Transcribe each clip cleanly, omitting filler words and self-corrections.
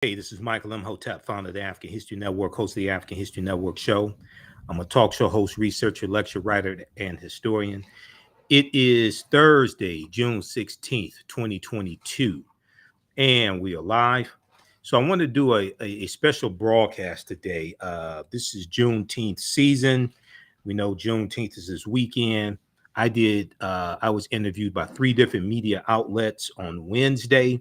Hey, this is Michael Imhotep, founder of the African History Network, host of the African History Network show. I'm a talk show host, researcher, lecturer, writer, and historian. It is Thursday, June 16th, 2022, and we are live. So I want to do a special broadcast today. This is Juneteenth season. We know Juneteenth is this weekend. I was interviewed by three different media outlets on Wednesday,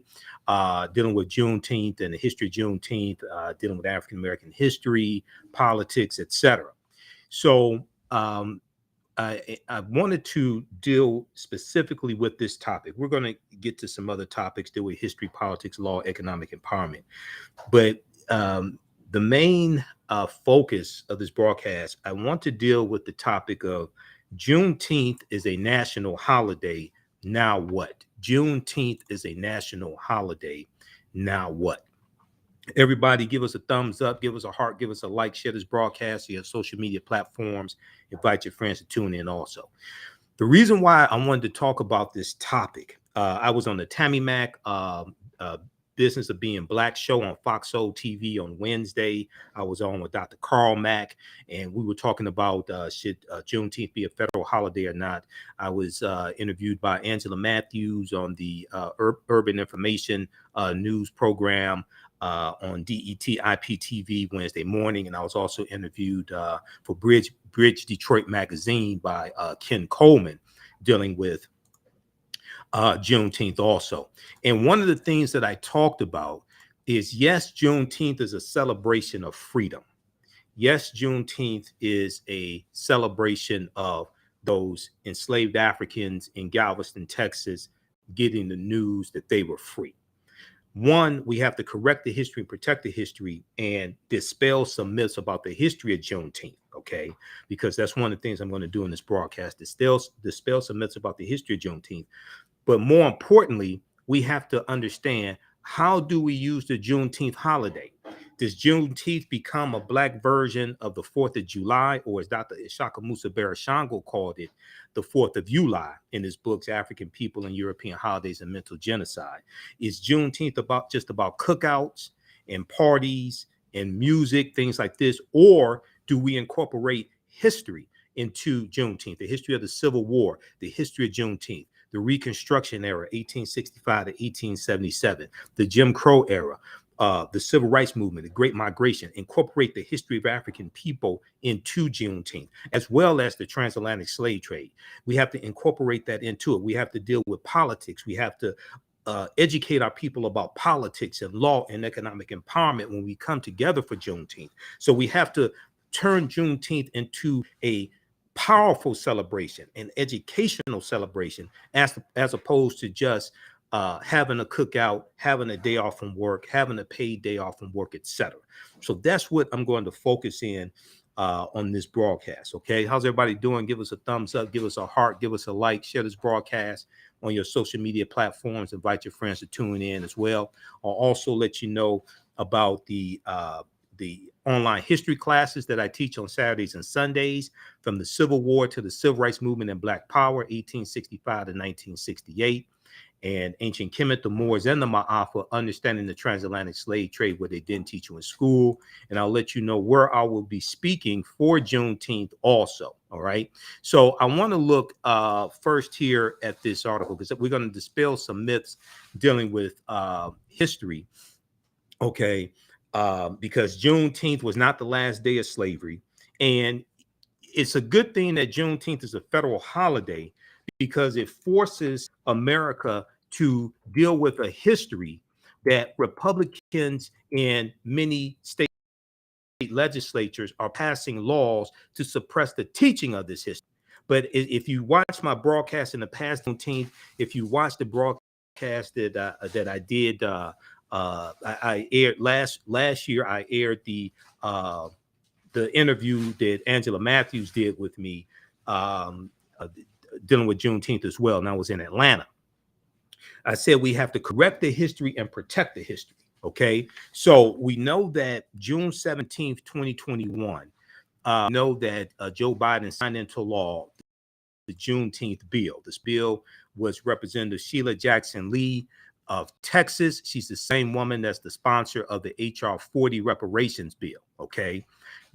dealing with Juneteenth and the history of Juneteenth, dealing with African American history, politics, etc. So I wanted to deal specifically with this topic. We're going to get to some other topics, deal with history, politics, law, economic empowerment. But the main focus of this broadcast, I want to deal with the topic of Juneteenth is a national holiday. Now what? Juneteenth is a national holiday. Now what? Everybody give us a thumbs up, give us a heart, give us a like, share this broadcast to your social media platforms, invite your friends to tune in also. The reason why I wanted to talk about this topic, I was on the Tammy Mack Business of Being Black show on Fox Soul TV on Wednesday. I was on with Dr. Carl Mack, and we were talking about should Juneteenth be a federal holiday or not. I was interviewed by Angela Matthews on the Urban Information news program on DET IPTV Wednesday morning, and I was also interviewed for Bridge Detroit Magazine by Ken Coleman, dealing with Juneteenth also. And one of the things that I talked about is, yes, Juneteenth is a celebration of freedom. Yes, Juneteenth is a celebration of those enslaved Africans in Galveston, Texas, getting the news that they were free. One, we have to correct the history and protect the history and dispel some myths about the history of Juneteenth, okay? Because that's one of the things I'm going to do in this broadcast, dispel some myths about the history of Juneteenth. But more importantly, we have to understand, how do we use the Juneteenth holiday? Does Juneteenth become a Black version of the 4th of July, or as Dr. Ishaka Musa Barashango called it, the 4th of July in his books, African People and European Holidays and Mental Genocide? Is Juneteenth just about cookouts and parties and music, things like this? Or do we incorporate history into Juneteenth, the history of the Civil War, the history of Juneteenth, the Reconstruction Era, 1865 to 1877, the Jim Crow era, the Civil Rights Movement, the Great Migration, incorporate the history of African people into Juneteenth, as well as the transatlantic slave trade? We have to incorporate that into it. We have to deal with politics. We have to educate our people about politics and law and economic empowerment when we come together for Juneteenth. So we have to turn Juneteenth into a powerful celebration, an educational celebration, as opposed to just having a cookout, having a day off from work, having a paid day off from work, etc. So that's what I'm going to focus in on this broadcast. Okay, how's everybody doing? Give us a thumbs up, give us a heart, give us a like, share this broadcast on your social media platforms, invite your friends to tune in as well. I'll also let you know about the online history classes that I teach on Saturdays and Sundays, from the Civil War to the Civil Rights Movement and Black Power, 1865 to 1968, and Ancient Kemet, the Moors, and the Ma'afa, understanding the transatlantic slave trade, where they didn't teach you in school. And I'll let you know where I will be speaking for Juneteenth also. All right. So I want to look first here at this article, because we're going to dispel some myths dealing with history. Okay. Because Juneteenth was not the last day of slavery. And it's a good thing that Juneteenth is a federal holiday, because it forces America to deal with a history that Republicans in many state legislatures are passing laws to suppress the teaching of this history. But if you watch my broadcast in the past, Juneteenth, if you watch the broadcast that I did, I aired last year. I aired the interview that Angela Matthews did with me, dealing with Juneteenth as well. And I was in Atlanta. I said we have to correct the history and protect the history. Okay, so we know that June 17th, 2021, know that Joe Biden signed into law the Juneteenth bill. This bill was Representative Sheila Jackson Lee of Texas. She's the same woman that's the sponsor of the HR 40 reparations bill. Okay.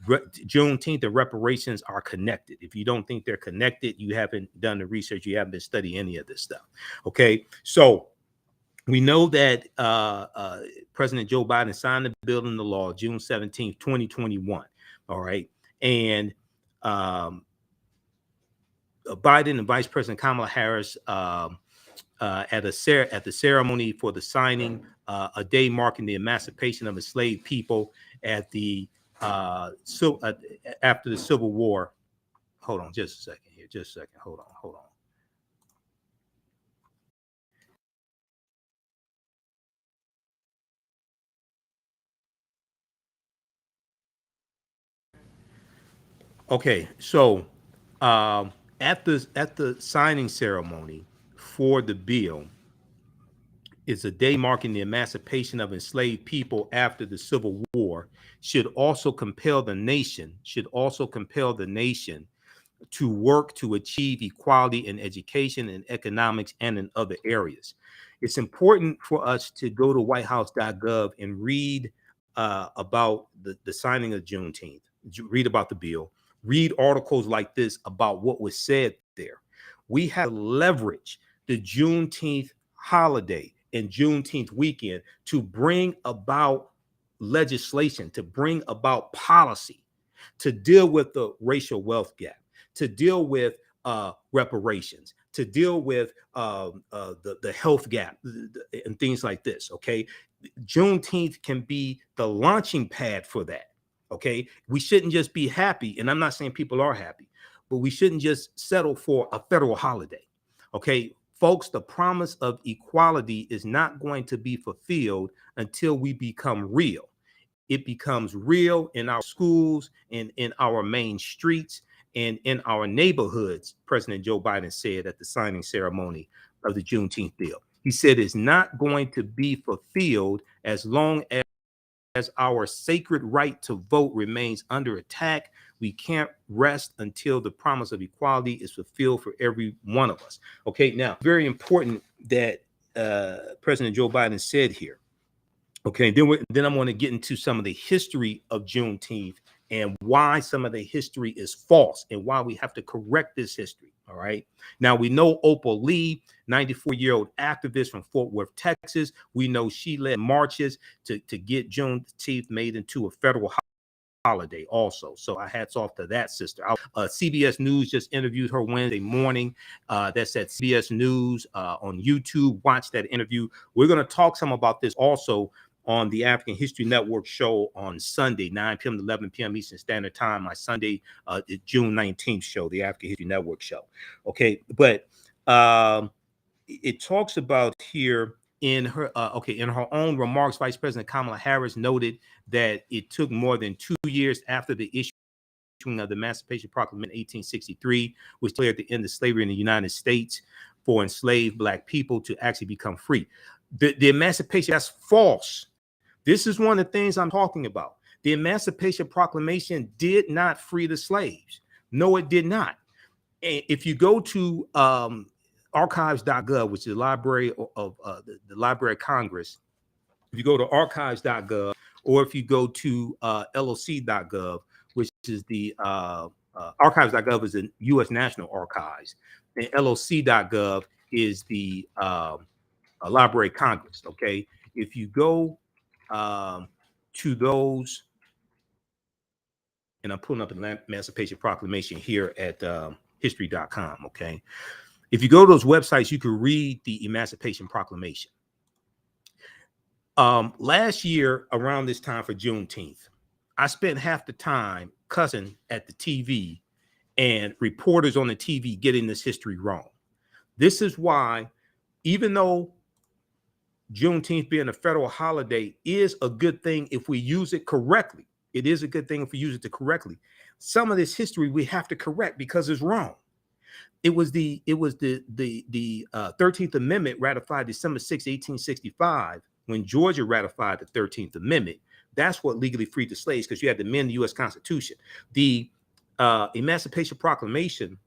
Juneteenth and reparations are connected. If you don't think they're connected, you haven't done the research, you haven't been studying any of this stuff. Okay. So we know that President Joe Biden signed the bill into law June 17th, 2021. All right. And Biden and Vice President Kamala Harris at the ceremony for the signing, a day marking the emancipation of enslaved people at the after the Civil War. Hold on, just a second here. Just a second. Hold on. Okay, so at the signing ceremony for the bill, it's a day marking the emancipation of enslaved people after the Civil War, should also compel the nation to work to achieve equality in education and economics and in other areas. It's important for us to go to whitehouse.gov and read about the signing of Juneteenth, read about the bill, read articles like this about what was said there. We have to leverage the Juneteenth holiday and Juneteenth weekend to bring about legislation, to bring about policy, to deal with the racial wealth gap, to deal with reparations, to deal with the health gap and things like this. Okay. Juneteenth can be the launching pad for that. Okay. We shouldn't just be happy. And I'm not saying people are happy, but we shouldn't just settle for a federal holiday. Okay. Folks, the promise of equality is not going to be fulfilled until we become real. It becomes real in our schools and in our main streets and in our neighborhoods, President Joe Biden said at the signing ceremony of the Juneteenth bill. He said it's not going to be fulfilled as long as our sacred right to vote remains under attack. We can't rest until the promise of equality is fulfilled for every one of us. Okay, now, very important that President Joe Biden said here. Okay, then I'm going to get into some of the history of Juneteenth and why some of the history is false and why we have to correct this history. All right. Now, we know Opal Lee, 94-year-old activist from Fort Worth, Texas. We know she led marches to get Juneteenth made into a federal holiday also. So hats off to that sister. CBS News just interviewed her Wednesday morning. That's at CBS News on YouTube. Watch that interview. We're going to talk some about this also on the African History Network show on Sunday, 9 p.m. to 11 p.m. Eastern Standard Time, my Sunday, June 19th show, the African History Network show. Okay, but it talks about here in her in her own remarks, Vice President Kamala Harris noted that it took more than 2 years after the issuing of the Emancipation Proclamation in 1863, which declared the end of slavery in the United States, for enslaved Black people to actually become free. The emancipation, that's false. This is one of the things I'm talking about. The Emancipation Proclamation did not free the slaves. No, it did not. If you go to archives.gov, which is the Library of the Library of Congress, if you go to archives.gov, or if you go to loc.gov, which is the archives.gov is the U.S. National Archives, and loc.gov is the Library of Congress. Okay, if you go to those, and I'm pulling up the Emancipation Proclamation here at history.com. Okay, if you go to those websites, you can read the Emancipation Proclamation. Last year around this time for Juneteenth, I spent half the time cussing at the TV and reporters on the TV getting this history wrong. This is why, even though Juneteenth being a federal holiday is a good thing if we use it correctly, it is a good thing if we use it correctly. Some of this history we have to correct because it's wrong. It was the 13th Amendment ratified December 6, 1865. When Georgia ratified the 13th Amendment, that's what legally freed the slaves, because you had to amend the U.S. Constitution. The Emancipation Proclamation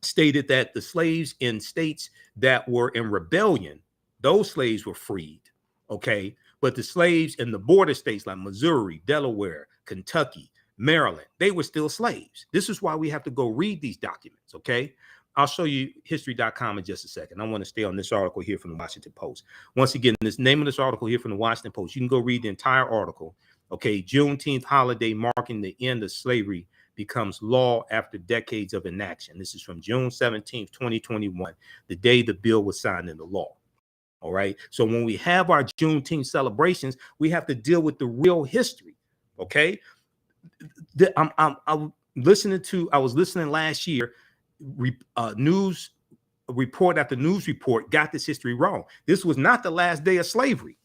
stated that the slaves in states that were in rebellion Those slaves were freed, okay? But the slaves in the border states like Missouri, Delaware, Kentucky, Maryland, they were still slaves. This is why we have to go read these documents, okay? I'll show you history.com in just a second. I want to stay on this article here from the Washington Post. Once again, this name of this article here from the Washington Post, you can go read the entire article, okay? Juneteenth holiday marking the end of slavery becomes law after decades of inaction. This is from June 17th, 2021, the day the bill was signed into law. All right. So when we have our Juneteenth celebrations, we have to deal with the real history. Okay. I'm listening to, I was listening last year, news report after news report got this history wrong. This was not the last day of slavery.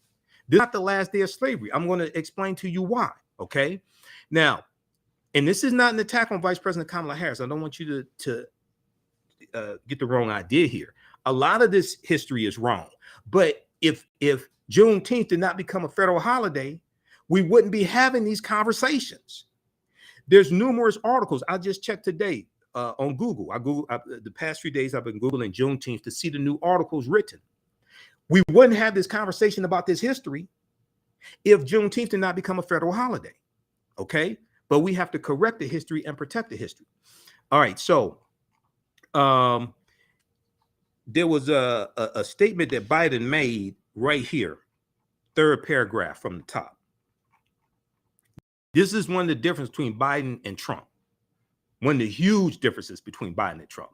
This is not the last day of slavery. I'm going to explain to you why. Okay. Now, and this is not an attack on Vice President Kamala Harris. I don't want you to get the wrong idea here. A lot of this history is wrong. But if Juneteenth did not become a federal holiday, we wouldn't be having these conversations. There's numerous articles. I just checked today on Google. The past few days I've been Googling Juneteenth to see the new articles written. We wouldn't have this conversation about this history if Juneteenth did not become a federal holiday. Okay? But we have to correct the history and protect the history. All right. So there was a statement that Biden made right here, third paragraph from the top. This is one of the differences between Biden and Trump. One of the huge differences between Biden and Trump.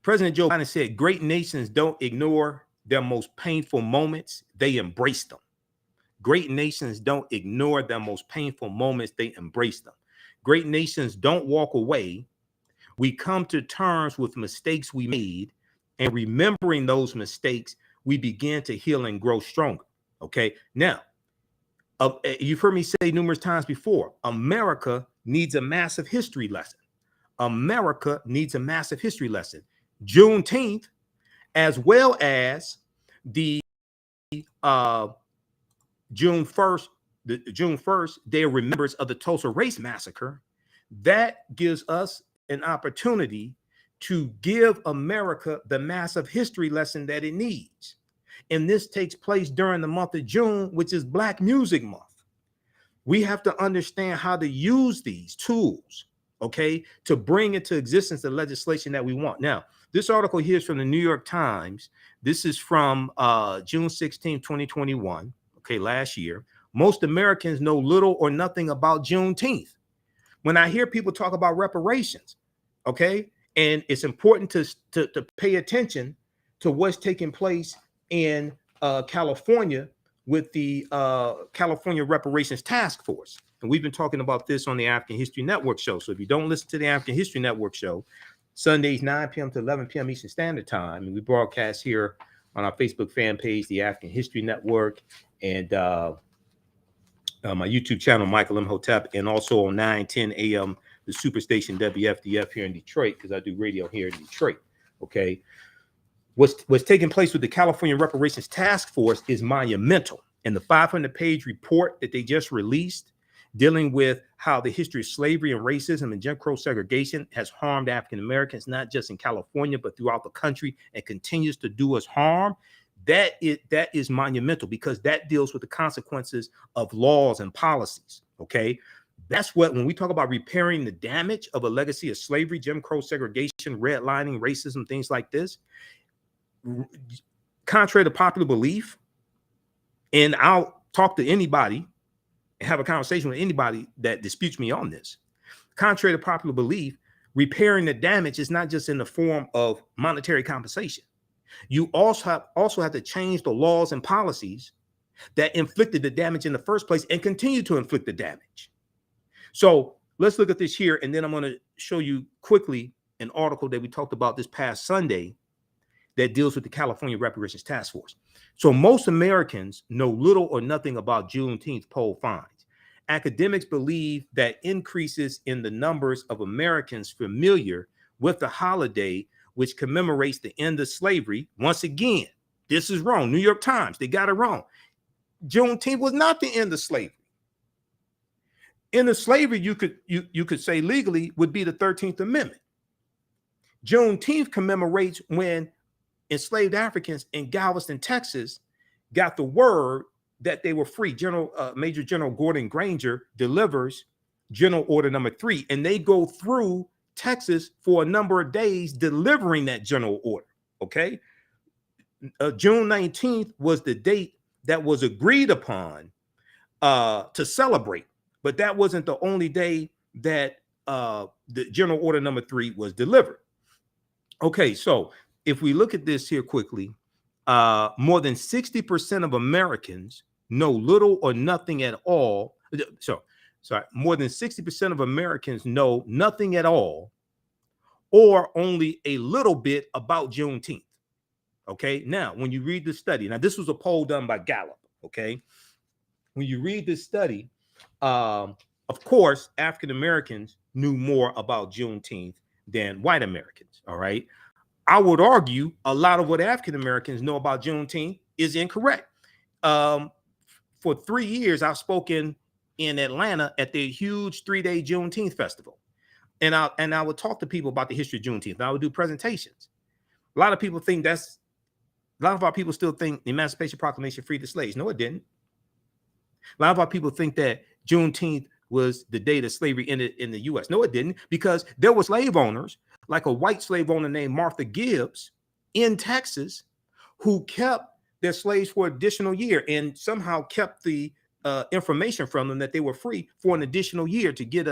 President Joe Biden said, great nations don't ignore their most painful moments, they embrace them. Great nations don't ignore their most painful moments, they embrace them. Great nations don't walk away. We come to terms with mistakes we made, and remembering those mistakes, we begin to heal and grow stronger. Okay. Now, you've heard me say numerous times before, America needs a massive history lesson. America needs a massive history lesson. Juneteenth, as well as the June 1st Day of Remembrance of the Tulsa Race Massacre, that gives us an opportunity to give America the massive history lesson that it needs. And this takes place during the month of June, which is Black Music Month. We have to understand how to use these tools, okay, to bring into existence the legislation that we want. Now, this article here is from the New York Times. This is from June 16, 2021, okay, last year. Most Americans know little or nothing about Juneteenth. When I hear people talk about reparations, okay, and it's important to pay attention to what's taking place in California with the California Reparations Task Force. And we've been talking about this on the African History Network show. So if you don't listen to the African History Network show, Sundays, 9 p.m. to 11 p.m. Eastern Standard Time, and we broadcast here on our Facebook fan page, the African History Network, and my YouTube channel, Michael Imhotep, and also on 9:10 a.m. the Superstation WFDF here in Detroit, because I do radio here in Detroit. Okay. What's taking place with the California Reparations Task Force is monumental. And the 500-page report that they just released, dealing with how the history of slavery and racism and Jim Crow segregation has harmed African Americans, not just in California, but throughout the country, and continues to do us harm. That is monumental, because that deals with the consequences of laws and policies. Okay. That's what, when we talk about repairing the damage of a legacy of slavery, Jim Crow segregation, redlining, racism, things like this, contrary to popular belief, and I'll talk to anybody and have a conversation with anybody that disputes me on this. Contrary to popular belief, repairing the damage is not just in the form of monetary compensation. You also have to change the laws and policies that inflicted the damage in the first place and continue to inflict the damage. So let's look at this here, and then I'm going to show you quickly an article that we talked about this past Sunday that deals with the California Reparations Task Force. So most Americans know little or nothing about Juneteenth, poll finds. Academics believe that increases in the numbers of Americans familiar with the holiday, which commemorates the end of slavery. Once again, this is wrong. New York Times, they got it wrong. Juneteenth was not the end of slavery. End of slavery, you could say legally, would be the 13th Amendment. Juneteenth commemorates when enslaved Africans in Galveston, Texas, got the word that they were free. Major General Gordon Granger delivers General Order Number 3, and they go through Texas for a number of days delivering that general order. Okay, June 19th was the date that was agreed upon to celebrate, but that wasn't the only day that the General Order Number 3 was delivered. Okay, so if we look at this here quickly, more than 60% of Americans know little or nothing at all. More than 60% of Americans know nothing at all or only a little bit about Juneteenth. Okay, now when you read the study, now this was a poll done by Gallup. Okay, when you read this study, of course, African Americans knew more about Juneteenth than white Americans. All right, I would argue a lot of what African Americans know about Juneteenth is incorrect. For 3 years, I've spoken in Atlanta at the huge 3-day Juneteenth festival, and I would talk to people about the history of Juneteenth. I would do presentations. A lot of people think a lot of our people still think the Emancipation Proclamation freed the slaves. No, it didn't. A lot of our people think that Juneteenth was the day that slavery ended in the U.S. No, it didn't, because there were slave owners, like a white slave owner named Martha Gibbs in Texas, who kept their slaves for an additional year and somehow kept the information from them that they were free for an additional year to get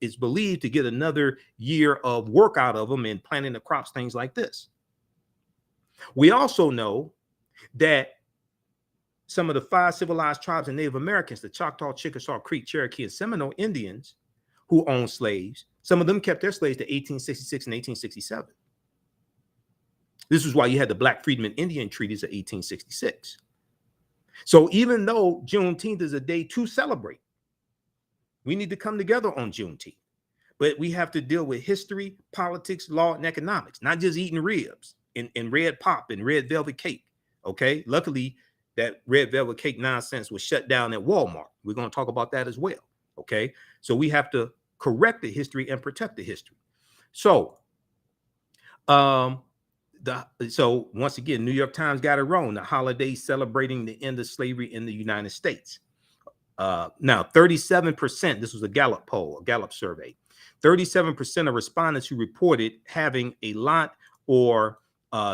it's believed to get another year of work out of them and planting the crops, things like this. We also know that some of the 5 civilized tribes of Native Americans, the Choctaw, Chickasaw, Creek, Cherokee, and Seminole Indians who owned slaves, some of them kept their slaves to 1866 and 1867. This is why you had the Black Freedmen Indian treaties of 1866. So even though Juneteenth is a day to celebrate, we need to come together on Juneteenth. But we have to deal with history, politics, law, and economics, not just eating ribs and red pop and red velvet cake. Okay, luckily that red velvet cake nonsense was shut down at Walmart. We're going to talk about that as well. Okay, so we have to correct the history and protect the history. So so once again, New York Times got it wrong. The holiday celebrating the end of slavery in the United States. Now, 37%, this was a Gallup poll, a Gallup survey. 37% of respondents who reported having a lot or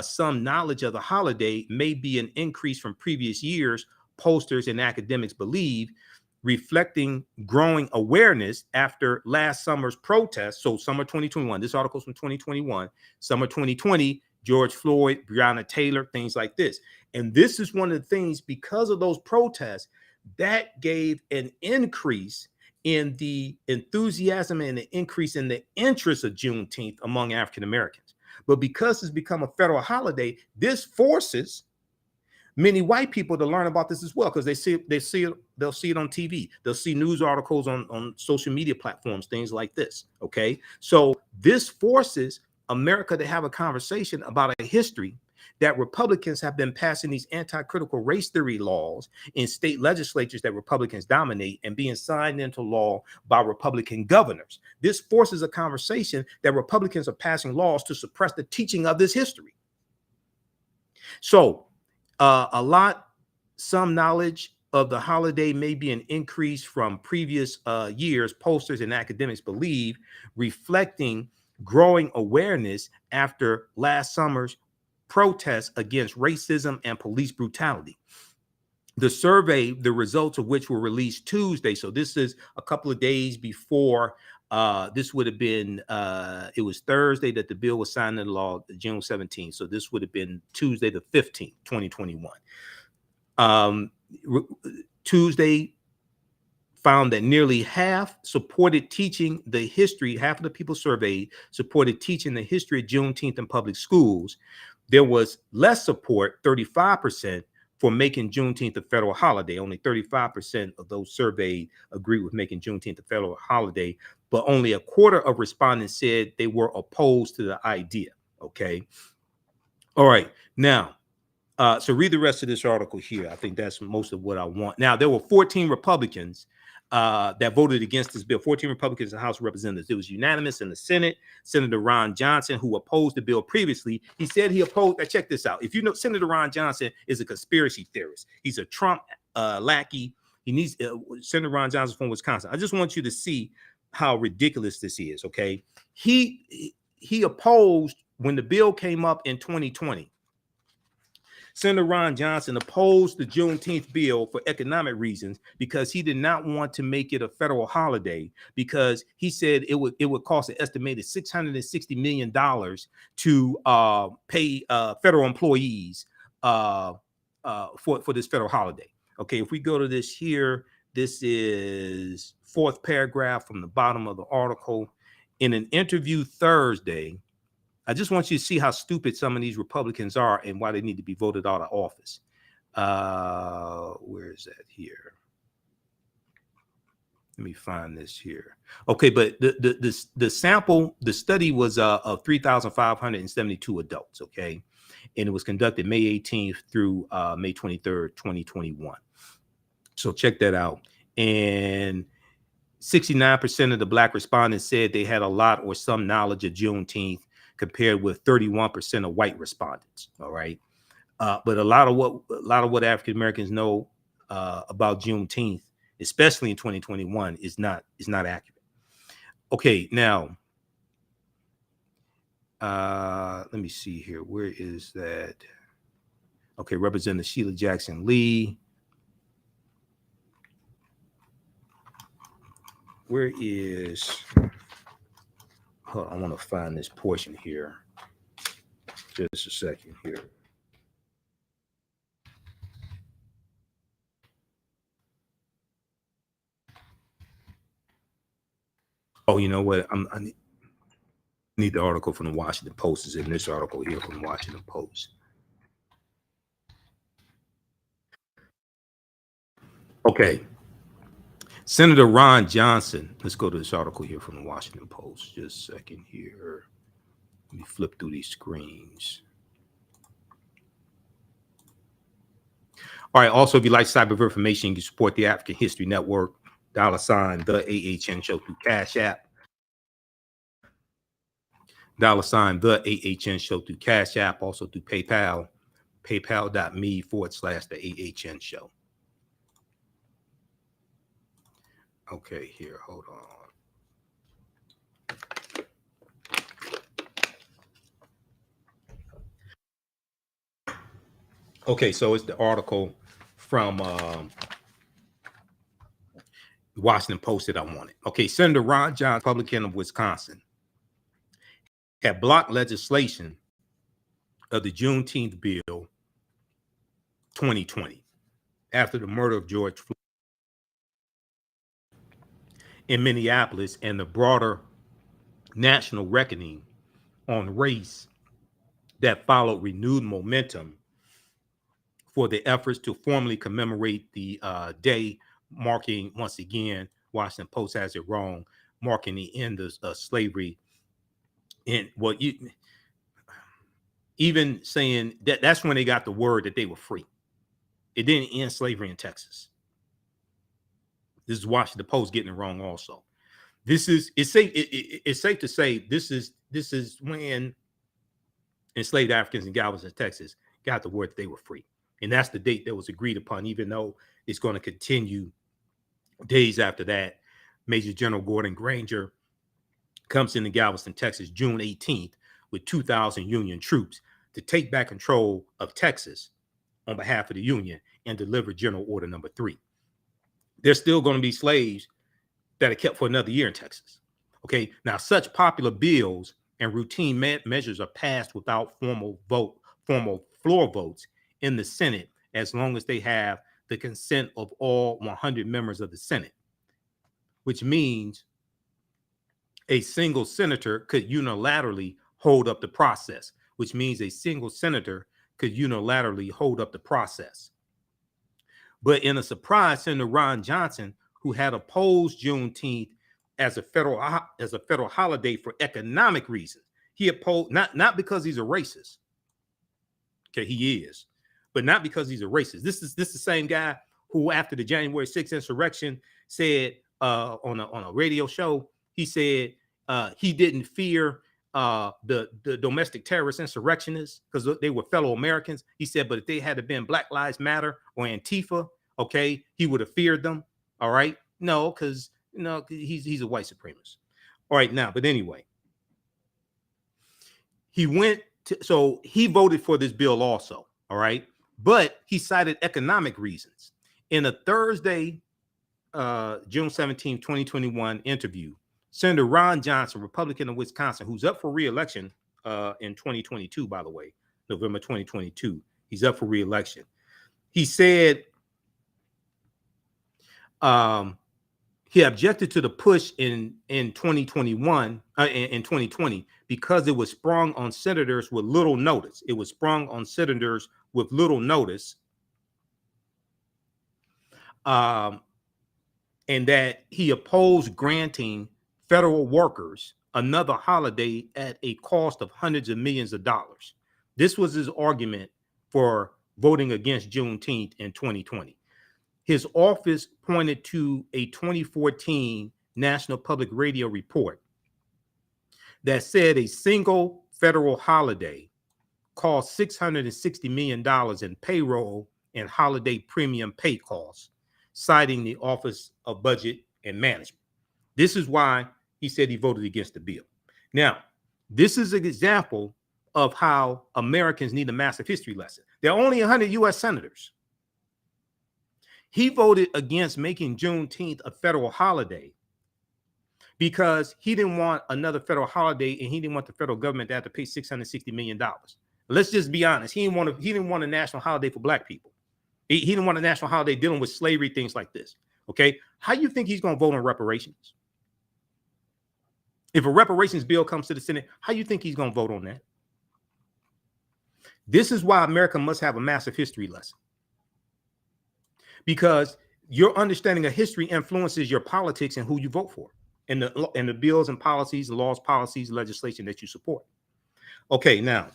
some knowledge of the holiday may be an increase from previous years, pollsters and academics believe, reflecting growing awareness after last summer's protests. So summer 2021, this article's from 2021, summer 2020, George Floyd, Breonna Taylor, things like this. And this is one of the things, because of those protests, that gave an increase in the enthusiasm and the increase in the interest of Juneteenth among African Americans. But because it's become a federal holiday, this forces many white people to learn about this as well, because they'll see it on TV. They'll see news articles on social media platforms, things like this. Okay, so this forces America to have a conversation about a history that Republicans have been passing these anti-critical race theory laws in state legislatures that Republicans dominate and being signed into law by Republican governors. This forces a conversation that Republicans are passing laws to suppress the teaching of this history. So some knowledge of the holiday may be an increase from previous years, pollsters and academics believe, reflecting growing awareness after last summer's protests against racism and police brutality. The survey, the results of which were released Tuesday, so this is a couple of days before, this would have been, it was Thursday that the bill was signed into law, June 17th. So this would have been Tuesday the 15th, 2021. Tuesday found that nearly half supported teaching the history, half of the people surveyed supported teaching the history of Juneteenth in public schools. There was less support, 35%, for making Juneteenth a federal holiday. Only 35% of those surveyed agreed with making Juneteenth a federal holiday, but only a quarter of respondents said they were opposed to the idea. Okay. All right. Now, so read the rest of this article here. I think that's most of what I want. Now, there were 14 Republicans that voted against this bill. 14 Republicans in the House of Representatives. It was unanimous in the Senate. Senator Ron Johnson, who opposed the bill previously, he said he opposed. Now check this out. If you know, Senator Ron Johnson is a conspiracy theorist. He's a Trump lackey. He needs Senator Ron Johnson from Wisconsin. I just want you to see how ridiculous this is. Okay, he opposed when the bill came up in 2020. Senator Ron Johnson opposed the Juneteenth bill for economic reasons because he did not want to make it a federal holiday, because he said it would cost an estimated $660 million to pay federal employees for this federal holiday. Okay, if we go to this here, this is fourth paragraph from the bottom of the article. In an interview Thursday, I just want you to see how stupid some of these Republicans are and why they need to be voted out of office. Where is that here? Let me find this here. Okay, but the sample, the study was of 3,572 adults, okay? And it was conducted May 18th through May 23rd, 2021. So check that out. And 69% of the Black respondents said they had a lot or some knowledge of Juneteenth, compared with 31% of white respondents. All right. But a lot of what African Americans know about Juneteenth, especially in 2021, is not accurate. Okay, now let me see here. Where is that? Okay, Representative Sheila Jackson Lee. Where is? Hold on, I want to find this portion here. Just a second here. Oh, you know what? I need the article from the Washington Post. Is in this article here from the Washington Post. Okay. Senator Ron Johnson. Let's go to this article here from the Washington Post. Just a second here. Let me flip through these screens. All right. Also, if you like cyber information, you can support the African History Network, $ TheAHNShow through Cash App. $TheAHNShow through Cash App, also through PayPal, paypal.me/TheAHNShow. Okay, here, hold on. Okay, so it's the article from the Washington Post that I wanted. Okay, Senator Ron Johnson, Republican of Wisconsin, had blocked legislation of the Juneteenth bill 2020 after the murder of George Floyd in Minneapolis and the broader national reckoning on race that followed renewed momentum for the efforts to formally commemorate the day, marking, once again, Washington Post has it wrong, marking the end of slavery. And what you even saying that's when they got the word that they were free. It didn't end slavery in Texas. This is Washington Post getting it wrong also. It's safe to say this is when enslaved Africans in Galveston, Texas, got the word that they were free. And that's the date that was agreed upon, even though it's going to continue days after that. Major General Gordon Granger comes into Galveston, Texas, June 18th, with 2,000 Union troops to take back control of Texas on behalf of the Union and deliver General Order Number 3. There's still going to be slaves that are kept for another year in Texas. Okay, now such popular bills and routine measures are passed without formal floor votes in the Senate, as long as they have the consent of all 100 members of the Senate, which means a single senator could unilaterally hold up the process, which means a single senator could unilaterally hold up the process. But in a surprise, Senator Ron Johnson, who had opposed Juneteenth as a federal holiday for economic reasons, he opposed not because he's a racist. Okay, he is, but not because he's a racist. This is the same guy who after the January 6th insurrection said on a radio show, he said he didn't fear the domestic terrorist insurrectionists because they were fellow Americans. He said, but if they had been Black Lives Matter or Antifa, okay, he would have feared them. All right. No, because he's a white supremacist. All right, now, but anyway, he voted for this bill also. All right, but he cited economic reasons. In a Thursday, June 17, 2021 interview, Senator Ron Johnson, Republican of Wisconsin, who's up for re-election in 2022, by the way, November 2022, he's up for re-election. He said he objected to the push in 2021, in 2020, because it was sprung on senators with little notice. It was sprung on senators with little notice. And that he opposed granting federal workers another holiday at a cost of hundreds of millions of dollars. This was his argument for voting against Juneteenth in 2020. His office pointed to a 2014 National Public Radio report that said a single federal holiday cost $660 million in payroll and holiday premium pay costs, citing the Office of Budget and Management. This is why he said he voted against the bill. Now, this is an example of how Americans need a massive history lesson. There are only 100 U.S. senators. He voted against making Juneteenth a federal holiday because he didn't want another federal holiday, and he didn't want the federal government to have to pay $660 million. Let's just be honest. He didn't want a national holiday for Black people. He didn't want a national holiday dealing with slavery, things like this. Okay. How do you think he's going to vote on reparations? If a reparations bill comes to the Senate, how do you think he's going to vote on that? This is why America must have a massive history lesson. Because your understanding of history influences your politics and who you vote for, and the bills and policies, the laws, policies, legislation that you support. Okay, now,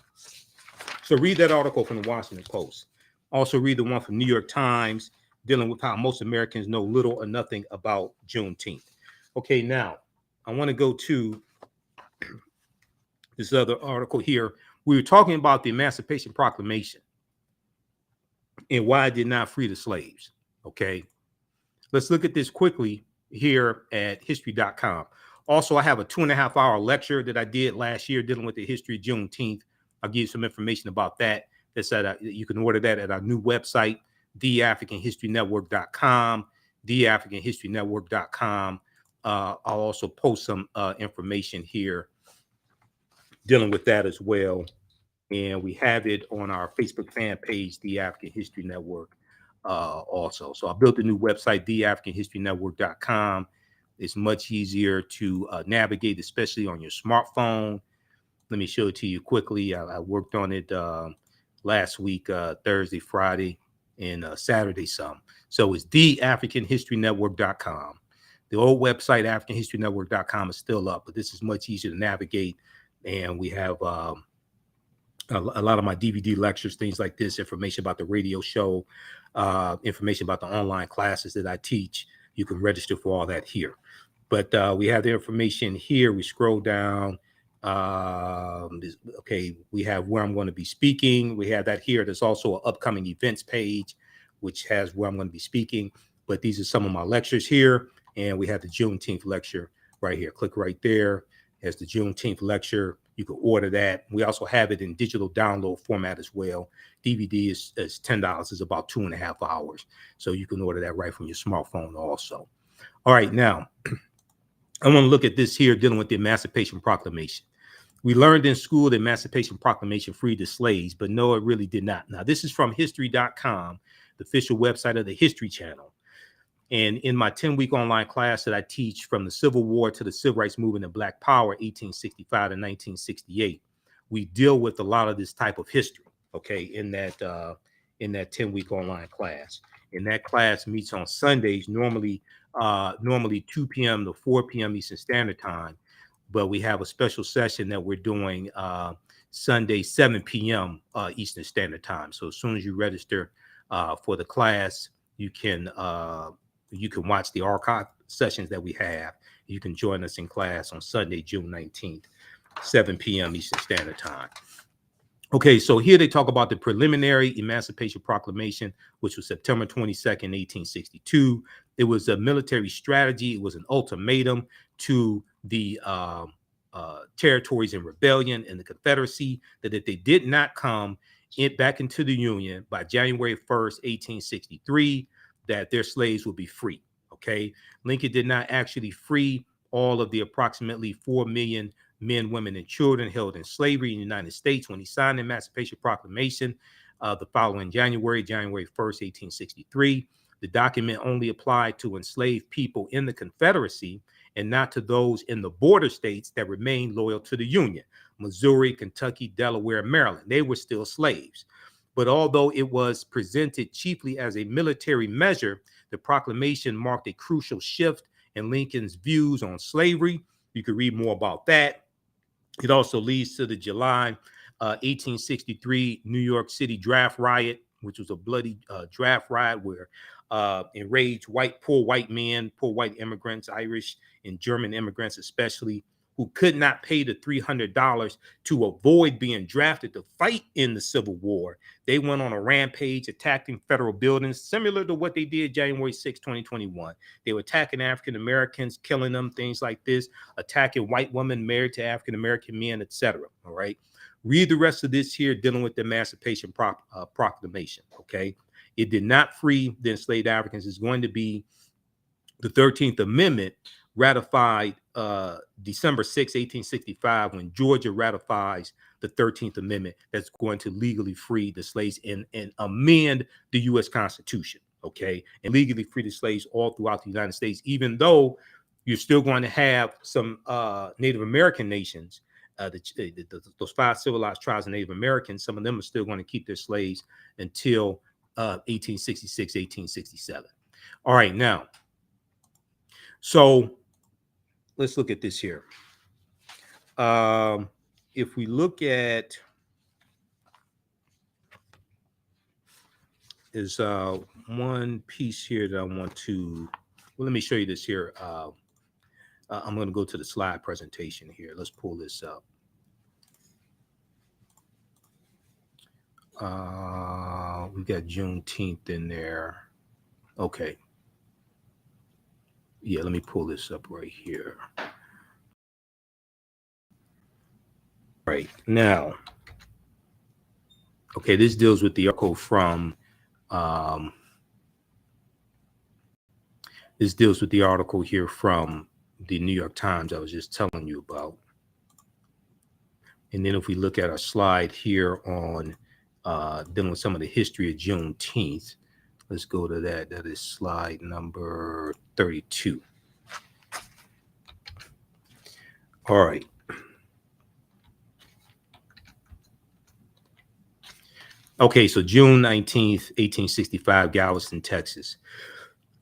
so read that article from the Washington Post. Also read the one from New York Times dealing with how most Americans know little or nothing about Juneteenth. Okay, now I want to go to this other article here. We were talking about the Emancipation Proclamation and why it did not free the slaves. Okay, let's look at this quickly here at history.com. Also, I have a 2.5-hour lecture that I did last year dealing with the history of Juneteenth. I'll give you some information about that. That's you can order that at our new website, TheAHNHistoryNetwork.com, TheAHNHistoryNetwork.com. I'll also post some information here dealing with that as well. And we have it on our Facebook fan page, The African History Network, also. So I built a new website, TheAFricanHistoryNetwork.com. It's much easier to navigate, especially on your smartphone. Let me show it to you quickly. I worked on it last week, Thursday, Friday, and Saturday some. So it's TheAfricanHistoryNetwork.com. The old website, AfricanHistoryNetwork.com, is still up, but this is much easier to navigate. And we have a lot of my DVD lectures, things like this, information about the radio show, information about the online classes that I teach. You can register for all that here. But we have the information here. We scroll down. Okay, we have where I'm going to be speaking. We have that here. There's also an upcoming events page, which has where I'm going to be speaking. But these are some of my lectures here. And we have the Juneteenth lecture right here. Click right there. There's the Juneteenth lecture. You can order that. We also have it in digital download format as well. DVD is $10. It's about 2.5 hours. So you can order that right from your smartphone also. All right, now, I want to look at this here dealing with the Emancipation Proclamation. We learned in school the Emancipation Proclamation freed the slaves, but no, it really did not. Now, this is from history.com, the official website of the History Channel. And in my 10-week online class that I teach from the Civil War to the Civil Rights Movement and Black Power, 1865 to 1968, we deal with a lot of this type of history, okay, in that 10-week online class. And that class meets on Sundays, normally 2 p.m. to 4 p.m. Eastern Standard Time. But we have a special session that we're doing Sunday, 7 p.m. Eastern Standard Time. So as soon as you register for the class, you can watch the archive sessions that we have. You can join us in class on Sunday, June 19th, 7 p.m. Eastern Standard Time. Okay, so here they talk about the preliminary Emancipation Proclamation, which was September 22nd, 1862. It was a military strategy. It was an ultimatum to the territories in rebellion and the Confederacy that if they did not come back into the Union by January 1st, 1863, that their slaves would be free. Okay, Lincoln did not actually free all of the approximately 4 million men, women, and children held in slavery in the United States when he signed the Emancipation Proclamation the following January 1st, 1863. The document only applied to enslaved people in the Confederacy and not to those in the border states that remained loyal to the Union: Missouri, Kentucky, Delaware, Maryland. They were still slaves. But although it was presented chiefly as a military measure, the proclamation marked a crucial shift in Lincoln's views on slavery. You could read more about that. It also leads to the July 1863 New York City draft riot, which was a bloody draft riot where enraged poor white men, poor white immigrants, Irish and German immigrants especially, who could not pay the $300 to avoid being drafted to fight in the Civil War. They went on a rampage attacking federal buildings, similar to what they did January 6, 2021. They were attacking African Americans, killing them, things like this, attacking white women married to African American men, etc. All right. Read the rest of this here dealing with the Emancipation Proclamation. Okay. It did not free the enslaved Africans. It's going to be the 13th Amendment, ratified December 6, 1865, when Georgia ratifies the 13th Amendment, that's going to legally free the slaves and amend the U.S. Constitution, okay, and legally free the slaves all throughout the United States, even though you're still going to have some Native American nations, those 5 civilized tribes of Native Americans, some of them are still going to keep their slaves until 1866, 1867. All right, now, so let's look at this here. If we look at is one piece here that I want to, well, let me show you this here. I'm going to go to the slide presentation here. Let's pull this up. We got Juneteenth in there. Okay. Yeah, let me pull this up right here. Right now, okay, this deals with the article from this deals with the article here from the New York Times I was just telling you about. And then if we look at our slide here on dealing with some of the history of Juneteenth, let's go to that. That is slide number 32. All right. Okay, so June 19th, 1865, Galveston, Texas.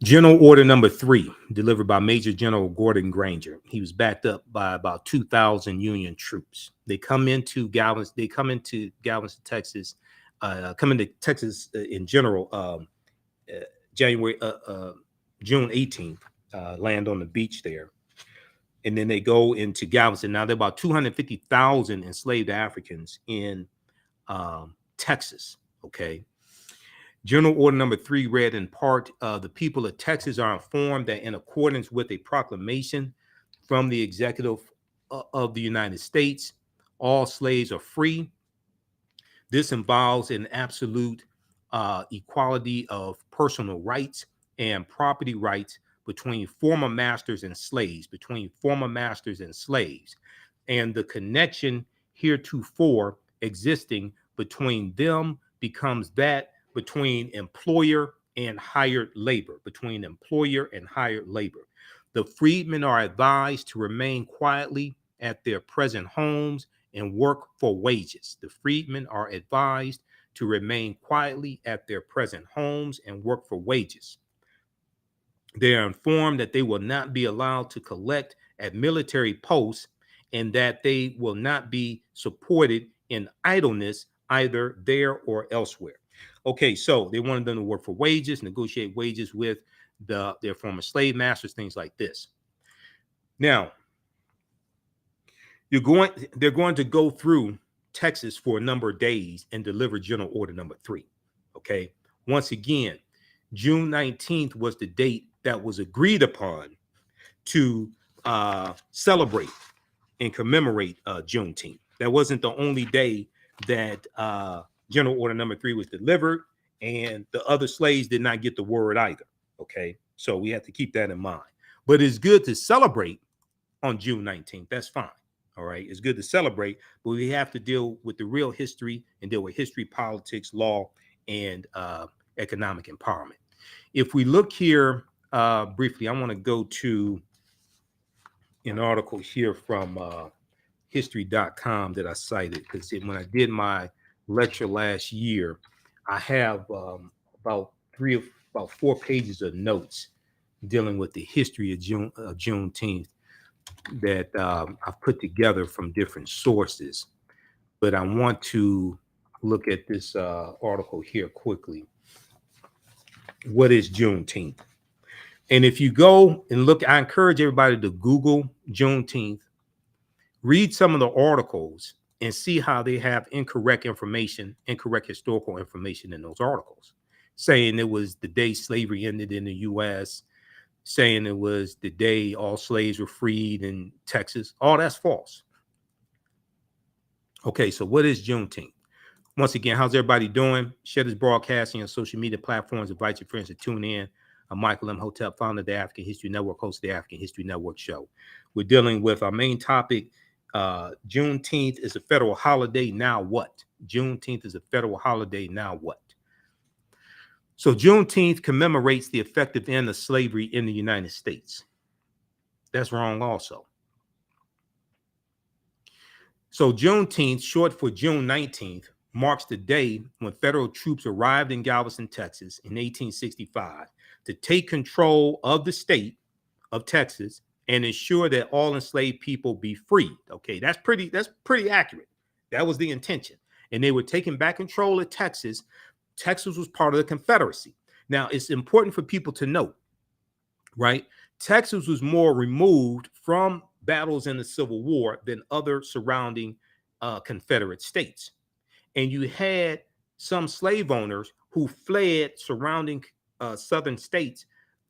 General Order Number 3, delivered by Major General Gordon Granger. He was backed up by about 2,000 Union troops. They come into Galveston, Texas, in general, June 18th, land on the beach there. And then they go into Galveston. Now, there are about 250,000 enslaved Africans in Texas, okay? General Order Number 3 read in part, the people of Texas are informed that in accordance with a proclamation from the executive of the United States, all slaves are free. This involves an absolute equality of personal rights and property rights between former masters and slaves, and the connection heretofore existing between them becomes that between employer and hired labor, The freedmen are advised to remain quietly at their present homes and work for wages. They are informed that they will not be allowed to collect at military posts and that they will not be supported in idleness either there or elsewhere. Okay, so they wanted them to work for wages, negotiate wages with their former slave masters, things like this. Now, they're going to go through Texas for a number of days and deliver General Order number 3. Okay, once again, June 19th was the date that was agreed upon to celebrate and commemorate Juneteenth. That wasn't the only day that General Order number 3 was delivered, and the other slaves did not get the word either. Okay, so we have to keep that in mind. But it's good to celebrate on June 19th. That's fine. All right, it's good to celebrate, but we have to deal with the real history and deal with history, politics, law, and economic empowerment. If we look here briefly, I want to go to an article here from history.com that I cited, because when I did my lecture last year, I have about 4 pages of notes dealing with the history of Juneteenth that I've put together from different sources. But I want to look at this article here quickly. What is Juneteenth? And if you go and look, I encourage everybody to Google Juneteenth, read some of the articles, and see how they have incorrect information, incorrect historical information in those articles, saying it was the day slavery ended in the U.S., saying it was the day all slaves were freed in Texas. All that's false. Okay, so what is Juneteenth? Once again, how's everybody doing? Share this broadcasting on social media platforms. Invite your friends to tune in. I'm Michael Imhotep, founder of the African History Network, host of the African History Network show. We're dealing with our main topic. Juneteenth is a federal holiday. Now what? Juneteenth is a federal holiday. Now what? So Juneteenth commemorates the effective end of slavery in the United States. That's wrong also. So Juneteenth, short for June 19th, marks the day when federal troops arrived in Galveston, Texas in 1865 to take control of the state of Texas and ensure that all enslaved people be freed. Okay, that's pretty accurate. That was the intention. And they were taking back control of Texas. Texas was part of the Confederacy. Now, it's important for people to note, right? Texas was more removed from battles in the Civil War than other surrounding Confederate states. And you had some slave owners who fled surrounding southern states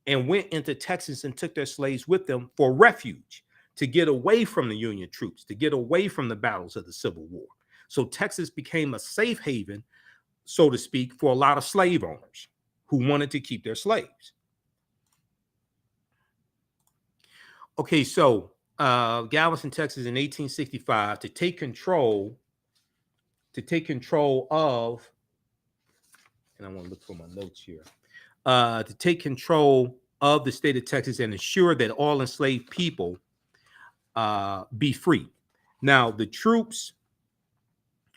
and went into Texas and took their slaves with them for refuge, to get away from the Union troops, to get away from the battles of the Civil War. So Texas became a safe haven, so to speak, for a lot of slave owners who wanted to keep their slaves. Okay, so Galveston, Texas in 1865 to take control of, and I want to look for my notes here, to take control of the state of Texas and ensure that all enslaved people be free. Now, the troops'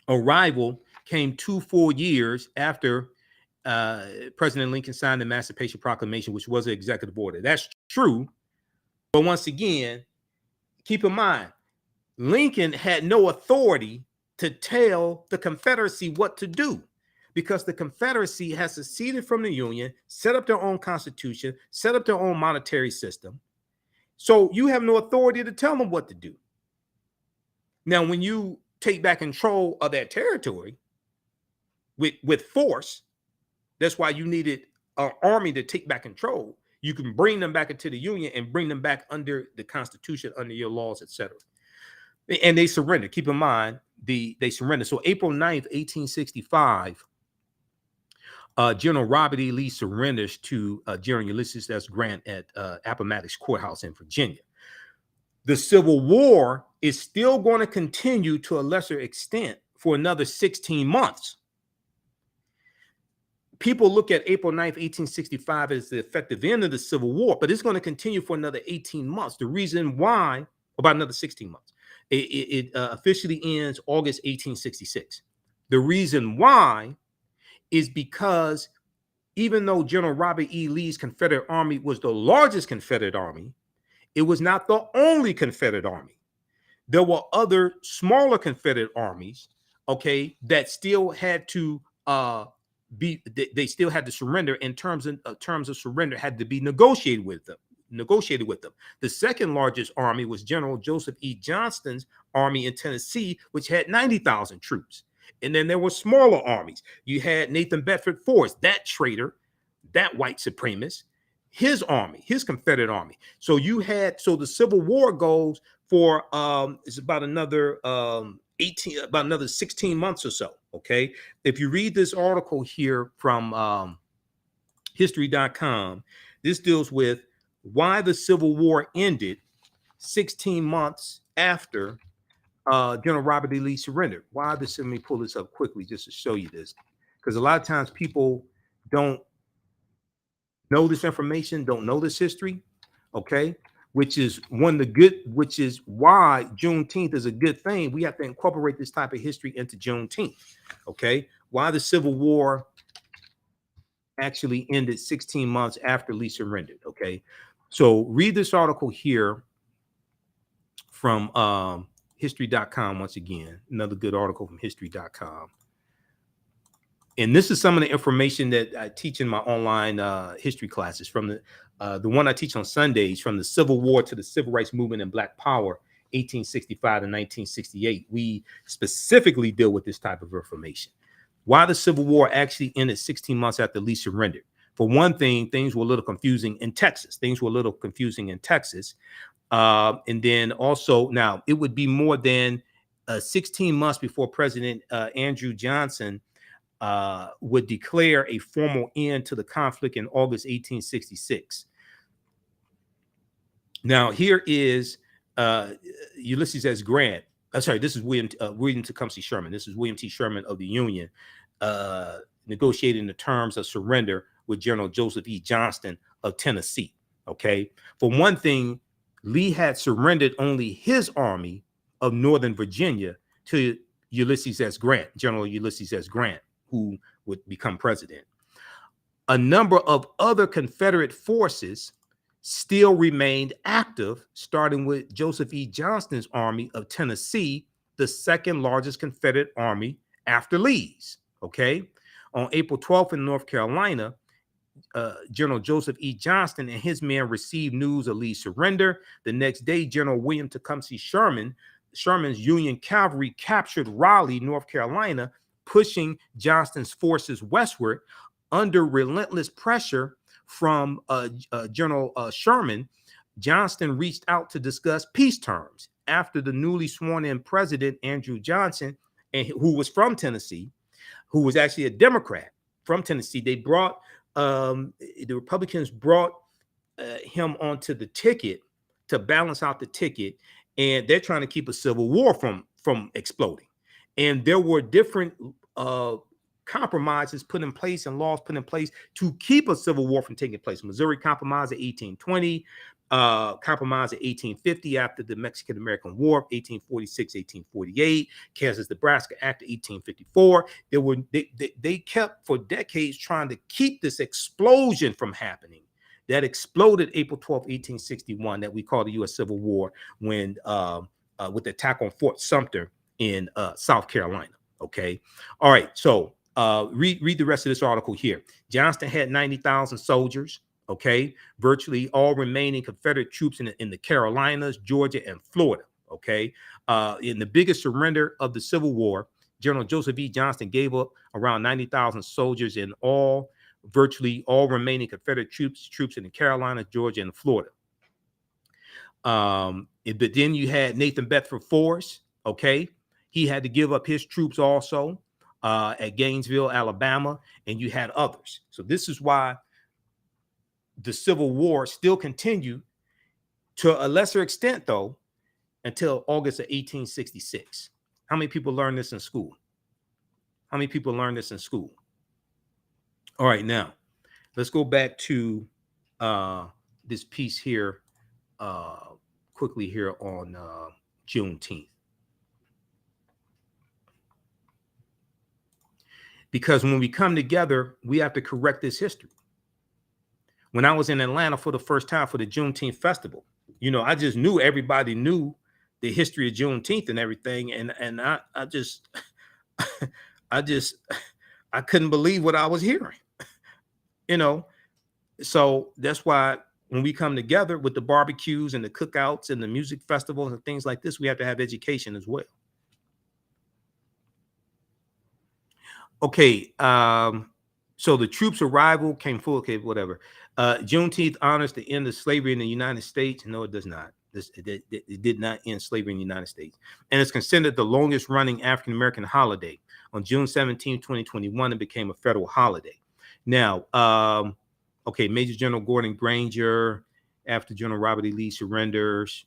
arrival came 2 full years after President Lincoln signed the Emancipation Proclamation, which was an executive order. That's true. But once again, keep in mind, Lincoln had no authority to tell the Confederacy what to do, because the Confederacy has seceded from the Union, set up their own constitution, set up their own monetary system. So you have no authority to tell them what to do. Now, when you take back control of that territory with force, that's why you needed an army to take back control. You can bring them back into the Union and bring them back under the Constitution, under your laws, etc. And they surrendered. Keep in mind, they surrendered. So April 9th, 1865, General Robert E. Lee surrenders to General Ulysses S. Grant at Appomattox Courthouse in Virginia. The Civil War is still going to continue to a lesser extent for another 16 months. People look at April 9th, 1865 as the effective end of the Civil War, but it's going to continue for another 18 months. The reason why, about another 16 months, it officially ends August 1866. The reason why is because even though General Robert E. Lee's Confederate Army was the largest Confederate army, it was not the only Confederate army. There were other smaller Confederate armies, okay, that still had to they still had to surrender, in terms of surrender had to be negotiated with them. The second largest army was General Joseph E. Johnston's army in Tennessee, which had 90,000 troops. And then there were smaller armies. You had Nathan Bedford Forrest, that traitor, that white supremacist, his army, his Confederate army. So the Civil War goes for it's about another 16 months or so. Okay. If you read this article here from history.com, this deals with why the Civil War ended 16 months after General Robert E. Lee surrendered. Why this? Let me pull this up quickly just to show you this, because a lot of times people don't know this information, don't know this history. Okay, which is which is why Juneteenth is a good thing. We have to incorporate this type of history into Juneteenth. Okay, why the Civil War actually ended 16 months after Lee surrendered. Okay, so read this article here from history.com. Once again, another good article from history.com. And this is some of the information that I teach in my online history classes, from the one I teach on Sundays, from the Civil War to the Civil Rights Movement and Black Power, 1865 to 1968. We specifically deal with this type of information. Why the Civil War actually ended 16 months after Lee surrendered. For one thing, things were a little confusing in Texas. And then also, now it would be more than 16 months before President Andrew Johnson would declare a formal end to the conflict in August 1866. Now, here is Ulysses S. Grant. Sorry, this is William Tecumseh Sherman. This is William T. Sherman of the Union negotiating the terms of surrender with General Joseph E. Johnston of Tennessee. Okay, for one thing, Lee had surrendered only his army of Northern Virginia to Ulysses S. Grant, General Ulysses S. Grant, who would become president. A number of other Confederate forces still remained active, starting with Joseph E. Johnston's army of Tennessee, the second largest Confederate army after Lee's. Okay, on April 12th in North Carolina, General Joseph E. Johnston and his men received news of Lee's surrender. The next day, General William Tecumseh Sherman's Union cavalry captured Raleigh, North Carolina, pushing Johnston's forces westward. Under relentless pressure from General Sherman, Johnston reached out to discuss peace terms. After the newly sworn-in president, Andrew Johnson, who was from Tennessee, who was actually a Democrat from Tennessee, the Republicans brought him onto the ticket to balance out the ticket, and they're trying to keep a civil war from exploding. And there were different compromises put in place and laws put in place to keep a civil war from taking place. Missouri Compromise of 1820, Compromise of 1850 after the Mexican-American War of 1846, 1848, Kansas-Nebraska Act of 1854. They kept for decades trying to keep this explosion from happening. That exploded April 12, 1861, that we call the U.S. Civil War, when with the attack on Fort Sumter in South Carolina. Okay. All right. So read the rest of this article here. Johnston had 90,000 soldiers. Okay. Virtually all remaining Confederate troops in the Carolinas, Georgia, and Florida. Okay. In the biggest surrender of the Civil War, General Joseph E. Johnston gave up around 90,000 soldiers in all, virtually all remaining Confederate troops in the Carolinas, Georgia, and Florida. But then you had Nathan Bedford Forrest. Okay. He had to give up his troops also at Gainesville, Alabama, and you had others. So this is why the Civil War still continued to a lesser extent, though, until August of 1866. How many people learned this in school? How many people learned this in school? All right, now let's go back to this piece here quickly here on Juneteenth. Because when we come together, we have to correct this history. When I was in Atlanta for the first time for the Juneteenth festival, you know, I just knew everybody knew the history of Juneteenth and everything. And I just I couldn't believe what I was hearing, you know. So that's why when we come together with the barbecues and the cookouts and the music festivals and things like this, we have to have education as well. Okay, so the troops' arrival came full. Okay, whatever. Juneteenth honors the end of slavery in the United States. No, it does not. It did not end slavery in the United States, and it's considered the longest-running African American holiday. On June 17, 2021, it became a federal holiday. Now, okay, Major General Gordon Granger, after General Robert E. Lee surrenders.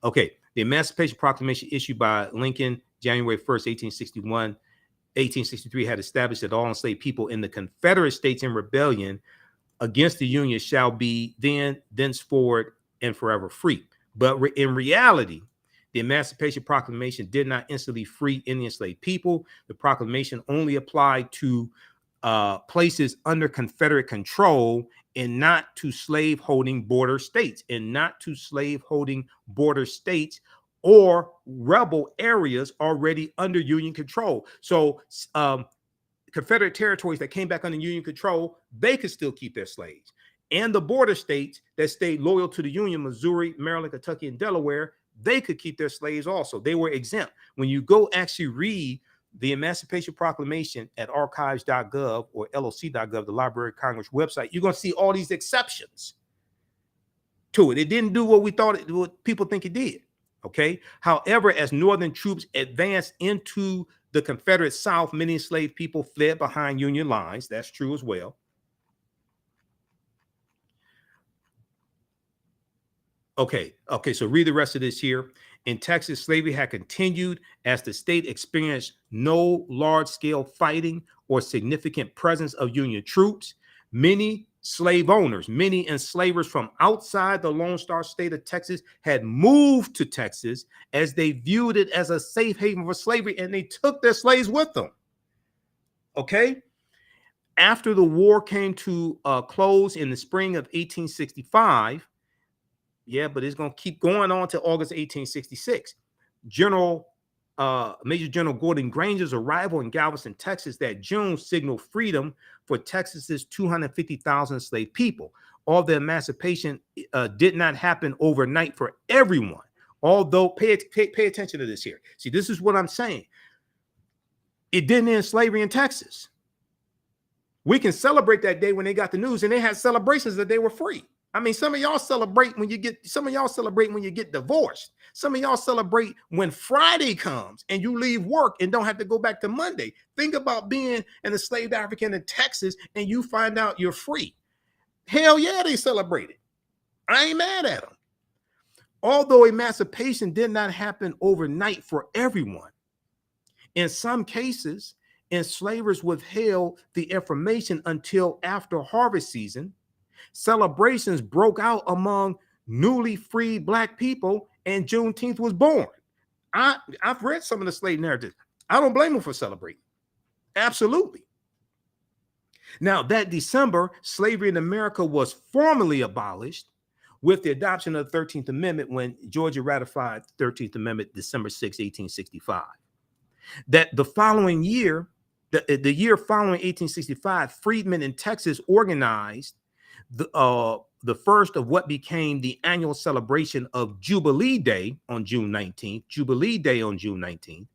Okay, the Emancipation Proclamation issued by Lincoln January 1st, 1863 had established that all enslaved people in the Confederate States in rebellion against the Union shall be thenceforward and forever free. But in reality, the Emancipation Proclamation did not instantly free any enslaved people. The proclamation only applied to places under Confederate control and not to slave-holding border states, or rebel areas already under Union control. So Confederate territories that came back under Union control, they could still keep their slaves. And the border states that stayed loyal to the Union, Missouri, Maryland, Kentucky, and Delaware, they could keep their slaves also. They were exempt. When you go actually read the Emancipation Proclamation at archives.gov or loc.gov, the Library of Congress website, you're going to see all these exceptions to it. It didn't do what we thought what people think it did. Okay. However, as Northern troops advanced into the Confederate South, many enslaved people fled behind Union lines. That's true as well. Okay. So read the rest of this here. In Texas, slavery had continued as the state experienced no large-scale fighting or significant presence of Union troops. Many slave owners, many enslavers from outside the Lone Star State of Texas had moved to Texas as they viewed it as a safe haven for slavery, and they took their slaves with them. Okay. After the war came to a close in the spring of 1865, yeah, but it's going to keep going on to August 1866. Major General Gordon Granger's arrival in Galveston, Texas that June signaled freedom for Texas's 250,000 enslaved people. All the emancipation did not happen overnight for everyone. Although, pay attention to this here. See, this is what I'm saying. It didn't end slavery in Texas. We can celebrate that day when they got the news, and they had celebrations that they were free. I mean, some of y'all celebrate when you get divorced. Some of y'all celebrate when Friday comes and you leave work and don't have to go back to Monday. Think about being an enslaved African in Texas and you find out you're free. Hell yeah, they celebrated. I ain't mad at them. Although emancipation did not happen overnight for everyone, in some cases, enslavers withheld the information until after harvest season. Celebrations broke out among newly freed Black people, and Juneteenth was born. I've read some of the slave narratives. I don't blame them for celebrating. Absolutely. Now, that December, slavery in America was formally abolished with the adoption of the 13th Amendment when Georgia ratified the 13th Amendment December 6, 1865. That the following year, the year following 1865, freedmen in Texas organized the first of what became the annual celebration of Jubilee Day on June 19th.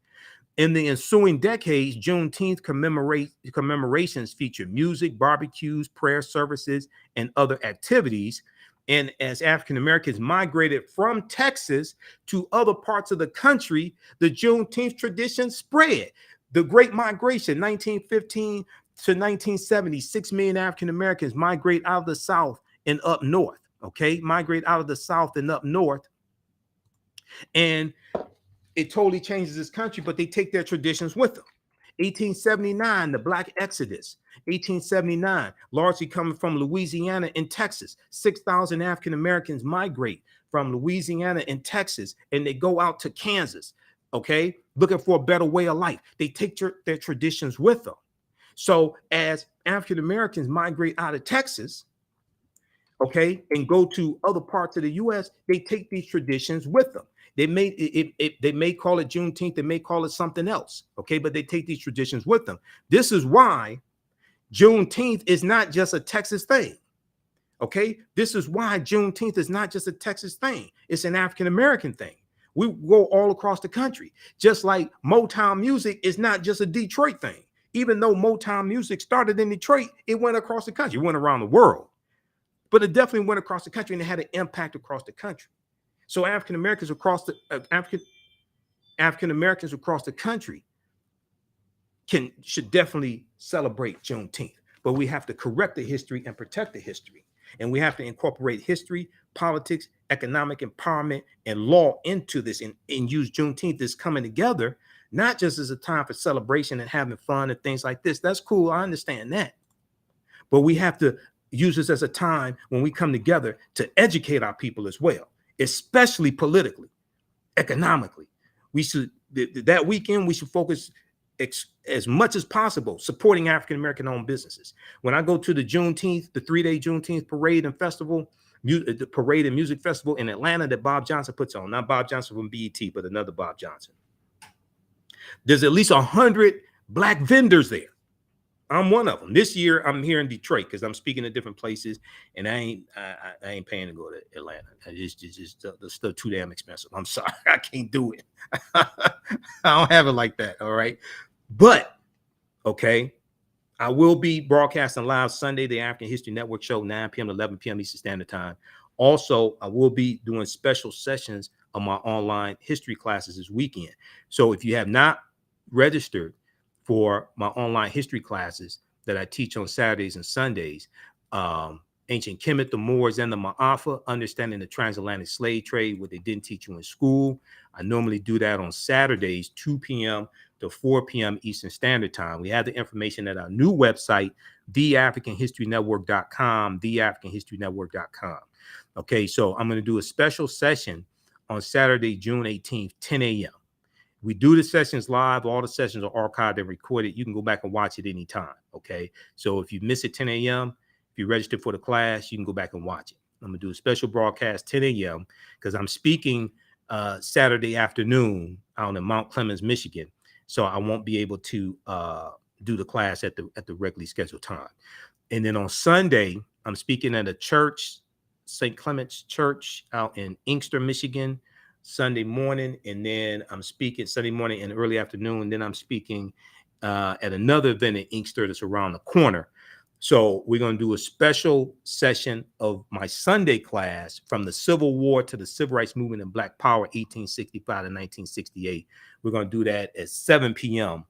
In the ensuing decades, Juneteenth commemorations featured music, barbecues, prayer services, and other activities. And as African Americans migrated from Texas to other parts of the country, the Juneteenth tradition spread. The Great Migration, 1915 to 1970, 6 million African Americans migrate out of the South and up north. Okay, migrate out of the South and up north. And it totally changes this country, but they take their traditions with them. 1879, the Black Exodus. 1879, largely coming from Louisiana and Texas. 6,000 African Americans migrate from Louisiana and Texas, and they go out to Kansas, okay, looking for a better way of life. They take their traditions with them. So as African Americans migrate out of Texas, okay, and go to other parts of the U.S., they take these traditions with them. They may they may call it Juneteenth, they may call it something else, okay, but they take these traditions with them. This is why Juneteenth is not just a Texas thing. Okay, this is why Juneteenth is not just a Texas thing, it's an African American thing. We go all across the country, just like Motown music is not just a Detroit thing. Even though Motown music started in Detroit, it went across the country, it went around the world, but it definitely went across the country and it had an impact across the country. So African Americans across the African Americans across the country should definitely celebrate Juneteenth, but we have to correct the history and protect the history. And we have to incorporate history, politics, economic empowerment, and law into this and use Juneteenth as coming together, not just as a time for celebration and having fun and things like this. That's cool. I understand that. But we have to use this as a time when we come together to educate our people as well, especially politically, economically. We should, that weekend, we should focus as much as possible supporting African-American owned businesses. When I go to the Juneteenth, the 3-day Juneteenth parade and festival, the parade and music festival in Atlanta that Bob Johnson puts on, not Bob Johnson from BET, but another Bob Johnson. There's at least 100 Black vendors there. I'm one of them. This year, I'm here in Detroit because I'm speaking at different places, and I ain't paying to go to Atlanta. It's still too damn expensive. I'm sorry, I can't do it. I don't have it like that. All right, but okay, I will be broadcasting live Sunday, the African History Network show, 9 p.m. to 11 p.m. Eastern Standard Time. Also, I will be doing special sessions of my online history classes this weekend. So if you have not registered for my online history classes that I teach on Saturdays and Sundays, Ancient Kemet, the Moors, and the Ma'afa, Understanding the Transatlantic Slave Trade, what they didn't teach you in school. I normally do that on Saturdays, 2 p.m. to 4 p.m. Eastern Standard Time. We have the information at our new website, TheAHNShow.com, TheAHNShow.com. Okay, so I'm going to do a special session on Saturday, June 18th, 10 a.m. We do the sessions live. All the sessions are archived and recorded. You can go back and watch it anytime. Okay. So if you miss it 10 a.m., if you register for the class, you can go back and watch it. I'm going to do a special broadcast 10 a.m. because I'm speaking Saturday afternoon out in Mount Clemens, Michigan. So I won't be able to do the class at the regularly scheduled time. And then on Sunday, I'm speaking at a church, St. Clement's Church out in Inkster, Michigan, Sunday morning, and then I'm speaking Sunday morning and early afternoon. And then I'm speaking at another event in Inkster that's around the corner. So we're going to do a special session of my Sunday class from the Civil War to the Civil Rights Movement and Black Power, 1865 to 1968. We're going to do that at 7 p.m.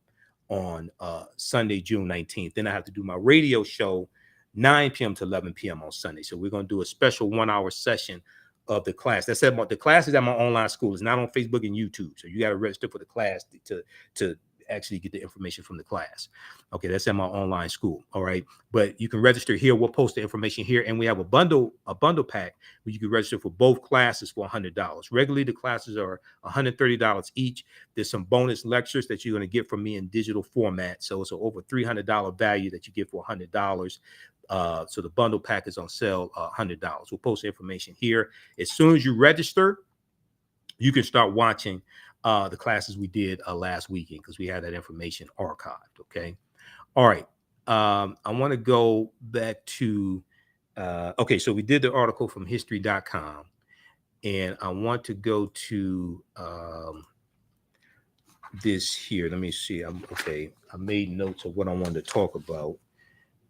on Sunday, June 19th. Then I have to do my radio show 9 p.m. to 11 p.m. on Sunday. So we're going to do a special 1-hour session of the class. That's at the class is at my online school. It's not on Facebook and YouTube. So you got to register for the class to actually get the information from the class. Okay, that's at my online school. All right, but you can register here. We'll post the information here, and we have a bundle pack where you can register for both classes for $100. Regularly, the classes are $130 each. There's some bonus lectures that you're going to get from me in digital format. So it's an over $300 value that you get for $100. So the bundle pack is on sale, $100. We'll post the information here. As soon as you register, you can start watching the classes we did last weekend because we had that information archived. Okay. All right. I want to go back to, okay. So we did the article from history.com, and I want to go to this here. Let me see. Okay. I made notes of what I wanted to talk about,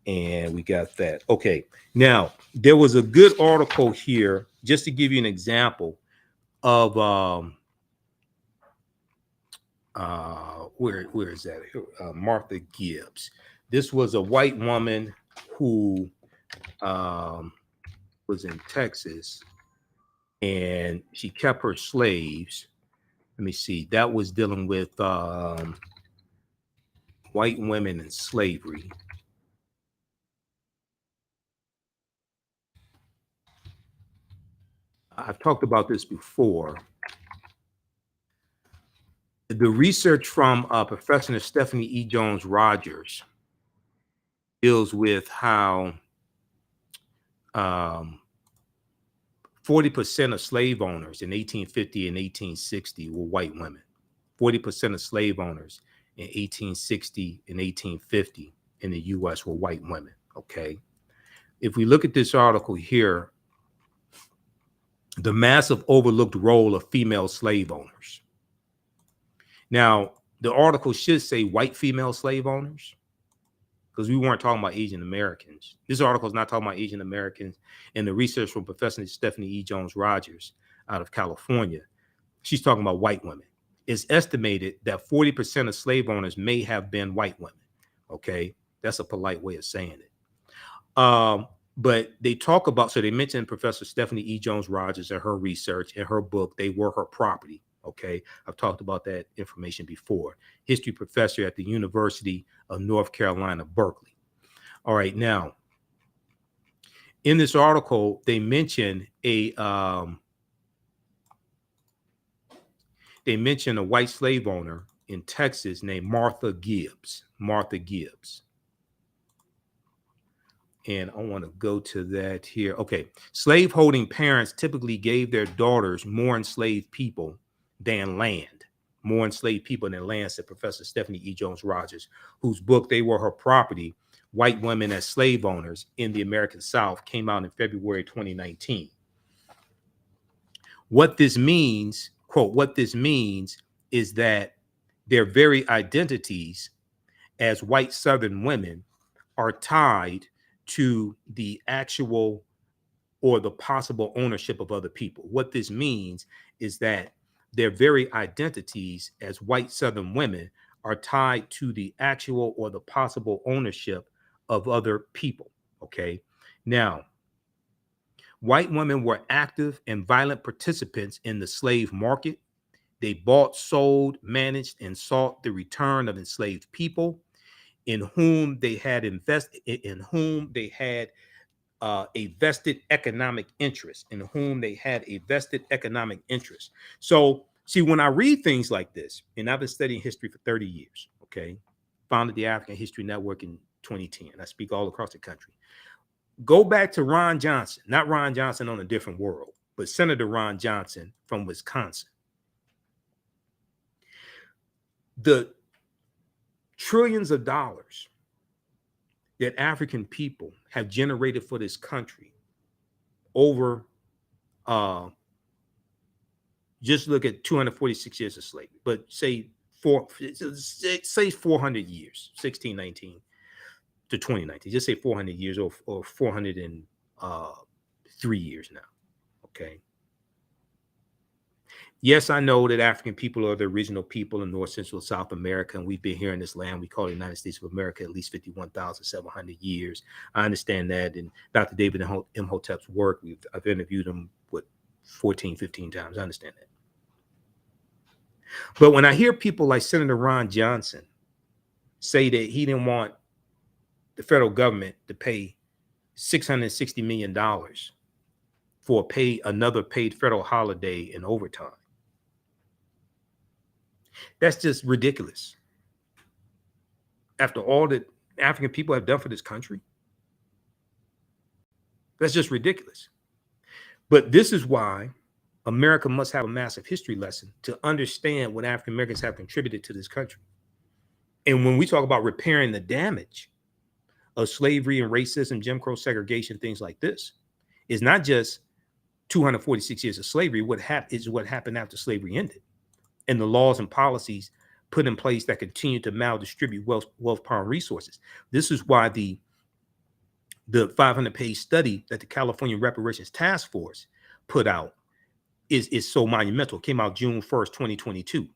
and we got that. Okay. Now there was a good article here just to give you an example of, where is that? Martha Gibbs. This was a white woman who was in Texas, and she kept her slaves. Let me see. That was dealing with white women and slavery. I've talked about this before. The research from Professor Stephanie E. Jones Rogers deals with how 40% of slave owners in 1850 and 1860 were white women. 40% of slave owners in 1860 and 1850 in the U.S. were white women, okay? If we look at this article here, the massive overlooked role of female slave owners. Now, the article should say white female slave owners, because we weren't talking about Asian Americans. This article is not talking about Asian Americans. And the research from Professor Stephanie E. Jones-Rogers out of California, she's talking about white women. It's estimated that 40% of slave owners may have been white women. Okay, that's a polite way of saying it. But they talk about, so they mentioned Professor Stephanie E. Jones-Rogers and her research and her book, They Were Her Property. Okay, I've talked about that information before. History professor at the University of North Carolina, Berkeley. All right, now, in this article, they mention a white slave owner in Texas named Martha Gibbs. Martha Gibbs. And I want to go to that here. Okay. Slaveholding parents typically gave their daughters more enslaved people than land. More enslaved people than land, said Professor Stephanie E. Jones-Rogers, whose book, They Were Her Property, White Women as Slave Owners in the American South, came out in February 2019. What this means, quote, what this means is that their very identities as white Southern women are tied to the actual or the possible ownership of other people. What this means is that their very identities as white Southern women are tied to the actual or the possible ownership of other people. Okay. Now, white women were active and violent participants in the slave market. They bought, sold, managed, and sought the return of enslaved people in whom they had invested, in whom they had a vested economic interest, So, see, when I read things like this, and I've been studying history for 30 years, okay, founded the African History Network in 2010. I speak all across the country. Go back to Ron Johnson, not Ron Johnson on a different world, but Senator Ron Johnson from Wisconsin. The trillions of dollars that African people have generated for this country over, just look at 246 years of slavery, but say 400 years, 1619 to 2019, just say 400 years or 403 years now, okay? Yes, I know that African people are the original people in North, Central, South America, and we've been here in this land. We call it the United States of America at least 51,700 years. I understand that. And Dr. David Imhotep's work, I've interviewed him, 14, 15 times. I understand that. But when I hear people like Senator Ron Johnson say that he didn't want the federal government to pay $660 million for another paid federal holiday in overtime, that's just ridiculous. After all that African people have done for this country, that's just ridiculous. But this is why America must have a massive history lesson to understand what African Americans have contributed to this country. And when we talk about repairing the damage of slavery and racism, Jim Crow, segregation, things like this, it's not just 246 years of slavery. What happened after slavery ended, and the laws and policies put in place that continue to maldistribute wealth, power, and resources. This is why the 500-page study that the California Reparations Task Force put out is so monumental. It came out June 1st, 2022.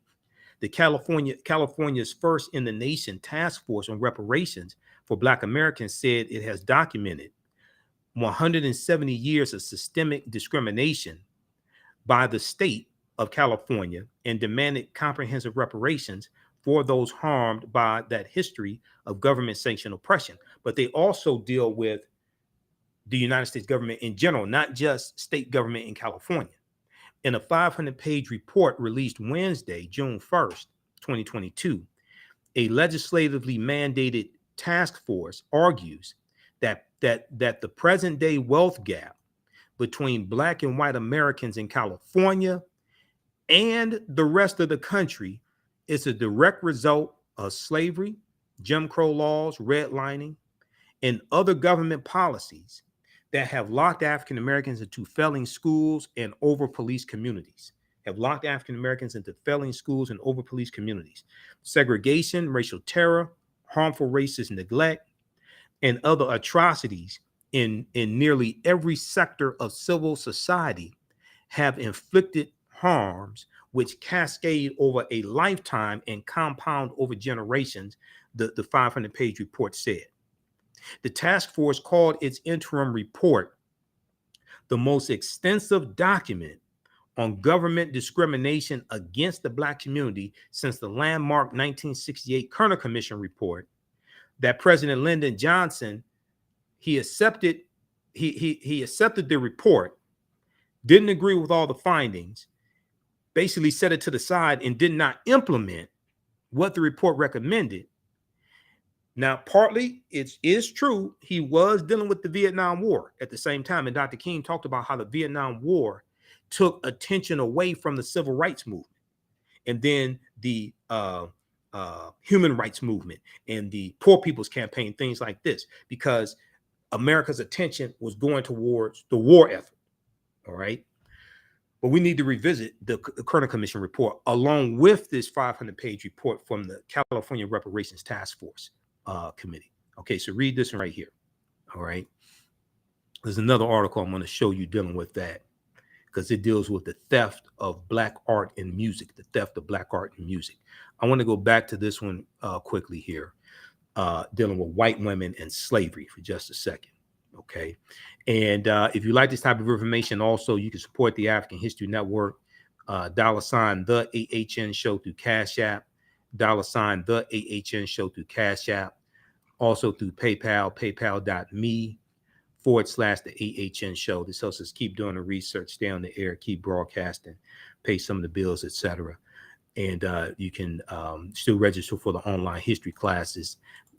The California's first in the nation task force on reparations for Black Americans said it has documented 170 years of systemic discrimination by the state of California and demanded comprehensive reparations for those harmed by that history of government-sanctioned oppression. But they also deal with the United States government in general, not just state government in California. In a 500-page report released Wednesday, June 1st, 2022, a legislatively mandated task force argues that the present-day wealth gap between Black and white Americans in California and the rest of the country is a direct result of slavery, Jim Crow laws, redlining, and other government policies that have locked African Americans into failing schools and over-policed communities. Have locked African Americans into failing schools and over-policed communities. Segregation, racial terror, harmful racist neglect, and other atrocities in nearly every sector of civil society have inflicted harms which cascade over a lifetime and compound over generations, the 500-page report said. The task force called its interim report the most extensive document on government discrimination against the Black community since the landmark 1968 Kerner Commission report that President Lyndon Johnson, he accepted the report, didn't agree with all the findings, basically set it to the side and did not implement what the report recommended. Now, partly it is true he was dealing with the Vietnam War at the same time, and Dr. King talked about how the Vietnam War took attention away from the civil rights movement, and then the human rights movement and the Poor People's Campaign, things like this, because America's attention was going towards the war effort. All right. But we need to revisit the Kerner Commission report along with this 500-page report from the California Reparations Task Force Committee. Okay, so read this one right here. All right. There's another article I'm going to show you dealing with that because it deals with the theft of Black art and music, the theft of Black art and music. I want to go back to this one quickly here, dealing with white women and slavery for just a second. Okay. And if you like this type of information, also, you can support the African History Network, $, the AHN show through Cash App, $, the AHN show through Cash App, also through PayPal, paypal.me / the AHN show. This helps us keep doing the research, stay on the air, keep broadcasting, pay some of the bills, etc. And you can still register for the online history classes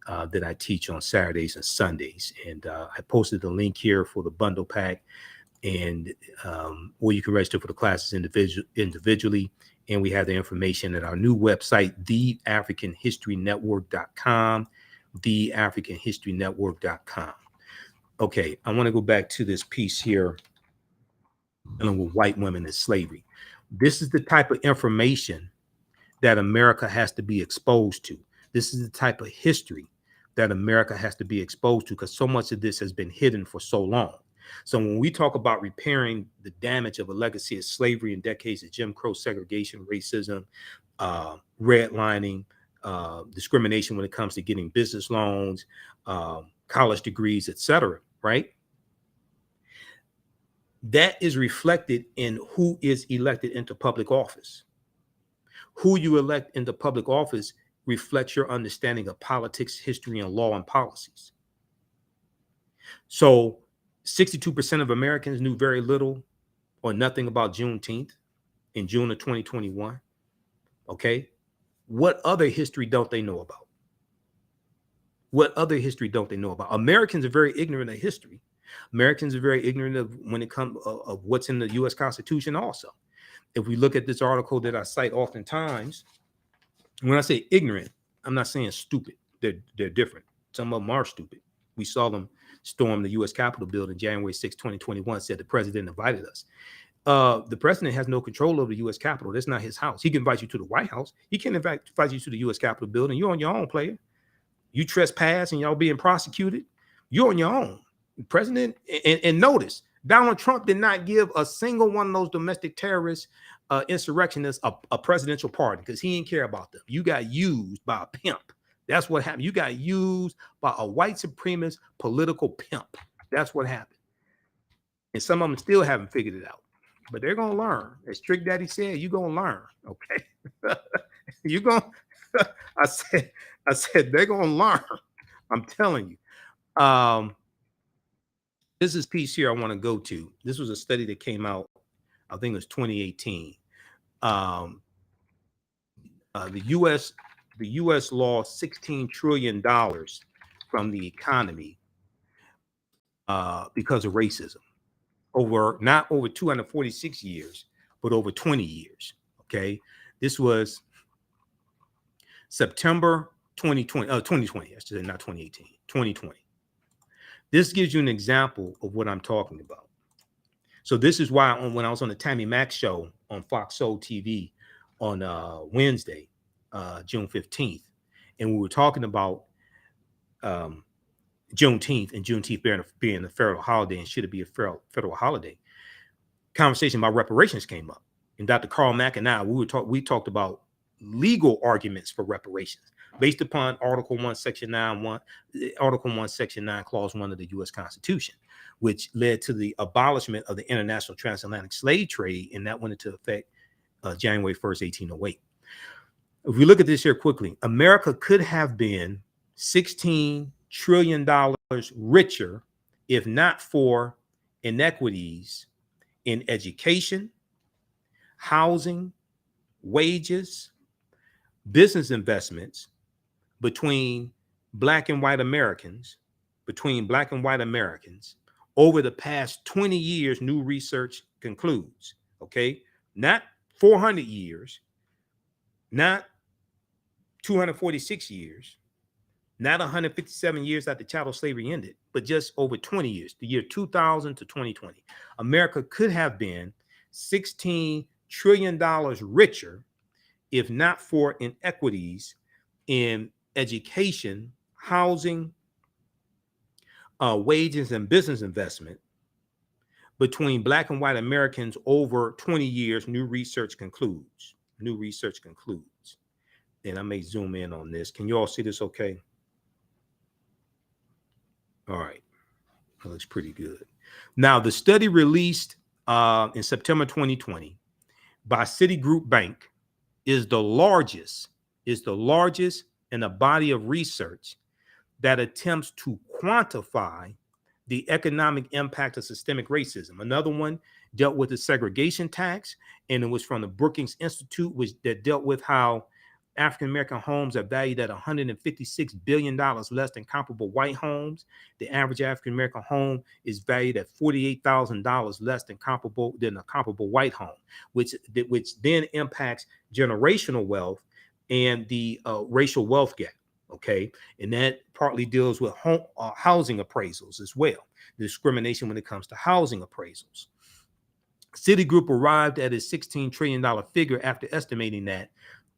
that I teach on Saturdays and Sundays. And I posted the link here for the bundle pack, and where you can register for the classes individually. And we have the information at our new website, TheAfricanHistoryNetwork.com, TheAfricanHistoryNetwork.com. Okay, I want to go back to this piece here dealing with white women and slavery. This is the type of information that America has to be exposed to. This is the type of history that America has to be exposed to, because so much of this has been hidden for so long. So when we talk about repairing the damage of a legacy of slavery and decades of Jim Crow, segregation, racism, redlining, discrimination when it comes to getting business loans, college degrees, etc., right? That is reflected in who is elected into public office. Who you elect into public office reflects your understanding of politics, history, and law and policies. So 62% of Americans knew very little or nothing about Juneteenth in June of 2021. Okay. What other history don't they know about? What other history don't they know about? Americans are very ignorant of history. Americans are very ignorant of when it comes of what's in the U.S. Constitution also. If we look at this article that I cite oftentimes, when I say ignorant, I'm not saying stupid. They're different. Some of them are stupid. We saw them storm the U.S. Capitol building January 6, 2021, said the president invited us. The president has no control over the U.S. Capitol. That's not his house. He can invite you to the White House. He can't invite you to the U.S. Capitol building. You're on your own, player. You trespass and y'all being prosecuted. You're on your own. The president, and notice, Donald Trump did not give a single one of those domestic terrorists, insurrectionists, a presidential pardon because he didn't care about them. You got used by a pimp. That's what happened. You got used by a white supremacist political pimp. That's what happened. And some of them still haven't figured it out, but they're going to learn. As Trick Daddy said, you're going to learn. Okay. You're going to, I said, they're going to learn. I'm telling you. This is piece here I want to go to. This was a study that came out, I think it was 2018. The U.S. lost $16 trillion from the economy because of racism. over not over 246 years, but over 20 years. Okay. This was September 2020, 2020, I should say, not 2018, 2020. This gives you an example of what I'm talking about. So this is why when I was on the Tammy Mack show on Fox Soul TV on Wednesday, June 15th, and we were talking about Juneteenth and Juneteenth being a federal holiday and should it be a federal holiday, conversation about reparations came up. And Dr. Carl Mack and I, we talked about legal arguments for reparations based upon Article 1, Section 9, Article 1, Section 9, Clause 1 of the U.S. Constitution, which led to the abolishment of the international transatlantic slave trade, and that went into effect January 1st, 1808. If we look at this here quickly, America could have been $16 trillion richer if not for inequities in education, housing, wages, business investments between Black and white Americans, over the past 20 years, new research concludes, okay? Not 400 years, not 246 years, not 157 years after chattel slavery ended, but just over 20 years, the year 2000 to 2020. America could have been $16 trillion richer if not for inequities in education, housing, wages, and business investment between Black and white Americans over 20 years, new research concludes. And I may zoom in on this. Can you all see this okay? All right. That looks pretty good. Now, the study released in September 2020 by Citigroup Bank is the largest in a body of research that attempts to quantify the economic impact of systemic racism. Another one dealt with the segregation tax, and it was from the Brookings Institute, that dealt with how African-American homes are valued at $156 billion less than comparable white homes. The average African-American home is valued at $48,000 less than a comparable white home, which then impacts generational wealth and the racial wealth gap. Okay, and that partly deals with housing appraisals as well, the discrimination when it comes to housing appraisals. Citigroup arrived at a $16 trillion figure after estimating that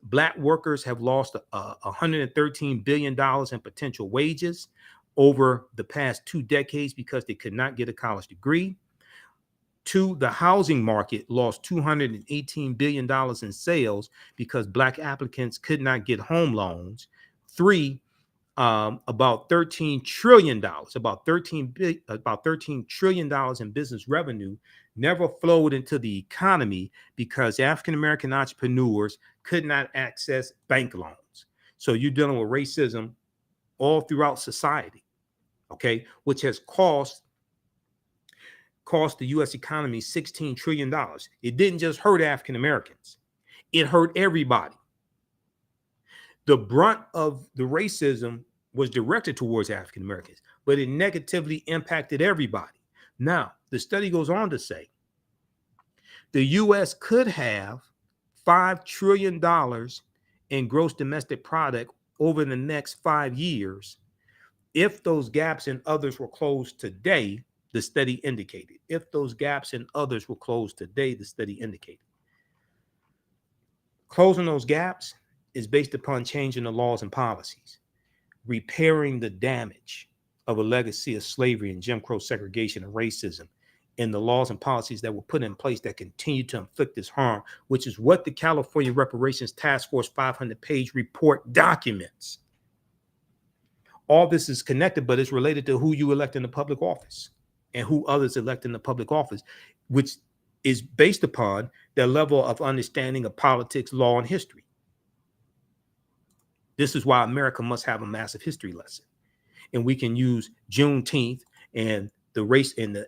Black workers have lost $113 billion in potential wages over the past 2 decades because they could not get a college degree. 2, the housing market lost $218 billion in sales because Black applicants could not get home loans. 3, about $13 trillion in business revenue never flowed into the economy because African-American entrepreneurs could not access bank loans. So you're dealing with racism all throughout society, okay, which has cost the U.S. economy $16 trillion. It didn't just hurt African-Americans. It hurt everybody. The brunt of the racism was directed towards African-Americans, but it negatively impacted everybody. Now, the study goes on to say the U.S. could have $5 trillion in gross domestic product over the next 5 years if those gaps and others were closed today, the study indicated. If those gaps and others were closed today, the study indicated. Closing those gaps is based upon changing the laws and policies, repairing the damage of a legacy of slavery and Jim Crow segregation and racism, and the laws and policies that were put in place that continue to inflict this harm, which is what the California Reparations Task Force 500-page report documents. All this is connected, but it's related to who you elect in the public office and who others elect in the public office, which is based upon their level of understanding of politics, law, and history. This is why America must have a massive history lesson. And we can use Juneteenth and the race in the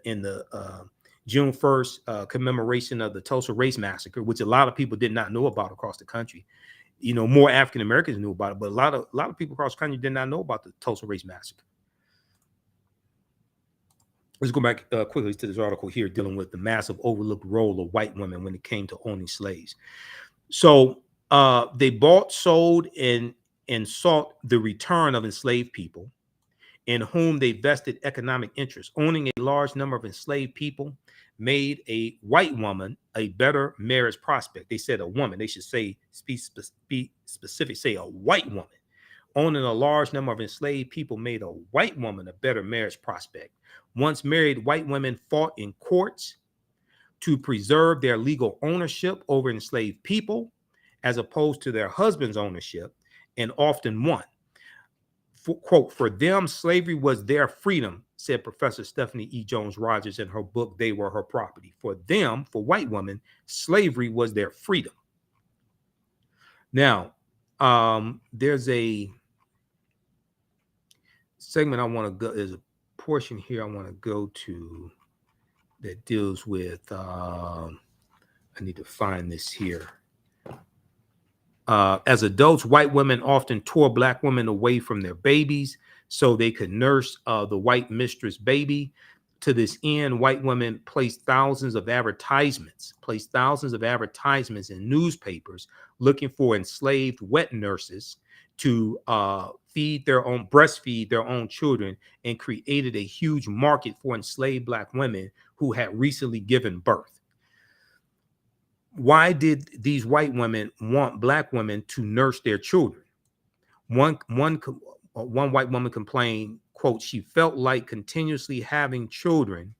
June 1st commemoration of the Tulsa Race Massacre, which a lot of people did not know about across the country. You know, more African Americans knew about it, but a lot of people across the country did not know about the Tulsa Race Massacre. let's go back quickly to this article here dealing with the massive overlooked role of white women when it came to owning slaves. So they bought, sold, and sought the return of enslaved people in whom they vested economic interest. Owning a large number of enslaved people made a white woman a better marriage prospect. They said a woman. They should say, be specific, say a white woman. Owning a large number of enslaved people made a white woman a better marriage prospect. Once married, white women fought in courts to preserve their legal ownership over enslaved people as opposed to their husband's ownership, and often won. Quote, for them, slavery was their freedom, said Professor Stephanie E. Jones Rogers in her book, They Were Her Property. For them, for white women, slavery was their freedom. Now, there's a segment I want to go, there's a portion here I want to go to that deals with, I need to find this here. As adults, white women often tore black women away from their babies so they could nurse the white mistress baby. To this end, white women placed thousands of advertisements in newspapers looking for enslaved wet nurses to breastfeed their own children, and created a huge market for enslaved black women who had recently given birth. Why did these white women want black women to nurse their children? One white woman complained, quote, she felt like continuously having children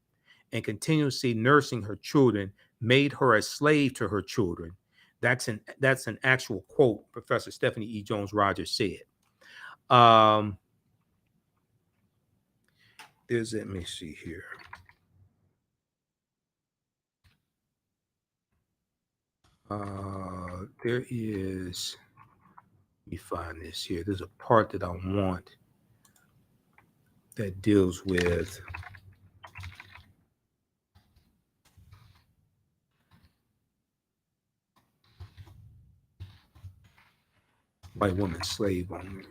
and continuously nursing her children made her a slave to her children. That's an actual quote Professor Stephanie E. Jones Rogers said. Let me see here. There is, let me find this here. There's a part that I want that deals with white women slave owners.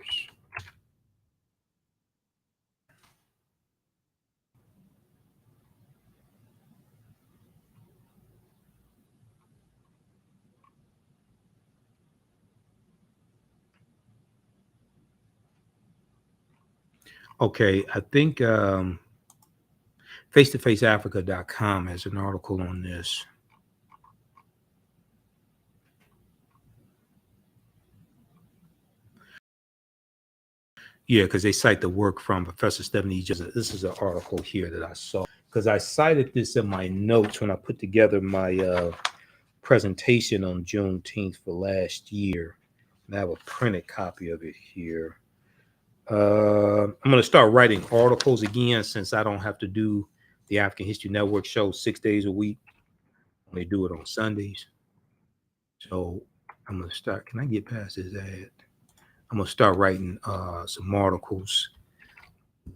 Okay, I think face-to-faceafrica.com has an article on this. Yeah, because they cite the work from Professor Stephanie. This is an article here that I saw, because I cited this in my notes when I put together my presentation on Juneteenth for last year. And I have a printed copy of it here. I'm going to start writing articles again, since I don't have to do the African History Network show 6 days a week. They do it on Sundays. So I'm going to start. Can I get past this ad? I'm going to start writing some articles.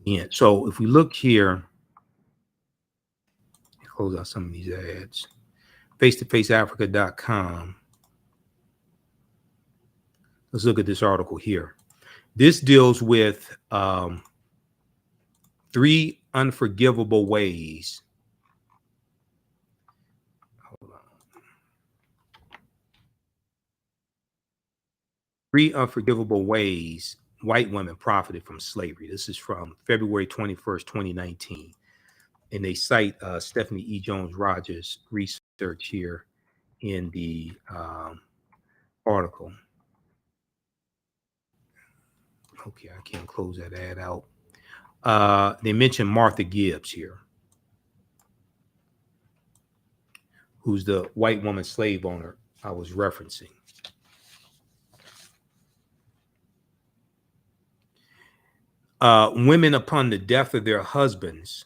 Yeah. So if we look here, close out some of these ads. Face-to-faceafrica.com. Let's look at this article here. This deals with 3 unforgivable ways. Hold on. 3 unforgivable ways white women profited from slavery. This is from February 21st, 2019. And they cite Stephanie E. Jones Rogers' research here in the article. Okay, I can't close that ad out. They mention Martha Gibbs here, who's the white woman slave owner I was referencing. Women, upon the death of their husbands,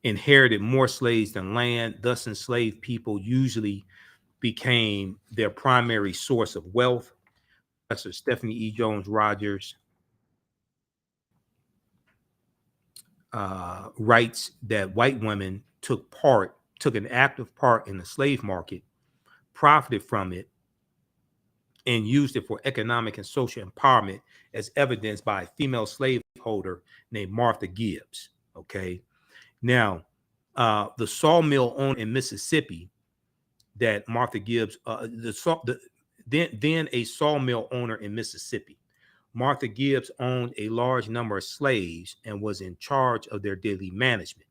inherited more slaves than land. Thus, enslaved people usually became their primary source of wealth. Professor Stephanie E. Jones Rogers writes that white women took an active part in the slave market, profited from it, and used it for economic and social empowerment, as evidenced by female slave holder named Martha Gibbs. Okay. Now, the sawmill owner in Mississippi that Martha Gibbs, then a sawmill owner in Mississippi, Martha Gibbs owned a large number of slaves and was in charge of their daily management.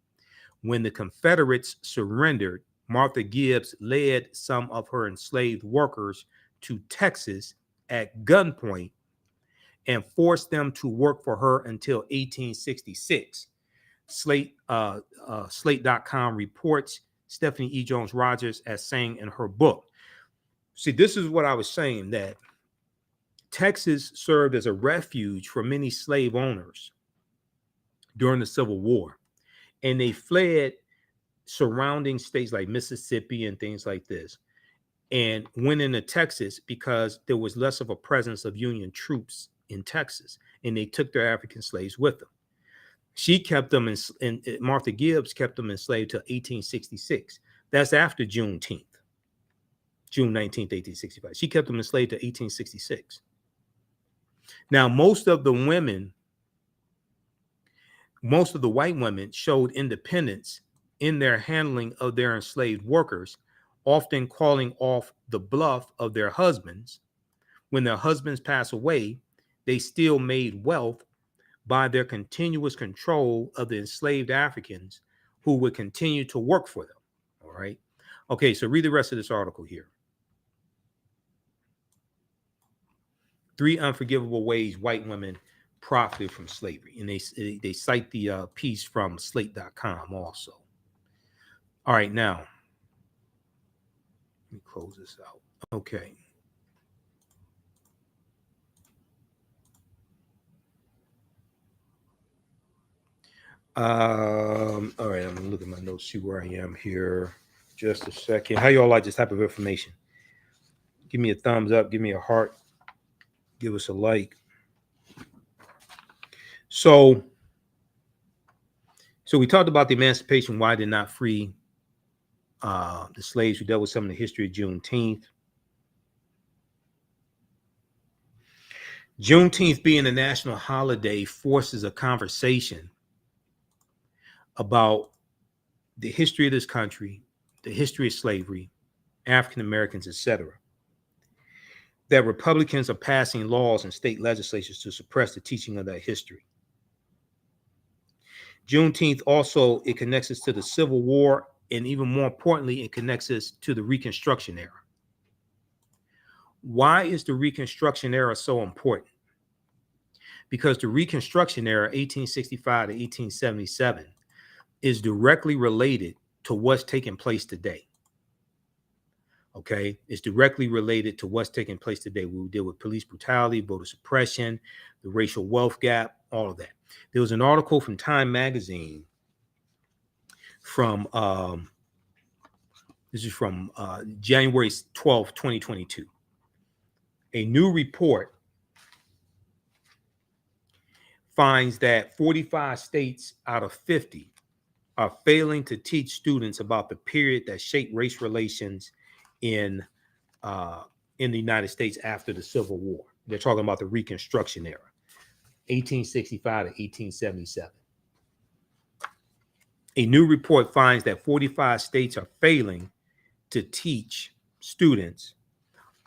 When the Confederates surrendered, Martha Gibbs led some of her enslaved workers to Texas at gunpoint and forced them to work for her until 1866. Slate.com reports Stephanie E. Jones Rogers as saying in her book. See, this is what I was saying, that Texas served as a refuge for many slave owners during the Civil War, and they fled surrounding states like Mississippi and things like this, and went into Texas because there was less of a presence of Union troops in Texas, and they took their African slaves with them. She kept them and Martha Gibbs kept them enslaved till 1866. That's after Juneteenth, June 19th, 1865. She kept them enslaved to 1866. Now, most of the white women showed independence in their handling of their enslaved workers, often calling off the bluff of their husbands. When their husbands passed away, they still made wealth by their continuous control of the enslaved Africans who would continue to work for them. All right. Okay, so read the rest of this article here. 3 unforgivable ways white women profited from slavery. And they cite the piece from slate.com also. All right, now, let me close this out. Okay. All right, I'm gonna look at my notes, see where I am here. Just a second. How y'all like this type of information? Give me a thumbs up, give me a heart, give us a like. So we talked about the emancipation, why did not free the slaves. We dealt with some of the history of Juneteenth. Juneteenth being a national holiday forces a conversation about the history of this country, the history of slavery, African Americans, etc. That Republicans are passing laws in state legislatures to suppress the teaching of that history. Juneteenth also, it connects us to the Civil War, and even more importantly, it connects us to the Reconstruction Era. Why is the Reconstruction Era so important? Because the Reconstruction Era, 1865 to 1877, is directly related to what's taking place today. Okay, it's directly related to what's taking place today. We deal with police brutality, voter suppression, the racial wealth gap, all of that. There was an article from Time Magazine from this is from January 12, 2022. A new report finds that 45 states out of 50 are failing to teach students about the period that shaped race relations in the United States after the Civil War. They're talking about the Reconstruction Era, 1865 to 1877. A new report finds that 45 states are failing to teach students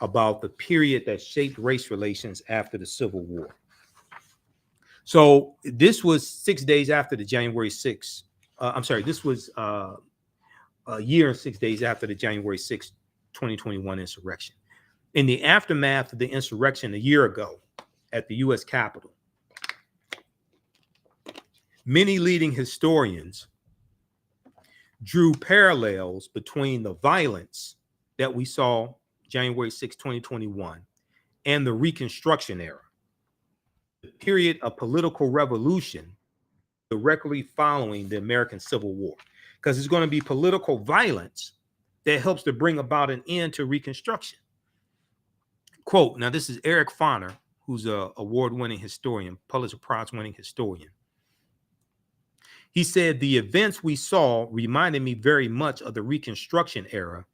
about the period that shaped race relations after the Civil War. So this was 6 days after the January 6th. This was a year and 6 days after the January 6th, 2021 insurrection. In the aftermath of the insurrection a year ago at the U.S. Capitol, many leading historians drew parallels between the violence that we saw January 6, 2021, and the Reconstruction Era, the period of political revolution directly following the American Civil War, because it's going to be political violence that helps to bring about an end to Reconstruction. Quote, now this is Eric Foner, who's an award-winning historian, Pulitzer Prize-winning historian. He said, the events we saw reminded me very much of the Reconstruction Era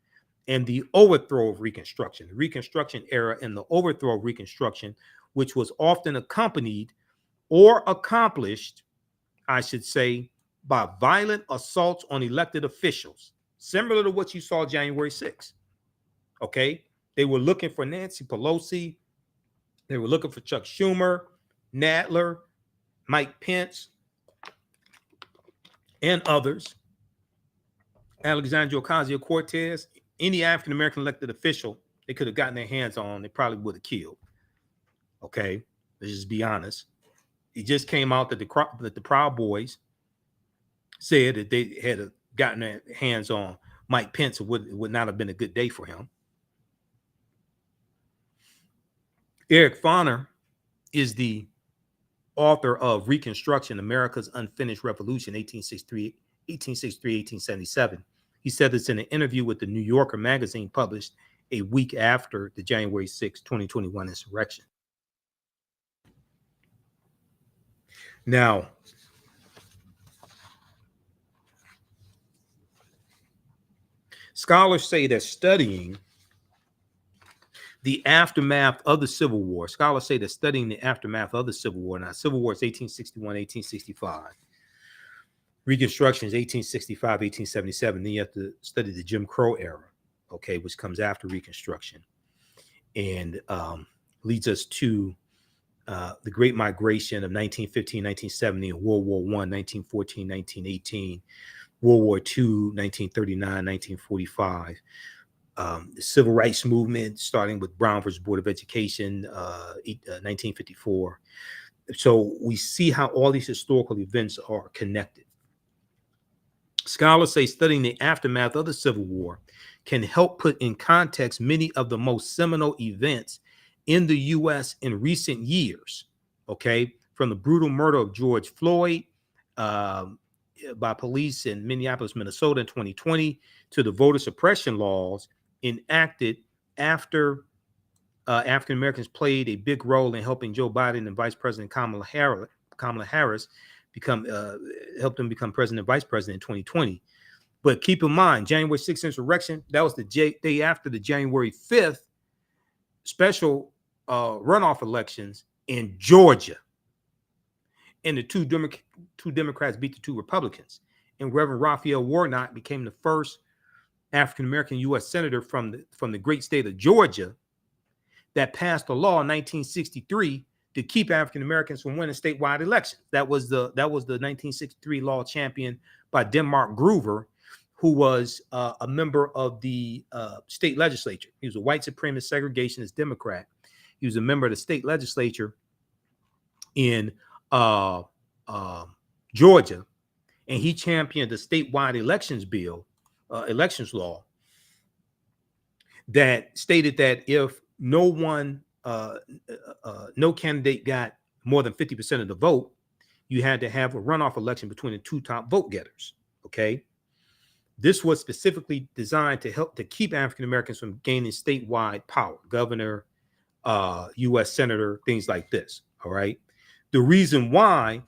and the overthrow of Reconstruction. The Reconstruction Era and the overthrow of Reconstruction, which was often accompanied or accomplished, I should say, by violent assaults on elected officials, similar to what you saw January 6th. Okay? They were looking for Nancy Pelosi. They were looking for Chuck Schumer, Nadler, Mike Pence, and others. Alexandria Ocasio-Cortez, any African-American elected official they could have gotten their hands on, they probably would have killed. Okay? Let's just be honest. It just came out that the Proud Boys said that they had gotten their hands on Mike Pence. It would not have been a good day for him. Eric Foner is the author of Reconstruction, America's Unfinished Revolution, 1863-1877. He said this in an interview with the New Yorker magazine published a week after the January 6, 2021 insurrection. Now, scholars say that studying the aftermath of the Civil War, scholars say that studying the aftermath of the Civil War, now Civil War is 1861, 1865. Reconstruction is 1865, 1877. Then you have to study the Jim Crow era, okay, which comes after Reconstruction and leads us to the Great Migration of 1915, 1970, and World War I, 1914, 1918, World War II, 1939, 1945. The Civil Rights Movement, starting with Brown versus Board of Education, 1954. So we see how all these historical events are connected. Scholars say studying the aftermath of the Civil War can help put in context many of the most seminal events in the U.S. in recent years, okay? From the brutal murder of George Floyd by police in Minneapolis, Minnesota in 2020, to the voter suppression laws enacted after African Americans played a big role in helping Joe Biden and Vice President Kamala Harris helped them become president and vice president in 2020. But keep in mind, January 6th insurrection, that was the day after the January 5th special runoff elections in Georgia. And the two Democrats beat the two Republicans. And Reverend Raphael Warnock became the first African-American U.S. senator from the great state of Georgia that passed a law in 1963 to keep African-Americans from winning statewide elections. That was the 1963 law championed by Denmark Groover, who was a member of the state legislature. He was a white supremacist segregationist Democrat. He was a member of the state legislature in Georgia, and he championed the statewide elections law that stated that if no candidate got more than 50% of the vote, you had to have a runoff election between the two top vote getters. Okay. This was specifically designed to help to keep African Americans from gaining statewide power, governor, U.S. senator, things like this. All right. The reason why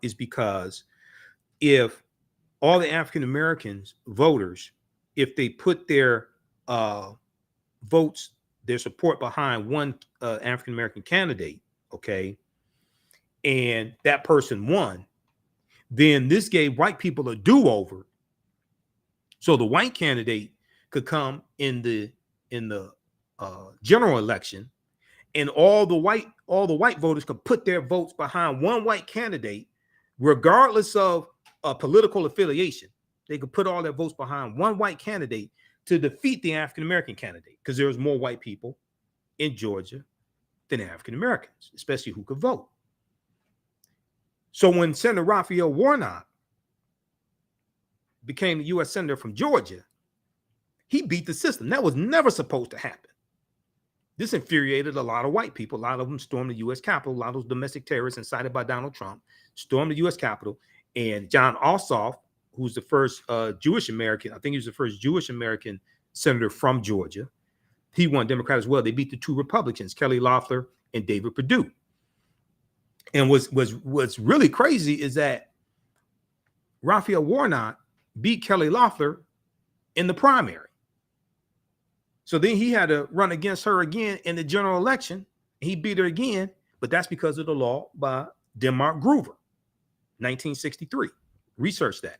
is because if all the African Americans voters, if they put their votes, their support behind one African American candidate, okay, and that person won, then this gave white people a do-over. So the white candidate could come in the general election, and all the white voters could put their votes behind one white candidate, regardless of political affiliation. They could put all their votes behind one white candidate to defeat the African American candidate, because there was more white people in Georgia than African Americans, especially who could vote. So when Senator Raphael Warnock became the U.S. Senator from Georgia, he beat the system. That was never supposed to happen. This infuriated a lot of white people. A lot of them stormed the U.S. Capitol. A lot of those domestic terrorists incited by Donald Trump stormed the U.S. Capitol. And John Ossoff, who's the first Jewish American, I think he was the first Jewish American senator from Georgia. He won Democrat as well. They beat the two Republicans, Kelly Loeffler and David Perdue. And what's really crazy is that Raphael Warnock beat Kelly Loeffler in the primary. So then he had to run against her again in the general election. He beat her again, but that's because of the law by Denmark Groover, 1963. Research that.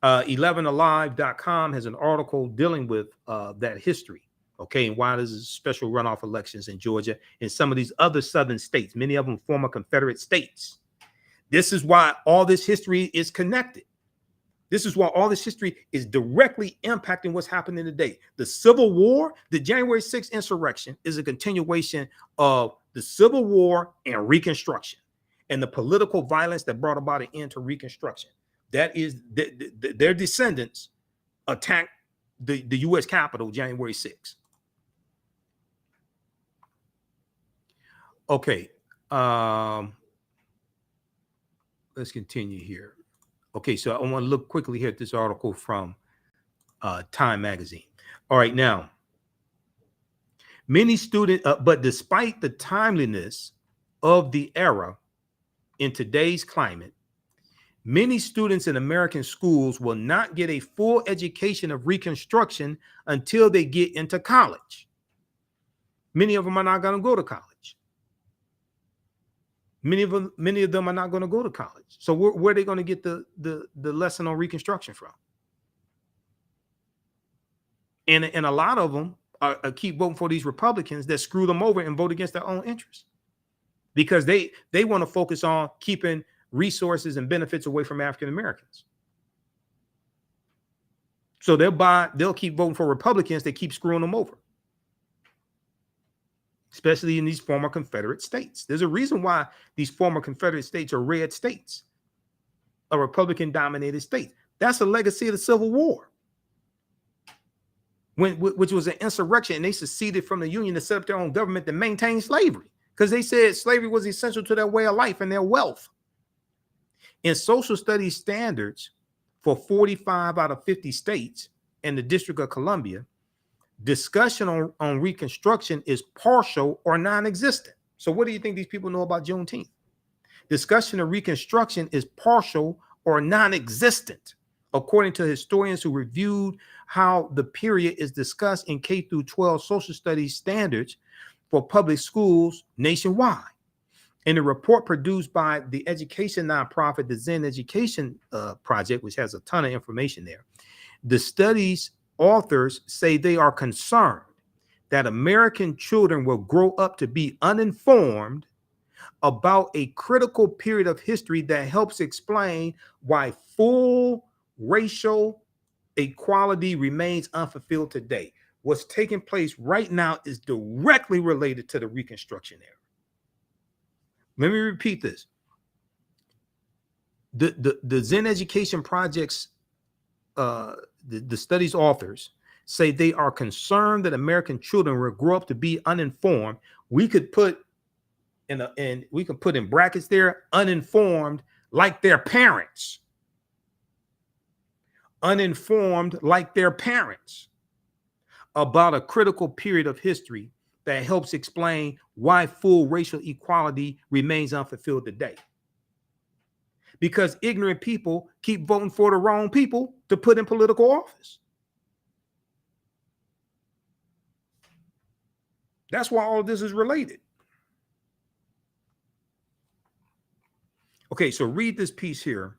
11alive.com has an article dealing with that history. Okay, and why there's special runoff elections in Georgia and some of these other southern states, many of them former Confederate states. This is why all this history is connected. This is why all this history is directly impacting what's happening today. The Civil War, the January 6th insurrection, is a continuation of the Civil War and Reconstruction and the political violence that brought about an end to Reconstruction. That is, their descendants attacked the U.S. Capitol January 6th. Okay. Let's continue here. Okay, so I want to look quickly here at this article from Time Magazine. All right, now, many students, but despite the timeliness of the era in today's climate, many students in American schools will not get a full education of Reconstruction until they get into college. Many of them are not going to go to college. Many of them are not going to go to college. So where are they going to get the lesson on Reconstruction from? And a lot of them keep voting for these Republicans that screw them over and vote against their own interests, because they want to focus on keeping resources and benefits away from African Americans. So they'll keep voting for Republicans that keep screwing them over, especially in these former Confederate states. There's a reason why these former Confederate states are red states, a Republican-dominated state. That's a legacy of the Civil War, which was an insurrection, and they seceded from the Union to set up their own government to maintain slavery, because they said slavery was essential to their way of life and their wealth. In social studies standards for 45 out of 50 states and the District of Columbia, discussion on Reconstruction is partial or non-existent. So what do you think these people know about Juneteenth? Discussion of Reconstruction is partial or non-existent, according to historians who reviewed how the period is discussed in K through 12 social studies standards for public schools nationwide. In a report produced by the education nonprofit, the Zen Education Project, which has a ton of information there, the study's authors say they are concerned that American children will grow up to be uninformed about a critical period of history that helps explain why full racial equality remains unfulfilled today. What's taking place right now is directly related to the Reconstruction era. Let me repeat this. The Zen Education Project's the study's authors say they are concerned that American children will grow up to be uninformed. We could put in brackets there, uninformed like their parents. Uninformed like their parents about a critical period of history that helps explain why full racial equality remains unfulfilled today. Because ignorant people keep voting for the wrong people to put in political office. That's why all of this is related. Okay, so read this piece here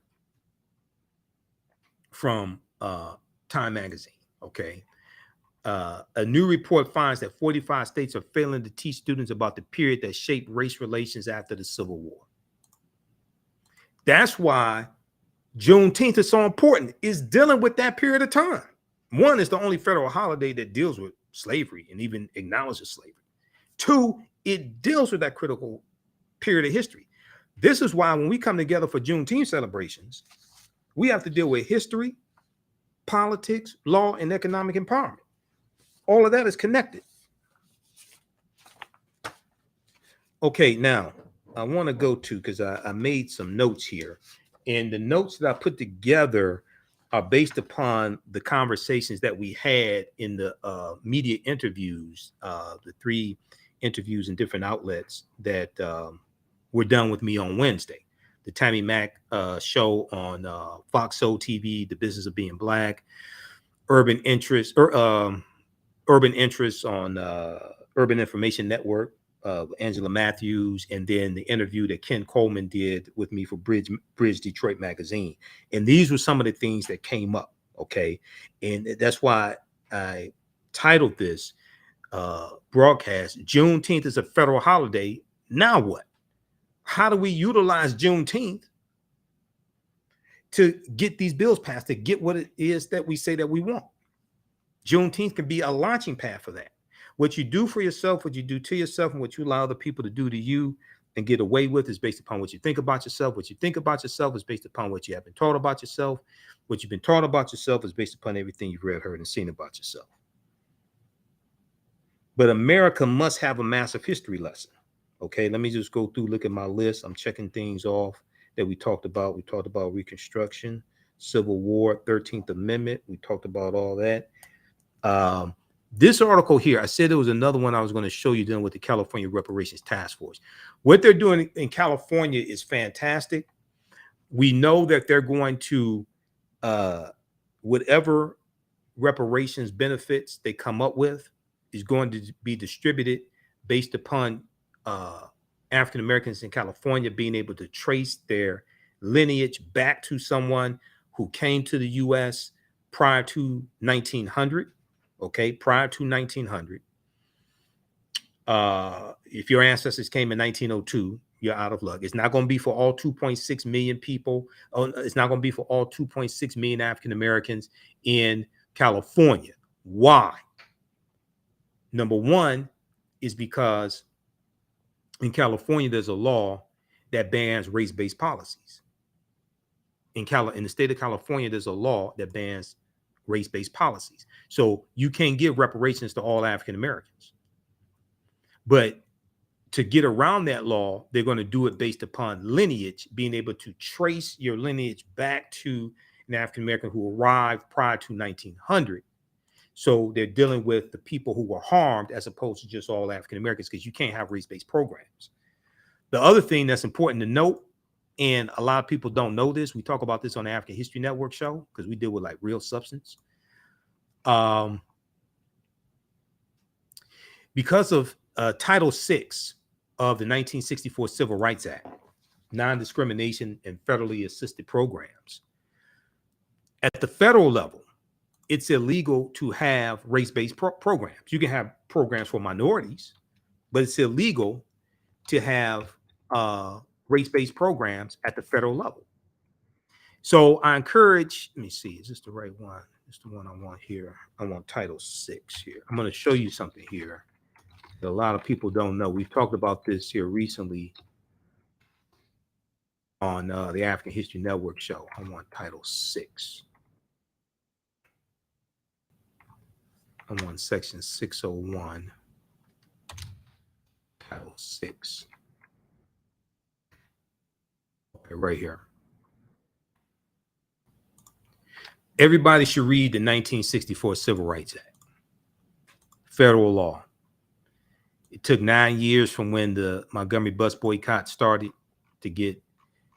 from Time Magazine, okay? A new report finds that 45 states are failing to teach students about the period that shaped race relations after the Civil War. That's why Juneteenth is so important. It's dealing with that period of time. One, it's the only federal holiday that deals with slavery and even acknowledges slavery. Two, it deals with that critical period of history. This is why when we come together for Juneteenth celebrations, we have to deal with history, politics, law, and economic empowerment. All of that is connected. Okay, now I want to go to, because I made some notes here, and the notes that I put together are based upon the conversations that we had in the media interviews, the 3 interviews in different outlets that were done with me on Wednesday. The Tammy Mack show on Fox Soul TV, The Business of Being Black, Urban Interests on Urban Information Network, Angela Matthews, and then the interview that Ken Coleman did with me for Bridge Detroit magazine. And these were some of the things that came up. Okay. And that's why I titled this broadcast, Juneteenth is a federal holiday. Now what? How do we utilize Juneteenth to get these bills passed, to get what it is that we say that we want? Juneteenth can be a launching pad for that. What you do for yourself, what you do to yourself, and what you allow other people to do to you and get away with is based upon what you think about yourself. What you think about yourself is based upon what you have been taught about yourself. What you've been taught about yourself is based upon everything you've read, heard, and seen about yourself. But America must have a massive history lesson. Okay, let me just go through, look at my list. I'm checking things off that we talked about. We talked about Reconstruction, Civil War, 13th Amendment. We talked about all that. This article here, I said there was another one I was going to show you dealing with the California Reparations Task Force. What they're doing in California is fantastic. We know that they're going to, whatever reparations benefits they come up with is going to be distributed based upon African Americans in California being able to trace their lineage back to someone who came to the U.S. prior to 1900. Okay, prior to 1900. If your ancestors came in 1902, you're out of luck. It's not going to be for all 2.6 million people. It's not going to be for all 2.6 million African Americans in California. Why? Number one is because in California, there's a law that bans race-based policies. In the state of California, there's a law that bans race-based policies. So you can't give reparations to all African Americans. But to get around that law, they're going to do it based upon lineage, being able to trace your lineage back to an African American who arrived prior to 1900. So they're dealing with the people who were harmed as opposed to just all African Americans, because you can't have race-based programs. The other thing that's important to note, and a lot of people don't know this, we talk about this on the African History Network show because we deal with like real substance. Because of Title VI of the 1964 Civil Rights Act, non-discrimination and federally assisted programs, at the federal level, it's illegal to have race-based programs. You can have programs for minorities, but it's illegal to have race-based programs at the federal level. So I encourage, let me see, is this the right one? It's the one I want here. I want Title VI here. I'm going to show you something here that a lot of people don't know. We've talked about this here recently on the African History Network show. I want Title VI. I'm on section 601, Title VI. Okay, right here. Everybody should read the 1964 Civil Rights Act, federal law. It took 9 years from when the Montgomery bus boycott started to get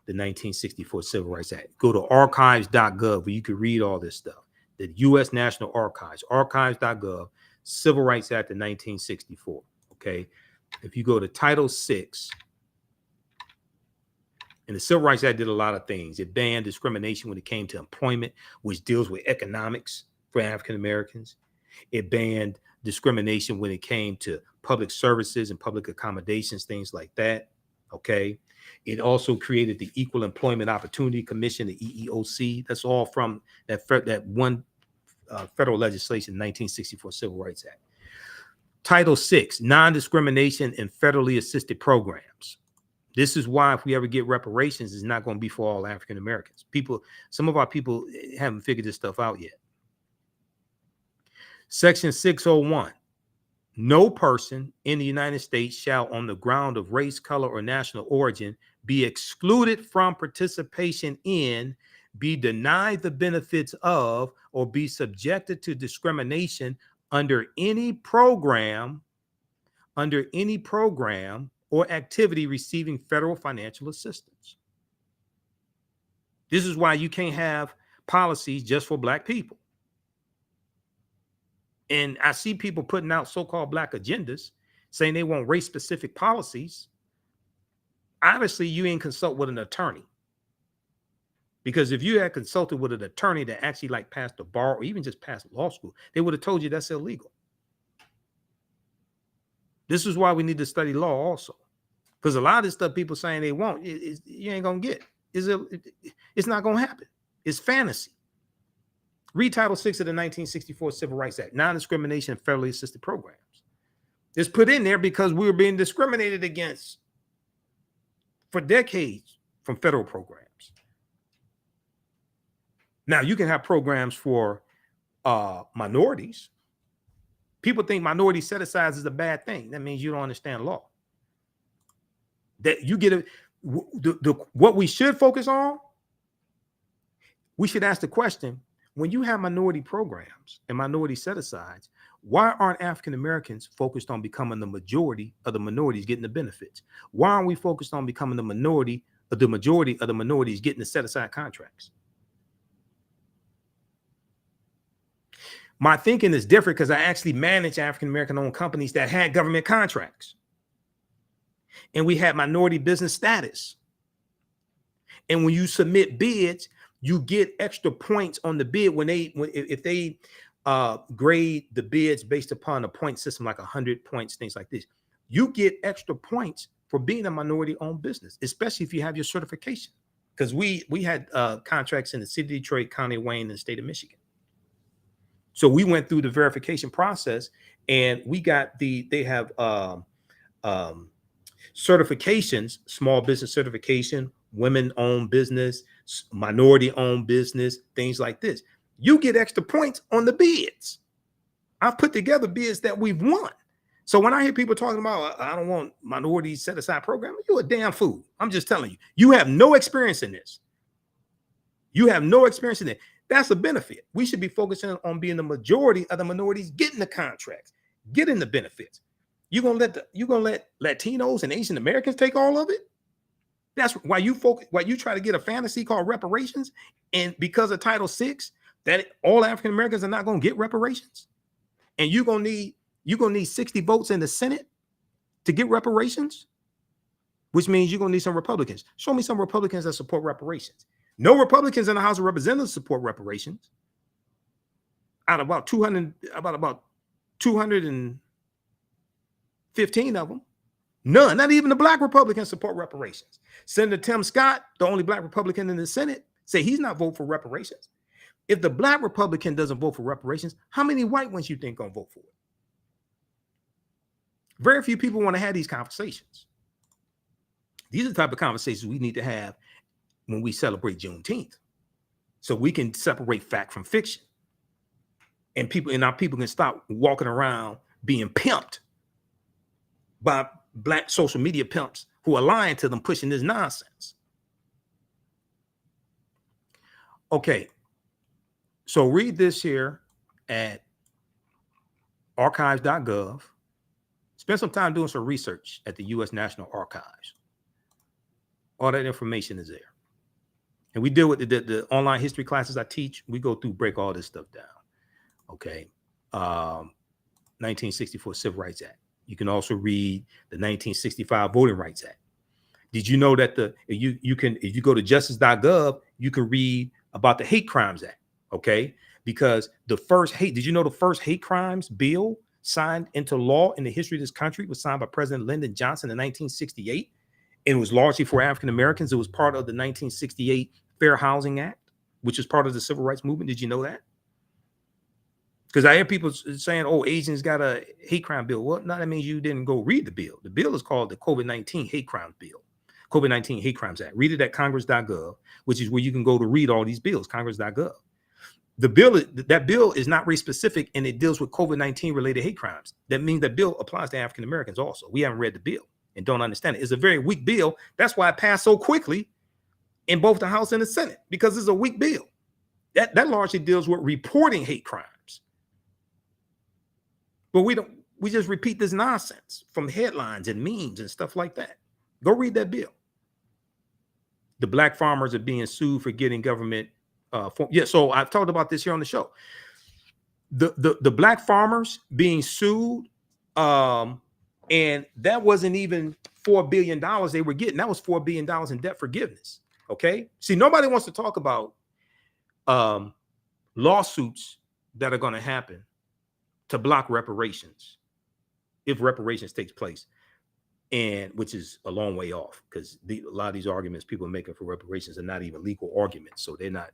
the 1964 Civil Rights Act. Go to archives.gov where you can read all this stuff. The U.S. National Archives, archives.gov, Civil Rights Act of 1964. Okay. If you go to Title VI, and the Civil Rights Act did a lot of things. It banned discrimination when it came to employment, which deals with economics for African Americans. It banned discrimination when it came to public services and public accommodations, things like that. Okay. It also created the Equal Employment Opportunity Commission, the EEOC. That's all from that one federal legislation, 1964 Civil Rights Act. Title VI, non-discrimination and federally assisted programs. This is why if we ever get reparations, it's not going to be for all African Americans. Some of our people haven't figured this stuff out yet. Section 601, no person in the United States shall, on the ground of race, color, or national origin, be excluded from participation in, be denied the benefits of, or be subjected to discrimination under any program or activity receiving federal financial assistance. This is why you can't have policies just for Black people. And I see people putting out so-called Black agendas saying they want race-specific policies, obviously you ain't consult with an attorney. Because if you had consulted with an attorney that actually like passed the bar or even just passed law school, they would have told you that's illegal. This is why we need to study law also. Because a lot of this stuff people saying they want, you ain't going to get. It's not going to happen. It's fantasy. Read Title VI of the 1964 Civil Rights Act, non-discrimination and federally assisted programs. It's put in there because we were being discriminated against for decades from federal programs. Now, you can have programs for minorities. People think minority set-asides is a bad thing. That means you don't understand law. That you get what we should focus on, we should ask the question, when you have minority programs and minority set-asides, why aren't African Americans focused on becoming the majority of the minorities getting the benefits? Why aren't we focused on becoming the majority of the minorities getting the set-aside contracts? My thinking is different because I actually managed African American owned companies that had government contracts. And we had minority business status. And when you submit bids, you get extra points on the bid if they grade the bids based upon a point system, like 100 points, things like this. You get extra points for being a minority owned business, especially if you have your certification. Because we had contracts in the city of Detroit, County of Wayne, and the state of Michigan. So we went through the verification process, and we got they have certifications, small business certification, women-owned business, minority-owned business, things like this. You get extra points on the bids. I've put together bids that we've won. So when I hear people talking about, I don't want minority set-aside program, you're a damn fool. I'm just telling you, you have no experience in this. You have no experience in it. That's a benefit. We should be focusing on being the majority of the minorities getting the contracts, getting the benefits. You're gonna let Latinos and Asian Americans take all of it? That's why you try to get a fantasy called reparations, and because of Title VI, that all African Americans are not gonna get reparations, and you're gonna need 60 votes in the Senate to get reparations, which means you're gonna need some Republicans. Show me some Republicans that support reparations. No Republicans in the House of Representatives support reparations. Out of about 215 of them, none, not even the Black Republicans support reparations. Senator Tim Scott, the only Black Republican in the Senate, say he's not voting for reparations. If the Black Republican doesn't vote for reparations, how many white ones you think gonna vote for it? Very few people want to have these conversations. These are the type of conversations we need to have when we celebrate Juneteenth, so we can separate fact from fiction, and our people can stop walking around being pimped by Black social media pimps who are lying to them, pushing this nonsense. Okay, so read this here at archives.gov. Spend some time doing some research at the U.S. National Archives. All that information is there. And we deal with the online history classes I teach. We go through, break all this stuff down. Okay. 1964 Civil Rights Act. You can also read the 1965 Voting Rights Act. Did you know that if you go to justice.gov, you can read about the Hate Crimes Act? Okay. Because did you know the first hate crimes bill signed into law in the history of this country was signed by President Lyndon Johnson in 1968? And it was largely for African Americans. It was part of the 1968 Fair Housing Act, which is part of the Civil Rights Movement. Did you know that? Because I hear people saying, oh, Asians got a hate crime bill. Well, no, that means you didn't go read the bill. The bill is called the COVID-19 Hate Crimes Bill, COVID-19 Hate Crimes Act. Read it at congress.gov, which is where you can go to read all these bills, congress.gov. That bill is not race specific, and it deals with COVID-19 related hate crimes. That means that bill applies to African Americans also. We haven't read the bill and don't understand it. It's a very weak bill. That's why it passed so quickly in both the House and the Senate, because it's a weak bill. That largely deals with reporting hate crimes. But we just repeat this nonsense from headlines and memes and stuff like that. Go read that bill. The Black farmers are being sued for getting government. So I've talked about this here on the show. The Black farmers being sued And that wasn't even $4 billion they were getting. That was $4 billion in debt forgiveness. Okay. See, nobody wants to talk about lawsuits that are going to happen to block reparations if reparations takes place, and which is a long way off, because a lot of these arguments people are making for reparations are not even legal arguments. So they're not.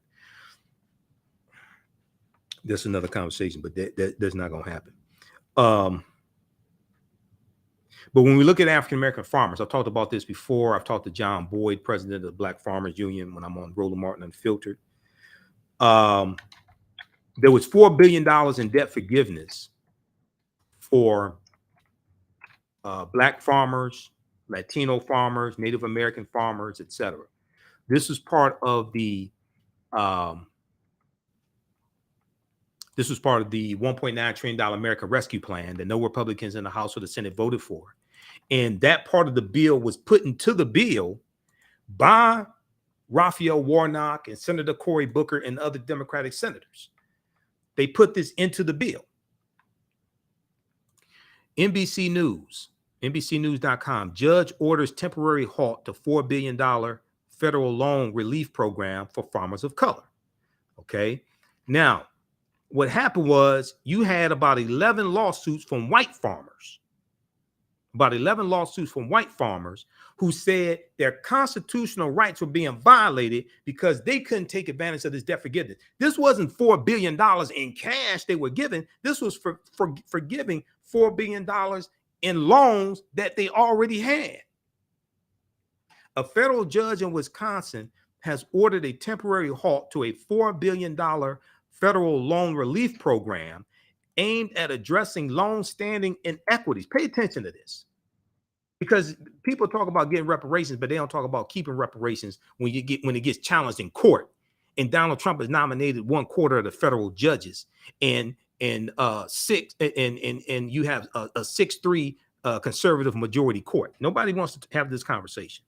That's another conversation, but that's not going to happen. But when we look at African-American farmers, I've talked about this before. I've talked to John Boyd, president of the Black Farmers Union, when I'm on Roland Martin Unfiltered. There was $4 billion in debt forgiveness for Black farmers, Latino farmers, Native American farmers, etc. This was part of the $1.9 trillion American Rescue Plan that no Republicans in the House or the Senate voted for. And that part of the bill was put into the bill by Raphael Warnock and Senator Cory Booker and other Democratic senators. They put this into the bill. NBC News, NBCnews.com, judge orders temporary halt to $4 billion federal loan relief program for farmers of color. Okay. Now, what happened was you had about 11 lawsuits from white farmers. Who said their constitutional rights were being violated because they couldn't take advantage of this debt forgiveness. This wasn't $4 billion in cash they were given. This was for giving $4 billion in loans that they already had. A federal judge in Wisconsin has ordered a temporary halt to a $4 billion federal loan relief program aimed at addressing long-standing inequities. Pay attention to this, because people talk about getting reparations, but they don't talk about keeping reparations when it gets challenged in court. And Donald Trump has nominated 1/4 of the federal judges, and you have a 6-3 conservative majority court. Nobody wants to have this conversation.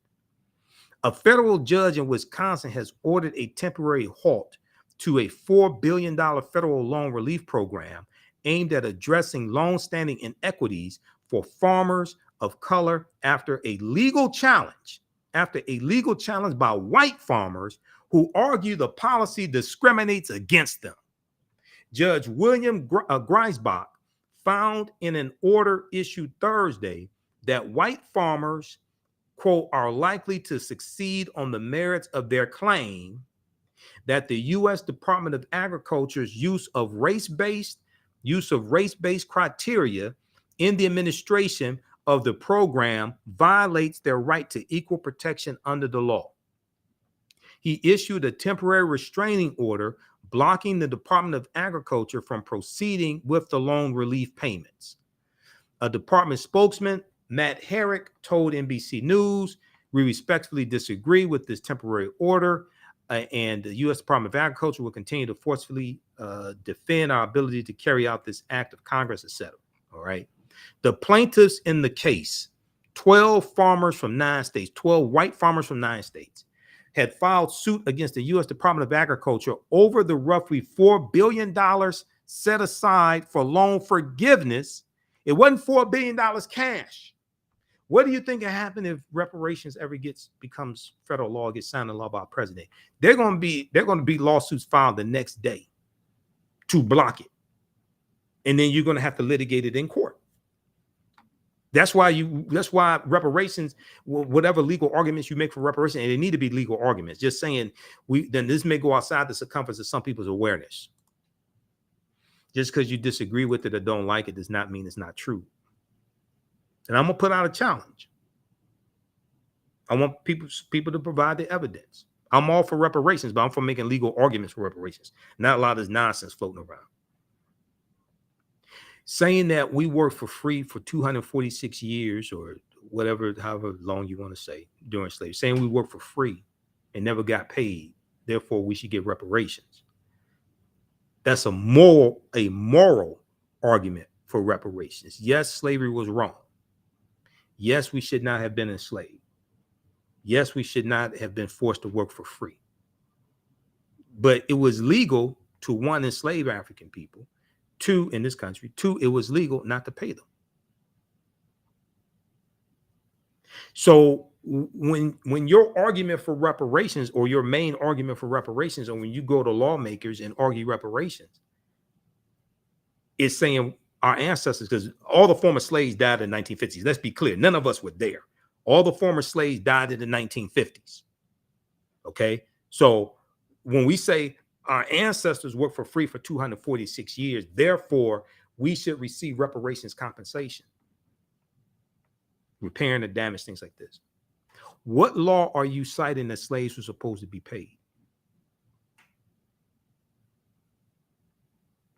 A federal judge in Wisconsin has ordered a temporary halt to a $4 billion federal loan relief program aimed at addressing long-standing inequities for farmers of color after a legal challenge by white farmers who argue the policy discriminates against them. Judge William Greisbach found in an order issued Thursday that white farmers, quote, are likely to succeed on the merits of their claim that the U.S. Department of Agriculture's use of race-based criteria in the administration of the program violates their right to equal protection under the law. He issued a temporary restraining order blocking the Department of Agriculture from proceeding with the loan relief payments. A department spokesman, Matt Herrick, told NBC News, "We respectfully disagree with this temporary order, and the U.S. Department of Agriculture will continue to forcefully defend our ability to carry out this act of Congress," etc. All right. The plaintiffs in the case, 12 farmers from 9 states, 12 white farmers from 9 states, had filed suit against the U.S. Department of Agriculture over the roughly $4 billion set aside for loan forgiveness. It wasn't $4 billion cash. What do you think will happen if reparations ever becomes federal law, gets signed into law by a president? They're going to be lawsuits filed the next day to block it. And then you're going to have to litigate it in court. That's why reparations, whatever legal arguments you make for reparations, and they need to be legal arguments. Just saying then this may go outside the circumference of some people's awareness. Just because you disagree with it or don't like it does not mean it's not true. And I'm gonna put out a challenge. I want people to provide the evidence. I'm all for reparations, but I'm for making legal arguments for reparations. Not a lot of this nonsense floating around. Saying that we worked for free for 246 years or whatever, however long you want to say, during slavery, saying we worked for free and never got paid, therefore we should get reparations. That's a moral argument for reparations. Yes, slavery was wrong. Yes, we should not have been enslaved. Yes, we should not have been forced to work for free. But it was legal to, one, enslave African people. Two, in this country, it was legal not to pay them. So when your argument for reparations, or your main argument for reparations, or when you go to lawmakers and argue reparations, is saying our ancestors, because all the former slaves died in the 1950s. Let's be clear, none of us were there. All the former slaves died in the 1950s. Okay, so when we say our ancestors worked for free for 246 years, therefore we should receive reparations compensation, repairing the damage, things like this. What law are you citing that slaves were supposed to be paid?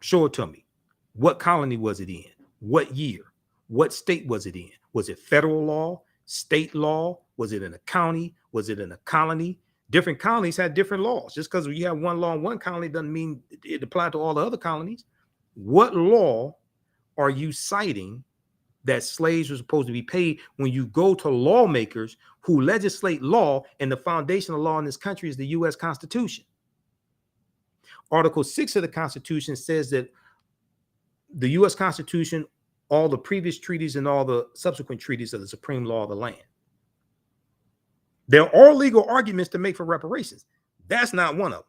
Show it to me. What colony was it in? What year? What state was it in? Was it federal law, state law? Was it in a county? Was it in a colony? Different colonies had different laws. Just because you have one law in one colony doesn't mean it applied to all the other colonies. What law are you citing that slaves were supposed to be paid when you go to lawmakers who legislate law, and the foundation of law in this country is the U.S. Constitution? Article 6 of the Constitution says that the U.S. Constitution, all the previous treaties and all the subsequent treaties are the supreme law of the land. There are legal arguments to make for reparations. That's not one of them.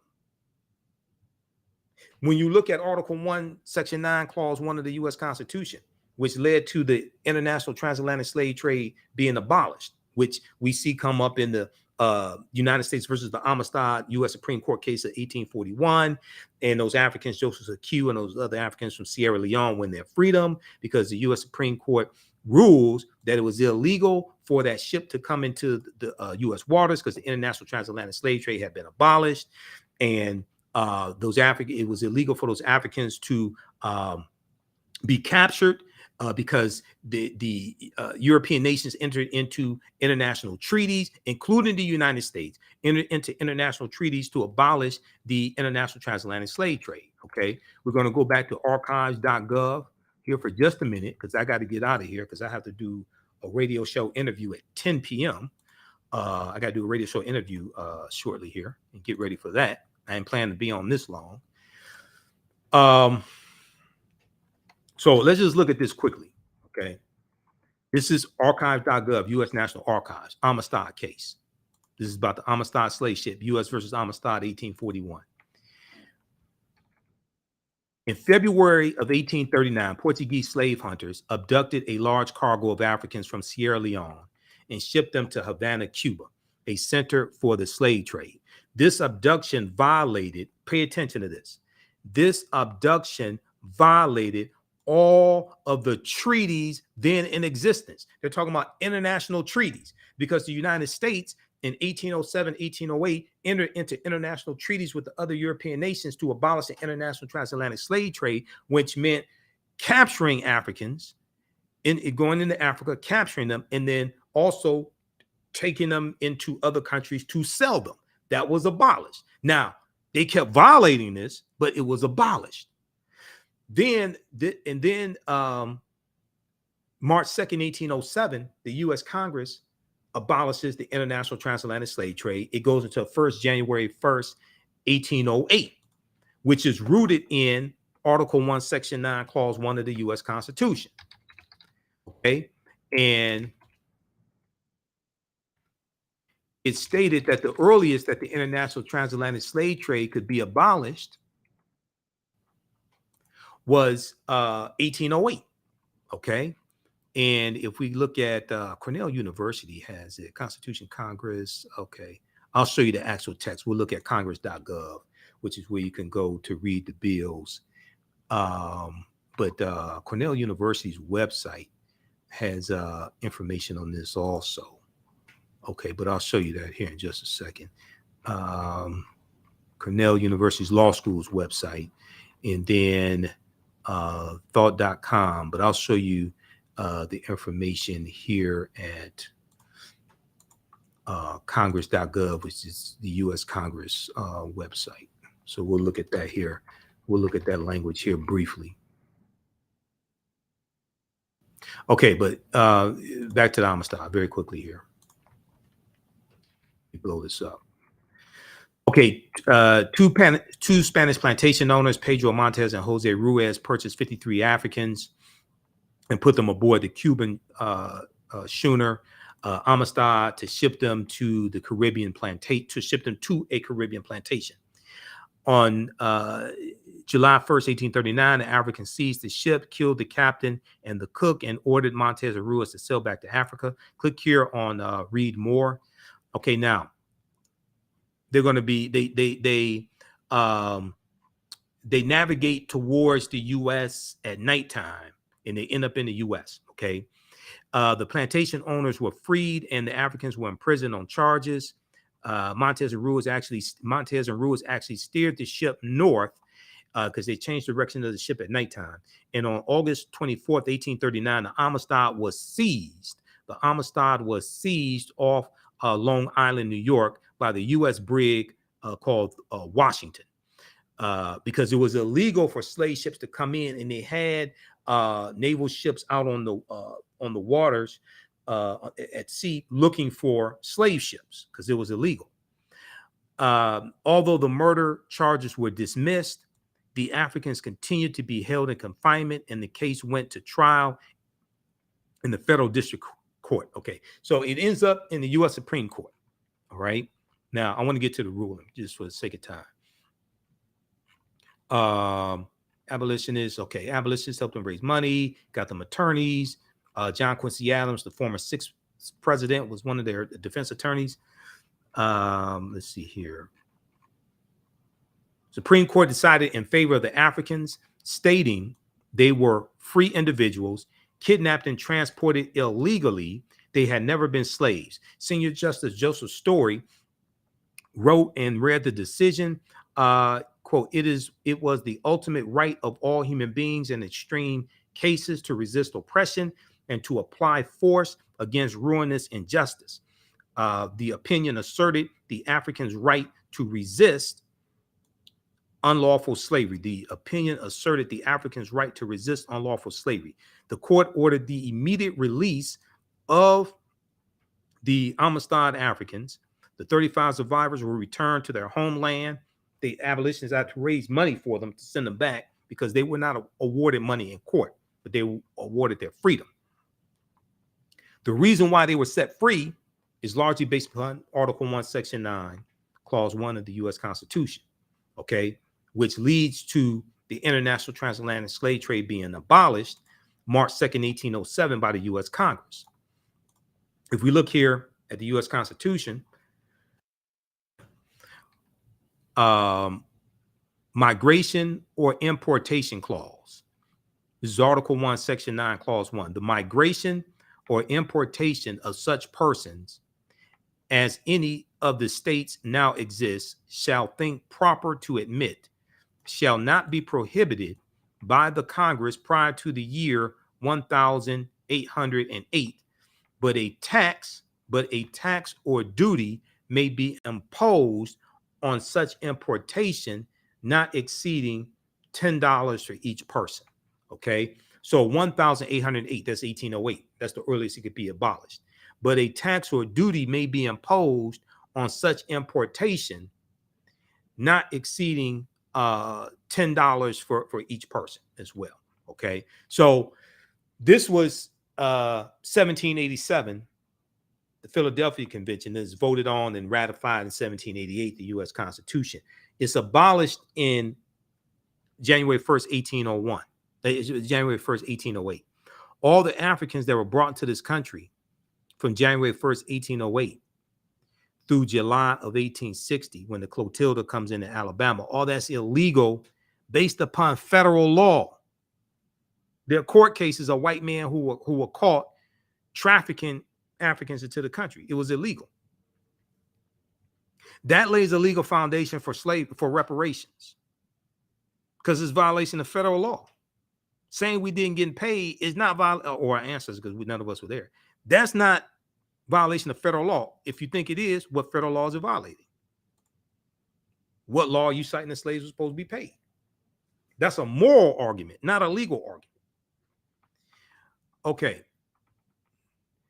When you look at Article 1, Section 9, Clause 1 of the U.S. Constitution, which led to the international transatlantic slave trade being abolished, which we see come up in the United States versus the Amistad U.S. Supreme Court case of 1841, and those Africans, Joseph Q, and those other Africans from Sierra Leone win their freedom because the U.S. Supreme Court rules that it was illegal for that ship to come into the U.S. waters because the international transatlantic slave trade had been abolished, and it was illegal for those Africans to be captured. Because the European nations entered into international treaties, including the United States, entered into international treaties to abolish the international transatlantic slave trade. Okay, we're going to go back to archives.gov here for just a minute because I got to get out of here because I have to do a radio show interview at 10 p.m. I got to do a radio show interview shortly here and get ready for that. I ain't planning to be on this long. So let's just look at this quickly, okay? This is archives.gov, U.S. National Archives, Amistad case. This is about the Amistad slave ship, U.S. versus Amistad, 1841. In February of 1839, Portuguese slave hunters abducted a large cargo of Africans from Sierra Leone and shipped them to Havana, Cuba, a center for the slave trade. This abduction violated, pay attention to this, this abduction violated all of the treaties then in existence. They're talking about international treaties because the United States in 1807, 1808 entered into international treaties with the other European nations to abolish the international transatlantic slave trade, which meant capturing Africans, going into Africa, capturing them, and then also taking them into other countries to sell them. That was abolished. Now, they kept violating this, but it was abolished. Then March 2nd, 1807, the U.S. Congress abolishes the international transatlantic slave trade. It goes until January 1st, 1808, which is rooted in Article 1, Section 9, Clause 1 of the U.S. Constitution. Okay, and it stated that the earliest that the international transatlantic slave trade could be abolished was 1808. Okay, and if we look at Cornell University has it, Constitution Congress. Okay, I'll show you the actual text. We'll look at congress.gov, which is where you can go to read the bills. But Cornell University's website has information on this also. Okay, but I'll show you that here in just a second. Cornell University's law school's website, and then thought.com, but I'll show you the information here at congress.gov, which is the U.S. Congress website. So we'll look at that here. We'll look at that language here briefly. Okay, but back to the Amistad very quickly here. Let me blow this up. Okay, two Spanish plantation owners, Pedro Montes and Jose Ruiz, purchased 53 Africans and put them aboard the Cuban schooner Amistad to ship them to the Caribbean plantation, to ship them to a Caribbean plantation. On July 1st, 1839, the Africans seized the ship, killed the captain and the cook, and ordered Montez and Ruiz to sail back to Africa. Click here on read more. Okay, now they're going to be they navigate towards the U.S. at nighttime, and they end up in the U.S. Okay, the plantation owners were freed, and the Africans were imprisoned on charges. Montez and Ruiz actually steered the ship north because they changed the direction of the ship at nighttime. And on August 24th, 1839, the Amistad was seized. The Amistad was seized off Long Island, New York, by the U.S. brig called Washington, because it was illegal for slave ships to come in, and they had naval ships out on the waters at sea looking for slave ships because it was illegal. Although the murder charges were dismissed, the Africans continued to be held in confinement, and the case went to trial in the federal district court. Okay, so it ends up in the U.S. Supreme Court. All right, now I want to get to the ruling just for the sake of time. Abolitionists, okay, abolitionists helped them raise money, got them attorneys. John Quincy Adams, the former sixth president, was one of their defense attorneys. Let's see here. Supreme Court decided in favor of the Africans, stating they were free individuals, kidnapped and transported illegally. They had never been slaves. Senior Justice Joseph Story wrote and read the decision. Quote, it was the ultimate right of all human beings in extreme cases to resist oppression and to apply force against ruinous injustice. The opinion asserted the Africans' right to resist unlawful slavery. The opinion asserted the Africans' right to resist unlawful slavery. The court ordered the immediate release of the Amistad Africans. The 35 survivors were returned to their homeland. The abolitionists had to raise money for them to send them back because they were not awarded money in court, but they were awarded their freedom. The reason why they were set free is largely based upon Article 1, Section 9, Clause 1 of the U.S. Constitution, okay, which leads to the international transatlantic slave trade being abolished March 2nd, 1807 by the U.S. Congress. If we look here at the U.S. Constitution, migration or importation clause. This is Article 1, Section 9, Clause 1. The migration or importation of such persons as any of the states now exists shall think proper to admit, shall not be prohibited by the Congress prior to the year 1808, but a tax or duty may be imposed on such importation not exceeding $10 for each person. Okay, so 1808, that's 1808. That's the earliest it could be abolished. But a tax or duty may be imposed on such importation not exceeding $10 for each person as well. Okay, so this was 1787. The Philadelphia Convention is voted on and ratified in 1788, the U.S. Constitution. It's abolished in January 1st, 1801. January 1st, 1808. All the Africans that were brought into this country from January 1st, 1808 through July of 1860, when the Clotilda comes into Alabama, all that's illegal based upon federal law. There are court cases of white men who were caught trafficking Africans into the country. It was illegal. That lays a legal foundation for reparations, because it's violation of federal law. Saying we didn't get paid is not or our ancestors, because none of us were there. That's not violation of federal law. If you think it is, what federal laws are violating? What law are you citing the slaves were supposed to be paid? That's a moral argument, not a legal argument. Okay.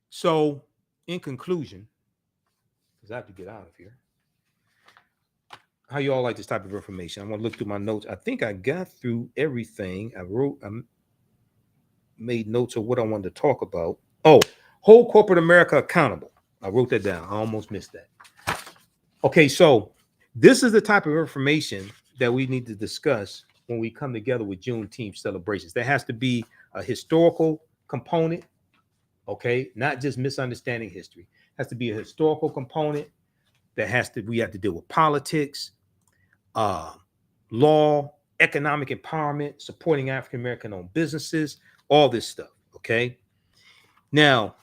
So, in conclusion, because I have to get out of here. How you all like this type of information? I want to look through my notes. I think I got through everything I wrote. I made notes of what I wanted to talk about. Oh, Hold corporate America accountable. I wrote that down. I almost missed that. Okay, so this is the type of information that we need to discuss when we come together with Juneteenth celebrations. There has to be a historical component, okay, not just misunderstanding history. It has to be a historical component. We have to deal with politics, law, economic empowerment, supporting African American owned businesses, all this stuff. Okay. Now,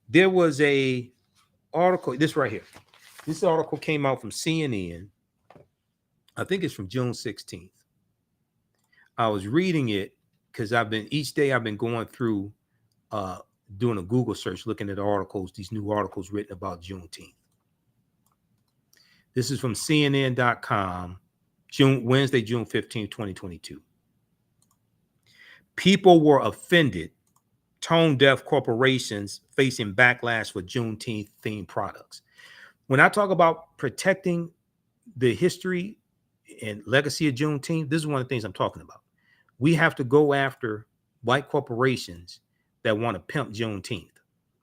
there was a article, this right here. This article came out from CNN. I think it's from June 16th. I was reading it because each day I've been going through doing a Google search, looking at articles, these new articles written about Juneteenth. This is from CNN.com, Wednesday, June 15, 2022. People were offended. Tone deaf corporations facing backlash for Juneteenth themed products. When I talk about protecting the history and legacy of Juneteenth, this is one of the things I'm talking about. We have to go after white corporations that want to pimp Juneteenth,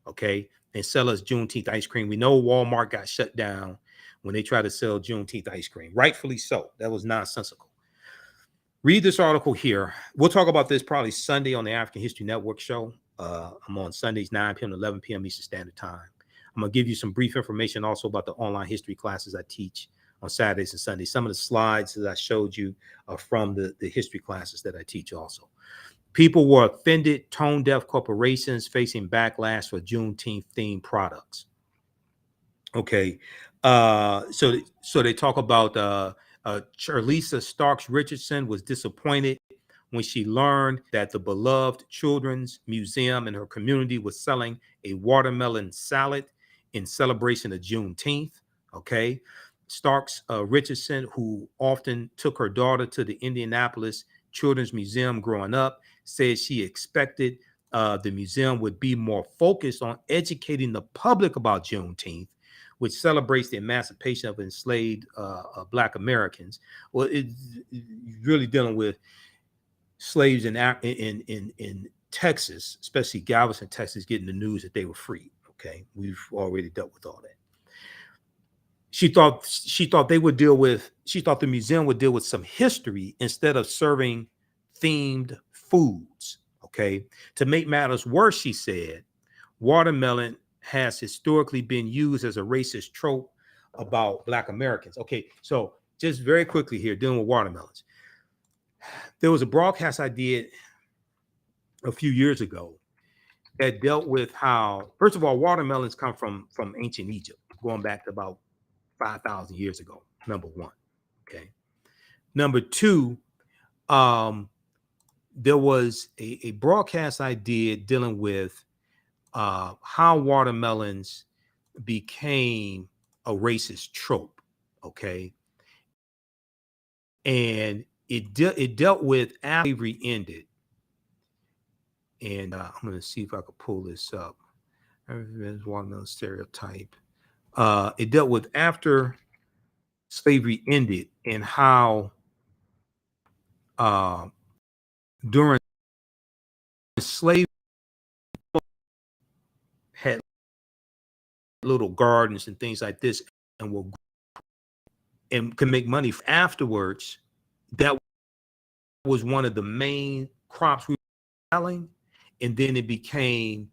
okay, and sell us Juneteenth ice cream. We know Walmart got shut down when they tried to sell Juneteenth ice cream, rightfully so. That was nonsensical. Read this article here. We'll talk about this probably Sunday on the African History Network show. I'm on Sundays, 9 p.m. to 11 p.m. Eastern Standard Time. I'm going to give you some brief information also about the online history classes I teach on Saturdays and Sundays. Some of the slides that I showed you are from the history classes that I teach also. People were offended. Tone deaf corporations facing backlash for Juneteenth themed products. Okay. So they talk about Charlisa Starks Richardson was disappointed when she learned that the beloved Children's Museum in her community was selling a watermelon salad in celebration of Juneteenth. Okay. Starks Richardson, who often took her daughter to the Indianapolis Children's Museum growing up, said she expected the museum would be more focused on educating the public about Juneteenth, which celebrates the emancipation of enslaved Black Americans. Well, it's really dealing with slaves in Texas, especially Galveston, Texas, getting the news that they were free. Okay, we've already dealt with all that. She thought the museum would deal with some history instead of serving themed foods. Okay, to make matters worse, she said, watermelon has historically been used as a racist trope about Black Americans. Okay, so just very quickly here, dealing with watermelons. There was a broadcast I did a few years ago that dealt with how, first of all, watermelons come from ancient Egypt, going back to about 5,000 years ago, number one. Okay. Number two, there was a broadcast I did dealing with how watermelons became a racist trope. Okay. And it dealt with after slavery ended. And I'm going to see if I could pull this up. Watermelon stereotype. It dealt with after slavery ended and how during slavery had little gardens and things like this and can make money afterwards. That was one of the main crops we were selling, and then it became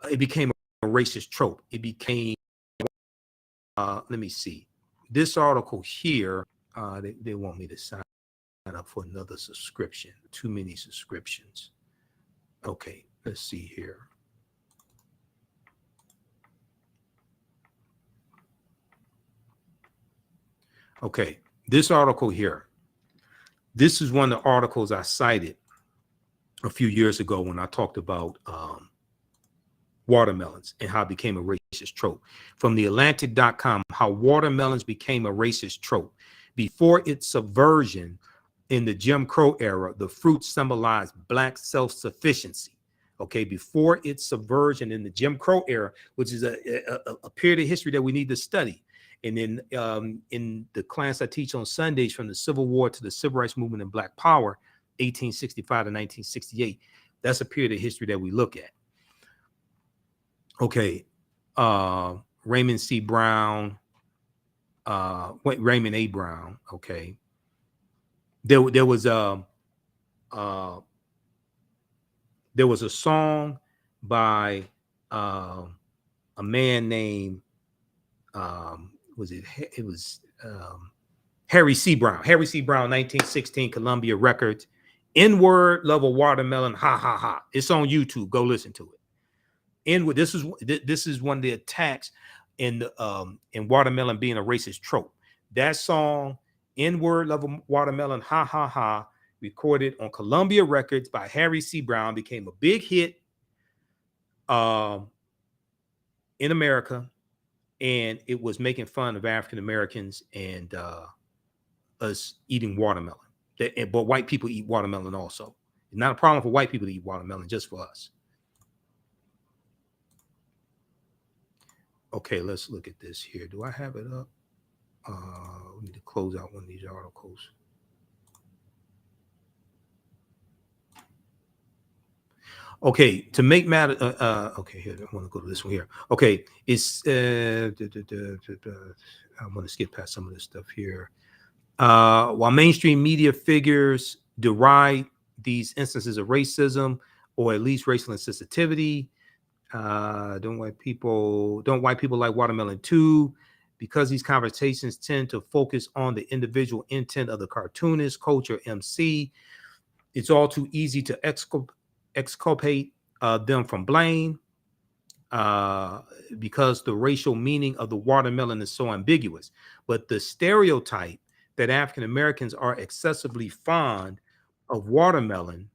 a racist trope. It became let me see this article here. They want me to sign up for another subscription. Too many subscriptions. Okay, let's see here. Okay, this article here. This is one of the articles I cited a few years ago when I talked about watermelons and how it became a racist trope. From TheAHNShow, how watermelons became a racist trope. Before its subversion in the Jim Crow era, the fruit symbolized Black self-sufficiency. Okay, before its subversion in the Jim Crow era, which is a period of history that we need to study. And then in the class I teach on Sundays, from the Civil War to the Civil Rights Movement and Black Power, 1865 to 1968. That's a period of history that we look at. Okay. Raymond C. Brown, Raymond A. Brown. Okay. There was a song by a man named Harry C. Brown. Harry C. Brown, 1916, Columbia Records. N-word, love a watermelon, ha ha ha. It's on YouTube. Go listen to it. N-word. This is one of the attacks in watermelon being a racist trope. That song, N-word, love a watermelon, ha ha ha, recorded on Columbia Records by Harry C. Brown, became a big hit in America, and it was making fun of African Americans and us eating watermelon. But white people eat watermelon also. It's not a problem for white people to eat watermelon, just for us. Okay, let's look at this here. Do I have it up? We need to close out one of these articles. Okay, to make matter. Okay, here, I want to go to this one here. Okay, it's. I want to skip past some of this stuff here. While mainstream media figures deride these instances of racism, or at least racial insensitivity, don't white people like watermelon too? Because these conversations tend to focus on the individual intent of the cartoonist, coach, or MC, it's all too easy to exculpate them from blame because the racial meaning of the watermelon is so ambiguous. But the stereotype that African Americans are excessively fond of watermelon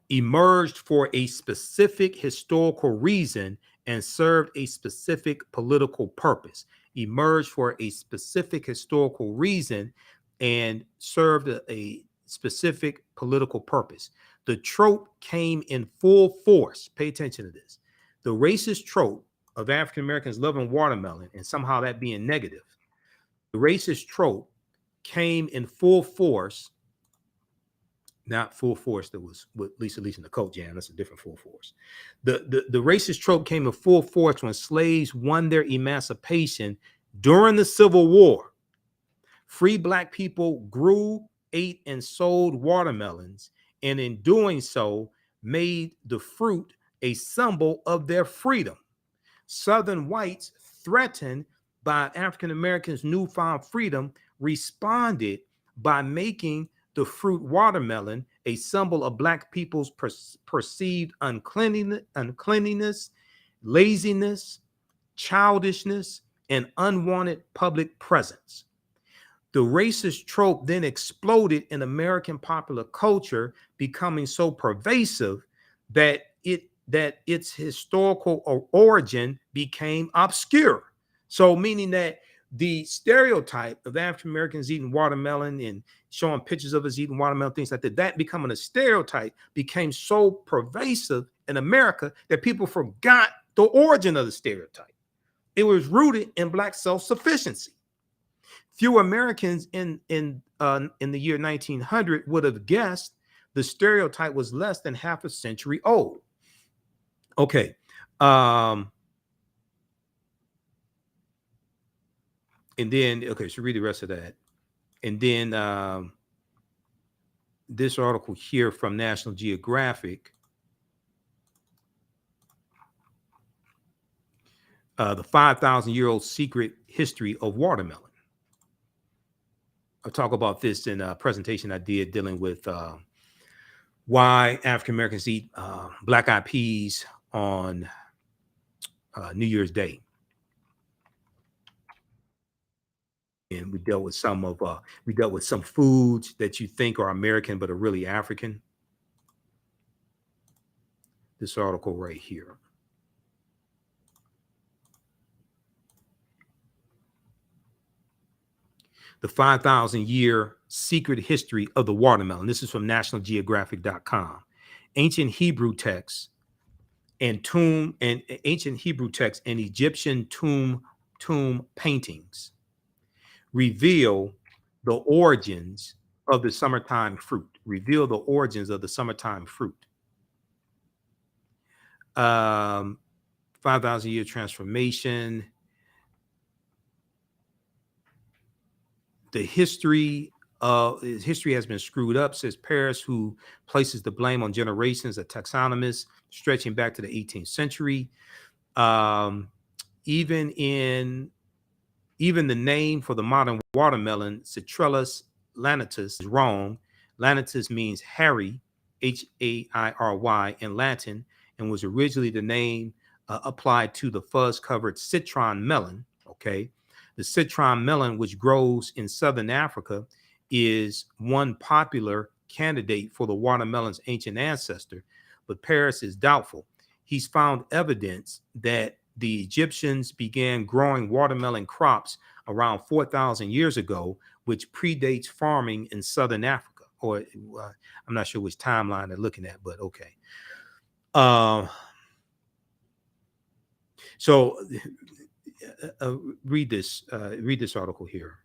emerged for a specific historical reason and served a specific political purpose. Emerged for a specific historical reason and served a specific political purpose. The trope came in full force. Pay attention to this. The racist trope of African Americans loving watermelon and somehow that being negative. The racist trope came in full force. Not full force that was with Lisa in the Coat Jam. That's a different full force. The racist trope came in full force when slaves won their emancipation during the Civil War. Free Black people grew, ate, and sold watermelons, and in doing so, made the fruit a symbol of their freedom. Southern whites, threatened by African Americans' newfound freedom, responded by making the fruit watermelon a symbol of Black people's perceived uncleanliness, laziness, childishness, and unwanted public presence. The racist trope then exploded in American popular culture, becoming so pervasive that its historical origin became obscure. So meaning that the stereotype of African Americans eating watermelon and showing pictures of us eating watermelon, things like that becoming a stereotype became so pervasive in America that people forgot the origin of the stereotype. It was rooted in Black self-sufficiency. Few Americans in the year 1900 would have guessed the stereotype was less than half a century old. Okay. And then, okay, so read the rest of that. And then this article here from National Geographic, the 5,000-year-old secret history of watermelon. I'll talk about this in a presentation I did dealing with why African Americans eat black-eyed peas on New Year's Day. And we dealt with some foods that you think are American but are really African. This article right here. The 5,000-year secret history of the watermelon. This is from nationalgeographic.com. Ancient Hebrew texts and Egyptian tomb paintings reveal the origins of the summertime fruit. Reveal the origins of the summertime fruit. 5,000 year transformation. The history has been screwed up, says Paris, who places the blame on generations of taxonomists stretching back to the 18th century. Even the name for the modern watermelon, Citrellus lanitus, is wrong. Lanitus means hairy, H-A-I-R-Y in Latin, and was originally the name applied to the fuzz-covered citron melon. Okay, the citron melon, which grows in southern Africa, is one popular candidate for the watermelon's ancient ancestor, but Paris is doubtful. He's found evidence that the Egyptians began growing watermelon crops around 4,000 years ago, which predates farming in southern Africa. Or I'm not sure which timeline they're looking at, but okay. So read this article here.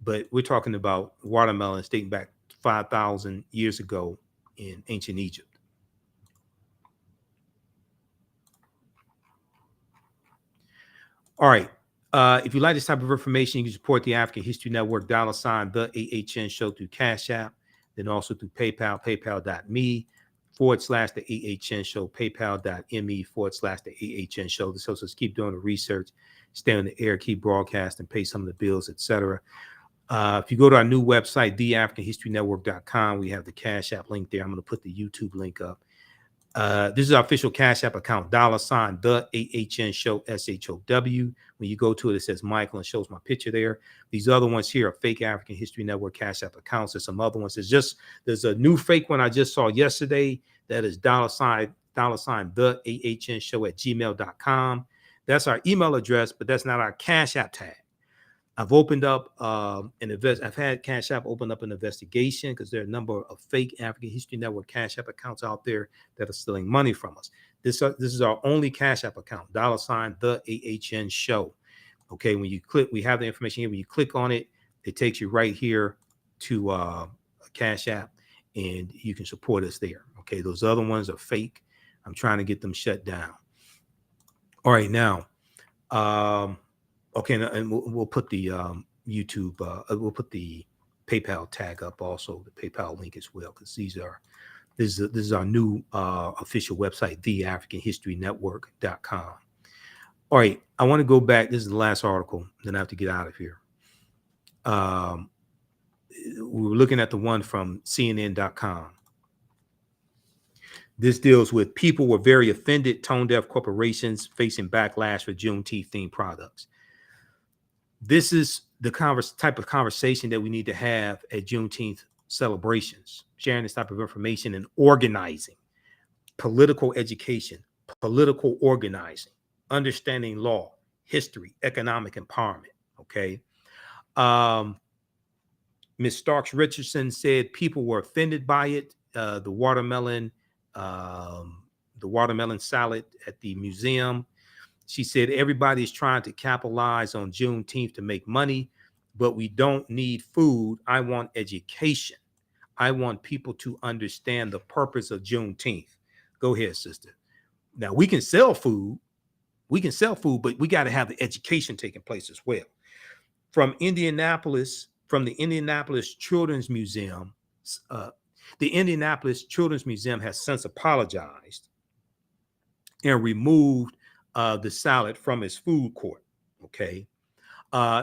But we're talking about watermelons dating back 5,000 years ago in ancient Egypt. All right. If you like this type of information, you can support the African History Network, $ the TheAHNShow through Cash App, then also through PayPal, paypal.me/TheAHNShow, paypal.me/TheAHNShow. This helps us keep doing the research, stay on the air, keep broadcasting, pay some of the bills, etc. If you go to our new website, TheAfricanHistoryNetwork.com, we have the Cash App link there. I'm going to put the YouTube link up. This is our official Cash App account, $ the TheAHNShow, SHOW. When you go to it, it says Michael and shows my picture there. These other ones here are fake African History Network Cash App accounts. There's some other ones. There's a new fake one I just saw yesterday that is $, the TheAHNShow at gmail.com. That's our email address, but that's not our Cash App tag. I've opened up I've had Cash App open up an investigation because there are a number of fake African History Network Cash App accounts out there that are stealing money from us. This is our only Cash App account, $ the TheAHNShow. Okay, when you click, we have the information here. When you click on it, it takes you right here to a Cash App, and you can support us there. Okay, those other ones are fake. I'm trying to get them shut down. All right, now. Okay, and we'll put the YouTube, we'll put the PayPal tag up also, the PayPal link as well, because this is our new official website, TheAfricanHistoryNetwork.com. All right, I want to go back. This is the last article, then I have to get out of here. We were looking at the one from CNN.com. This deals with people were very offended, tone-deaf corporations facing backlash for Juneteenth themed products. This is the type of conversation that we need to have at Juneteenth celebrations, sharing this type of information and organizing, political education, political organizing, understanding law, history, economic empowerment. Okay. Ms. Starks Richardson said people were offended by it. The watermelon salad at the museum. She said, everybody's trying to capitalize on Juneteenth to make money, but we don't need food. I want education. I want people to understand the purpose of Juneteenth. Go ahead, sister. Now, we can sell food. But we got to have the education taking place as well. From the Indianapolis Children's Museum, the Indianapolis Children's Museum has since apologized and removed the salad from its food court. Okay.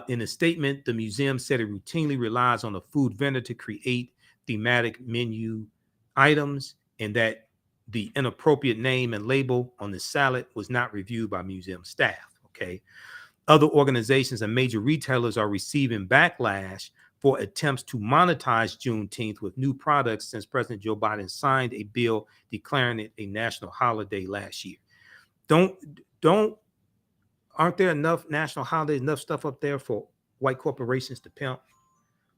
In a statement, the museum said it routinely relies on a food vendor to create thematic menu items, and that the inappropriate name and label on the salad was not reviewed by museum staff. Okay. Other organizations and major retailers are receiving backlash for attempts to monetize Juneteenth with new products since President Joe Biden signed a bill declaring it a national holiday last year. Aren't there enough national holidays, enough stuff up there for white corporations to pimp?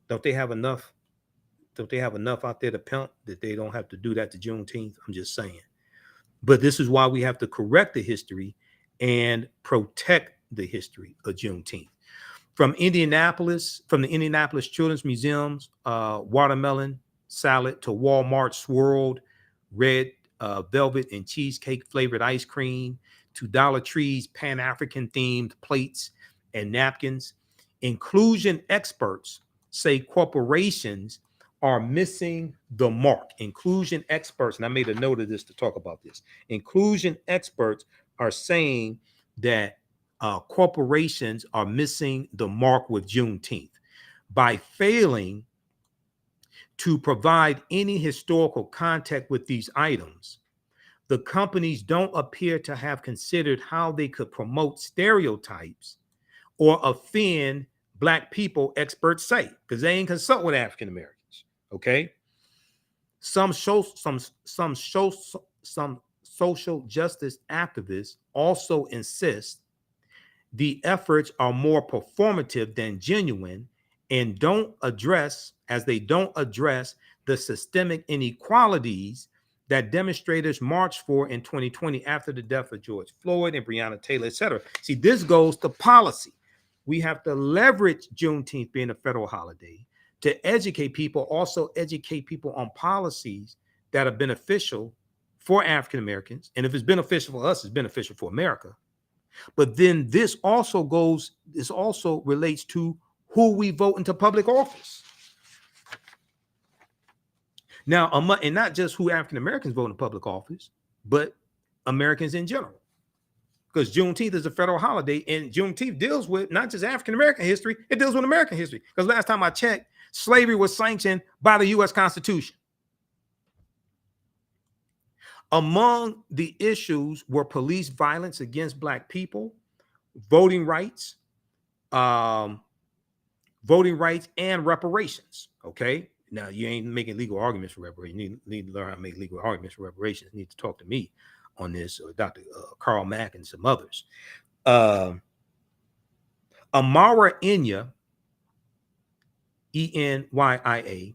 Don't they have enough out there to pimp that they don't have to do that to Juneteenth? I'm just saying. But this is why we have to correct the history and protect the history of Juneteenth. From the Indianapolis Children's Museum's watermelon salad to Walmart swirled red velvet and cheesecake flavored ice cream to Dollar Tree's Pan-African themed plates and napkins, inclusion experts say corporations are missing the mark. Inclusion experts, and I made a note of this to talk about this. Inclusion experts are saying that corporations are missing the mark with Juneteenth by failing to provide any historical context with these items. The companies don't appear to have considered how they could promote stereotypes or offend Black people, experts say, because they ain't consult with African Americans. Okay. Some social justice activists also insist the efforts are more performative than genuine and don't address the systemic inequalities that demonstrators marched for in 2020 after the death of George Floyd and Breonna Taylor, etc. See, this goes to policy. We have to leverage Juneteenth being a federal holiday to educate people, also educate people on policies that are beneficial for African Americans. And if it's beneficial for us, it's beneficial for America. But then this also relates to who we vote into public office. Now, and not just who African Americans vote in public office, but Americans in general. Because Juneteenth is a federal holiday, and Juneteenth deals with not just African American history, it deals with American history. Because last time I checked, slavery was sanctioned by the U.S. Constitution. Among the issues were police violence against Black people, voting rights, and reparations. Okay. Now, you ain't making legal arguments for reparations. You need to learn how to make legal arguments for reparations. You need to talk to me on this, or Dr. Carl Mack and some others. Amara Enya, Enya,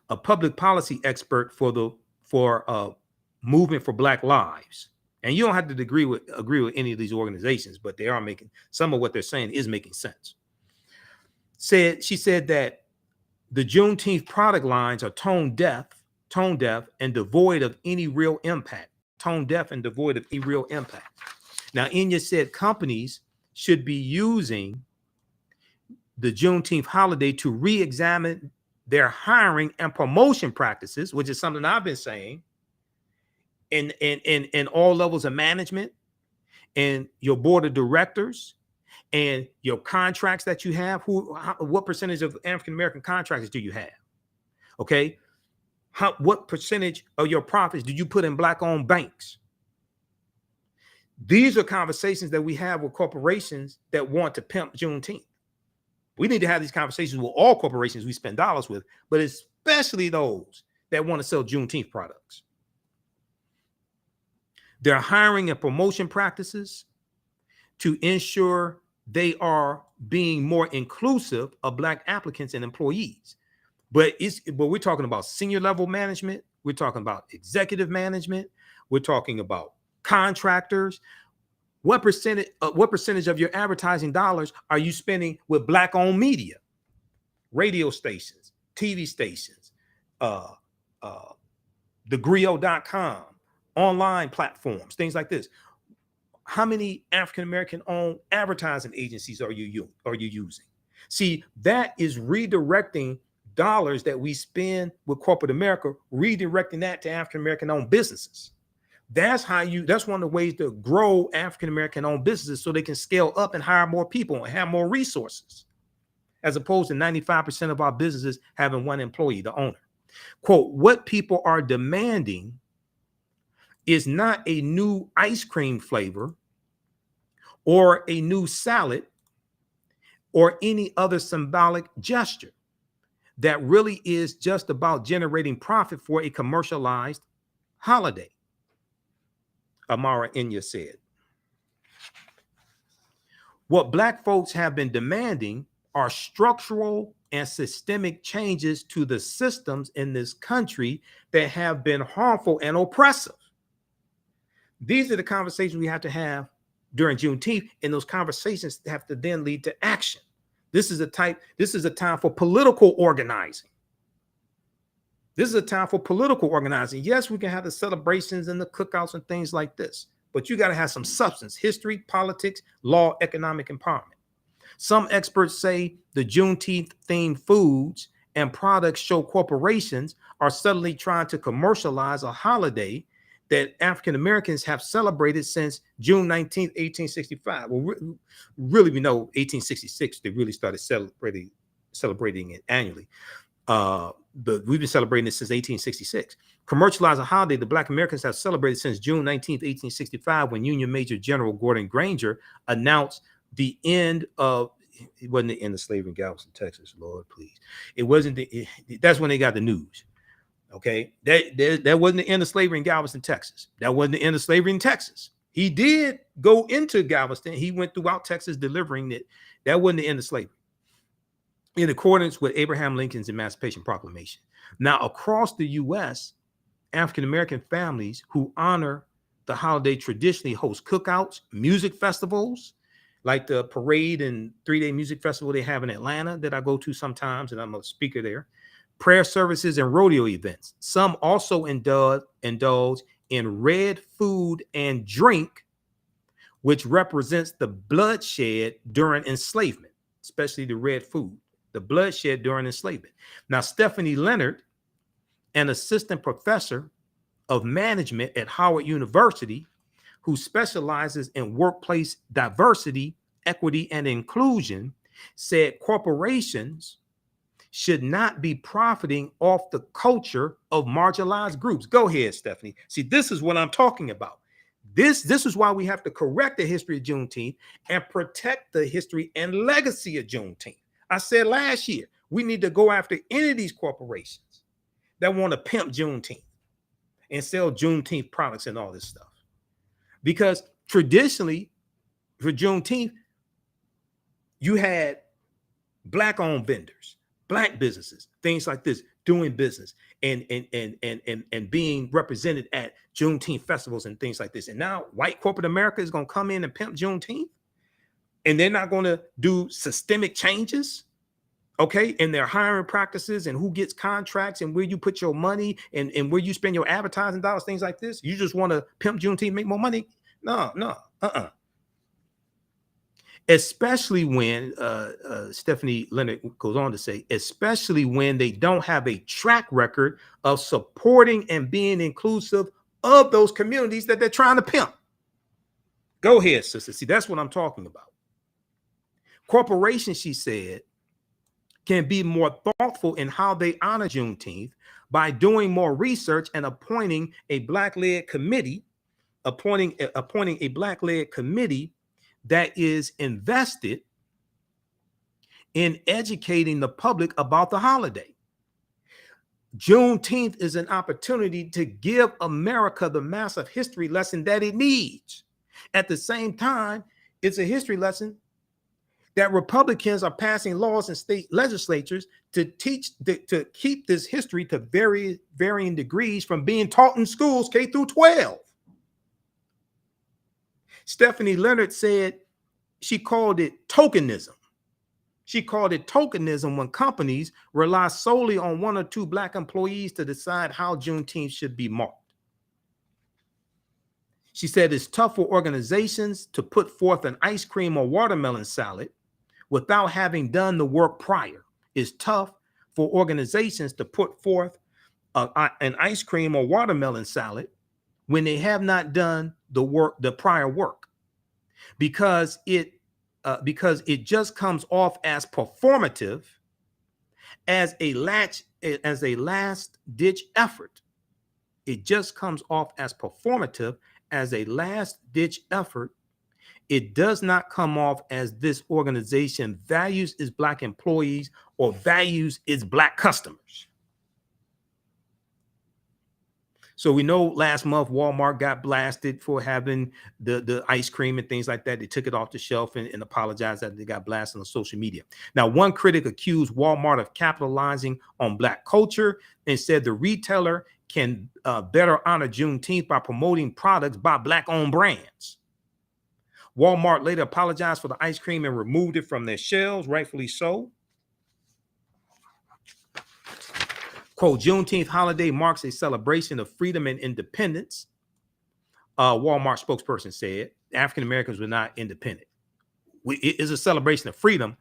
a public policy expert for Movement for Black Lives. And you don't have to agree with any of these organizations, but they are making, some of what they're saying is making sense. She said that the Juneteenth product lines are tone deaf and devoid of any real impact. Now, Enya said companies should be using the Juneteenth holiday to re-examine their hiring and promotion practices, which is something I've been saying, in all levels of management, and your board of directors, and your contracts that you have. What percentage of African American contractors do you have? Okay, what percentage of your profits do you put in Black-owned banks? These are conversations that we have with corporations that want to pimp Juneteenth. We need to have these conversations with all corporations we spend dollars with, but especially those that want to sell Juneteenth products. Their hiring and promotion practices to ensure they are being more inclusive of Black applicants and employees. But we're talking about senior level management. We're talking about executive management. We're talking about contractors. What percentage of your advertising dollars are you spending with Black-owned media, radio stations, TV stations, thegrio.com, online platforms, things like this? How many African-American owned advertising agencies are you using? See, that is redirecting dollars that we spend with corporate America, redirecting that to African-American owned businesses. That's one of the ways to grow African-American owned businesses, so they can scale up and hire more people and have more resources, as opposed to 95% of our businesses having one employee, the owner. Quote, what people are demanding is not a new ice cream flavor or a new salad or any other symbolic gesture that really is just about generating profit for a commercialized holiday, Amara Enya said. What Black folks have been demanding are structural and systemic changes to the systems in this country that have been harmful and oppressive. These are the conversations we have to have during Juneteenth, and those conversations have to then lead to action. This is a time for political organizing. This is a time for political organizing. Yes, we can have the celebrations and the cookouts and things like this, but you got to have some substance: history, politics, law, economic empowerment. Some experts say the Juneteenth themed foods and products show corporations are suddenly trying to commercialize a holiday that African Americans have celebrated since June 19th, 1865. Well, really, we know 1866, they really started celebrating it annually. But we've been celebrating it since 1866. Commercialize a holiday the Black Americans have celebrated since June 19th, 1865, when Union Major General Gordon Granger announced the end of, it wasn't the end of slavery in Galveston, Texas, Lord, please. It wasn't that's when they got the news. Okay, that wasn't the end of slavery in Galveston, Texas. That wasn't the end of slavery in Texas. He did go into Galveston. He went throughout Texas delivering it. That wasn't the end of slavery, in accordance with Abraham Lincoln's Emancipation Proclamation. Now, across the U.S., African-American families who honor the holiday traditionally host cookouts, music festivals, like the parade and 3-day music festival they have in Atlanta that I go to sometimes, and I'm a speaker there, prayer services and rodeo events. Some also indulge in red food and drink, which represents the bloodshed during enslavement, especially the red food, the bloodshed during enslavement. Now, Stephanie Leonard, an assistant professor of management at Howard University, who specializes in workplace diversity, equity, and inclusion, said corporations should not be profiting off the culture of marginalized groups. Go ahead, Stephanie. See, this is what I'm talking about. This is why we have to correct the history of Juneteenth and protect the history and legacy of Juneteenth. I said last year, we need to go after any of these corporations that want to pimp Juneteenth and sell Juneteenth products and all this stuff. Because traditionally, for Juneteenth, you had Black-owned vendors, Black businesses, things like this, doing business and being represented at Juneteenth festivals and things like this. And now white corporate America is going to come in and pimp Juneteenth, and they're not going to do systemic changes, okay, in their hiring practices and who gets contracts and where you put your money and where you spend your advertising dollars, things like this. You just want to pimp Juneteenth, make more money? No. Especially when Stephanie Leonard goes on to say, especially when they don't have a track record of supporting and being inclusive of those communities that they're trying to pimp. Go ahead, sister. See, that's what I'm talking about. Corporations, she said, can be more thoughtful in how they honor Juneteenth by doing more research and appointing a Black-led committee, appointing a Black-led committee that is invested in educating the public about the holiday. Juneteenth is an opportunity to give America the massive history lesson that it needs. At the same time, it's a history lesson that Republicans are passing laws in state legislatures to keep this history to varying degrees from being taught in schools K through 12. Stephanie Leonard said she called it tokenism. She called it tokenism when companies rely solely on 1 or 2 Black employees to decide how Juneteenth should be marked. She said it's tough for organizations to put forth an ice cream or watermelon salad without having done the work prior. It's tough for organizations to put forth an ice cream or watermelon salad when they have not done the prior work, because it just comes off as performative, as a last ditch effort. It just comes off as performative, as a last ditch effort. It does not come off as this organization values its Black employees or values its Black customers. So we know last month Walmart got blasted for having the ice cream and things like that. They took it off the shelf and apologized that they got blasted on social media. Now, one critic accused Walmart of capitalizing on Black culture and said the retailer can better honor Juneteenth by promoting products by Black-owned brands. Walmart later apologized for the ice cream and removed it from their shelves, rightfully so. Quote, Juneteenth holiday marks a celebration of freedom and independence. Walmart spokesperson said African Americans were not independent. It is a celebration of freedom.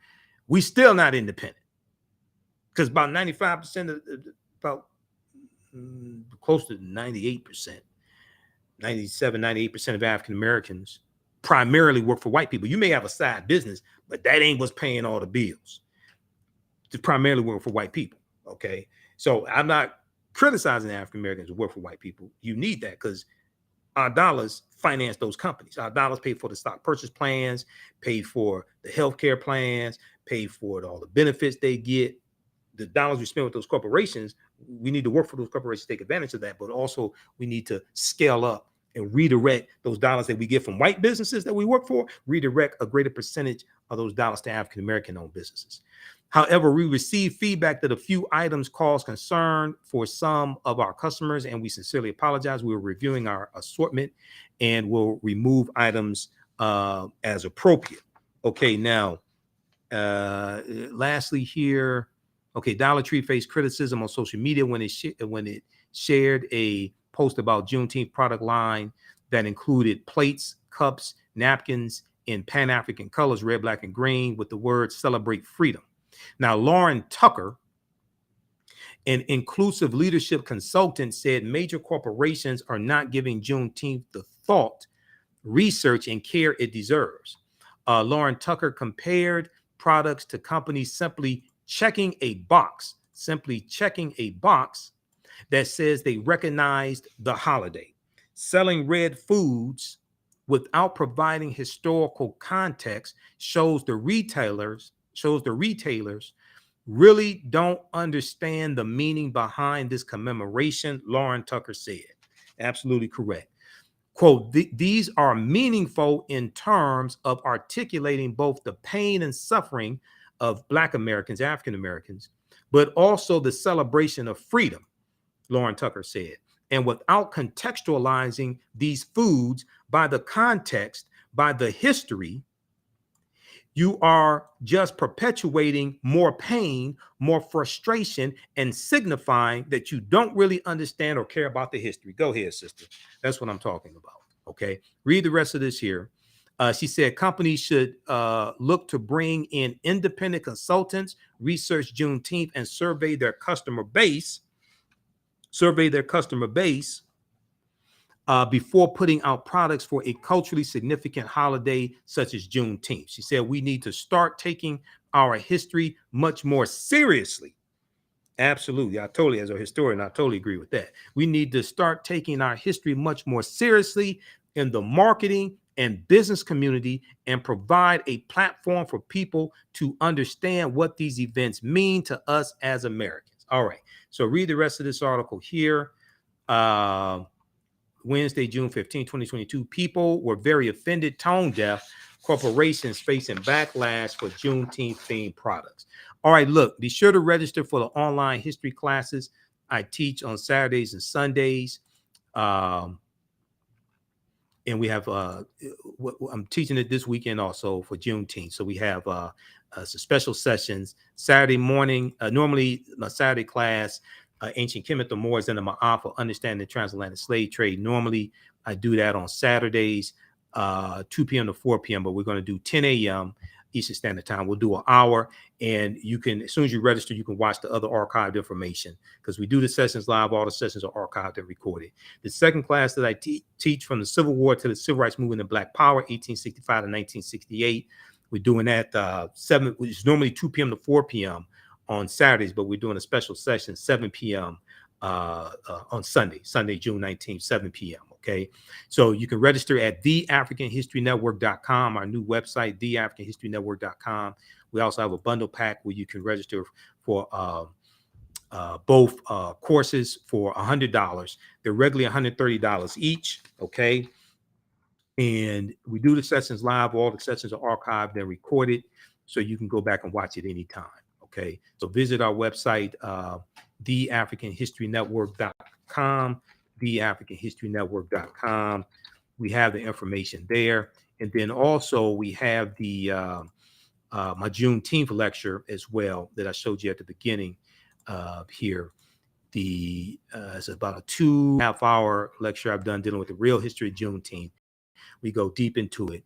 We still not independent because about 95% of about close to 98%, 97, 98% of African Americans primarily work for white people. You may have a side business, but that ain't what's paying all the bills. It's primarily work for white people. Okay. So I'm not criticizing African Americans who work for white people. You need that because our dollars finance those companies. Our dollars pay for the stock purchase plans, pay for the healthcare plans, pay for all the benefits they get. The dollars we spend with those corporations, we need to work for those corporations to take advantage of that. But also we need to scale up and redirect those dollars that we get from white businesses that we work for, redirect a greater percentage of those dollars to African American owned businesses. However, we received feedback that a few items caused concern for some of our customers, and we sincerely apologize. We're reviewing our assortment and will remove items as appropriate. Okay, now, lastly here, okay, Dollar Tree faced criticism on social media when it shared a post about Juneteenth product line that included plates, cups, napkins in Pan-African colors, red, black, and green, with the word "Celebrate Freedom." Now, Lauren Tucker, an inclusive leadership consultant, said major corporations are not giving Juneteenth the thought, research, and care it deserves. Lauren Tucker compared products to companies simply checking a box that says they recognized the holiday. Selling red foods without providing historical context shows the retailers really don't understand the meaning behind this commemoration, Lauren Tucker said. Absolutely correct. Quote, these are meaningful in terms of articulating both the pain and suffering of Black Americans, African Americans, but also the celebration of freedom, Lauren Tucker said. And without contextualizing these foods by the context, by the history, you are just perpetuating more pain, more frustration, and signifying that you don't really understand or care about the history. Go ahead, sister. That's what I'm talking about. Okay. Read the rest of this here. She said companies should look to bring in independent consultants, research Juneteenth, and survey their customer base. Before putting out products for a culturally significant holiday such as Juneteenth. She said we need to start taking our history much more seriously. Absolutely. As a historian, I totally agree with that. We need to start taking our history much more seriously in the marketing and business community and provide a platform for people to understand what these events mean to us as Americans. All right. So read the rest of this article here. Wednesday, June 15, 2022. People were very offended, tone deaf. Corporations facing backlash for Juneteenth themed products. All right, look, be sure to register for the online history classes I teach on Saturdays and Sundays. And we have, I'm teaching it this weekend also for Juneteenth. So we have some special sessions Saturday morning. Normally, my Saturday class, Ancient Kemet, the Moors, and the Ma'afa, Understanding the Transatlantic Slave Trade. Normally, I do that on Saturdays, 2 p.m. to 4 p.m., but we're going to do 10 a.m. Eastern Standard Time. We'll do an hour, and you can, as soon as you register, you can watch the other archived information because we do the sessions live. All the sessions are archived and recorded. The second class that I teach from the Civil War to the Civil Rights Movement and Black Power, 1865 to 1968. We're doing that which is normally 2 p.m. to 4 p.m. on Saturdays, but we're doing a special session 7 p.m. On Sunday, June 19th, 7 p.m. Okay, so you can register at TheAHNHistoryNetwork.com, our new website, TheAHNHistoryNetwork.com. We also have a bundle pack where you can register for both courses for $100. They're regularly $130 each. Okay, and we do the sessions live. All the sessions are archived and recorded, so you can go back and watch it anytime. Okay, so visit our website, TheAfricanHistoryNetwork.com, TheAfricanHistoryNetwork.com. We have the information there. And then also we have the my Juneteenth lecture as well that I showed you at the beginning here. It's about a 2.5 hour lecture I've done dealing with the real history of Juneteenth. We go deep into it.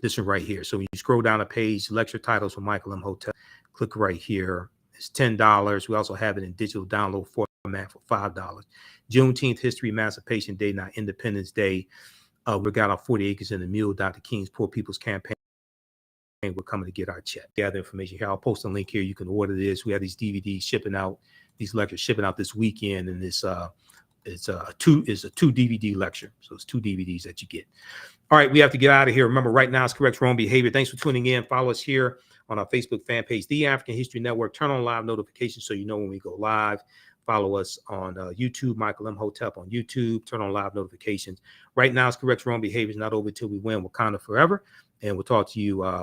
This one right here. So when you scroll down a page, lecture titles from Michael Imhotep, click right here. It's $10. We also have it in digital download format for $5. Juneteenth History, Emancipation Day, not Independence Day. We got our 40 acres in the Mule, Dr. King's Poor People's Campaign. We're coming to get our check. Gather information here. I'll post a link here. You can order this. We have these DVDs shipping out, these lectures shipping out this weekend, and it's a two DVD lecture. So it's 2 DVDs that you get. All right, we have to get out of here. Remember, right now it's correct wrong behavior. Thanks for tuning in. Follow us here on our Facebook fan page, The African History Network. Turn on live notifications so you know when we go live. Follow us on YouTube, Michael Imhotep on YouTube. Turn on live notifications. Right now it's correct wrong behavior. It's not over till we win. Wakanda forever. And we'll talk to you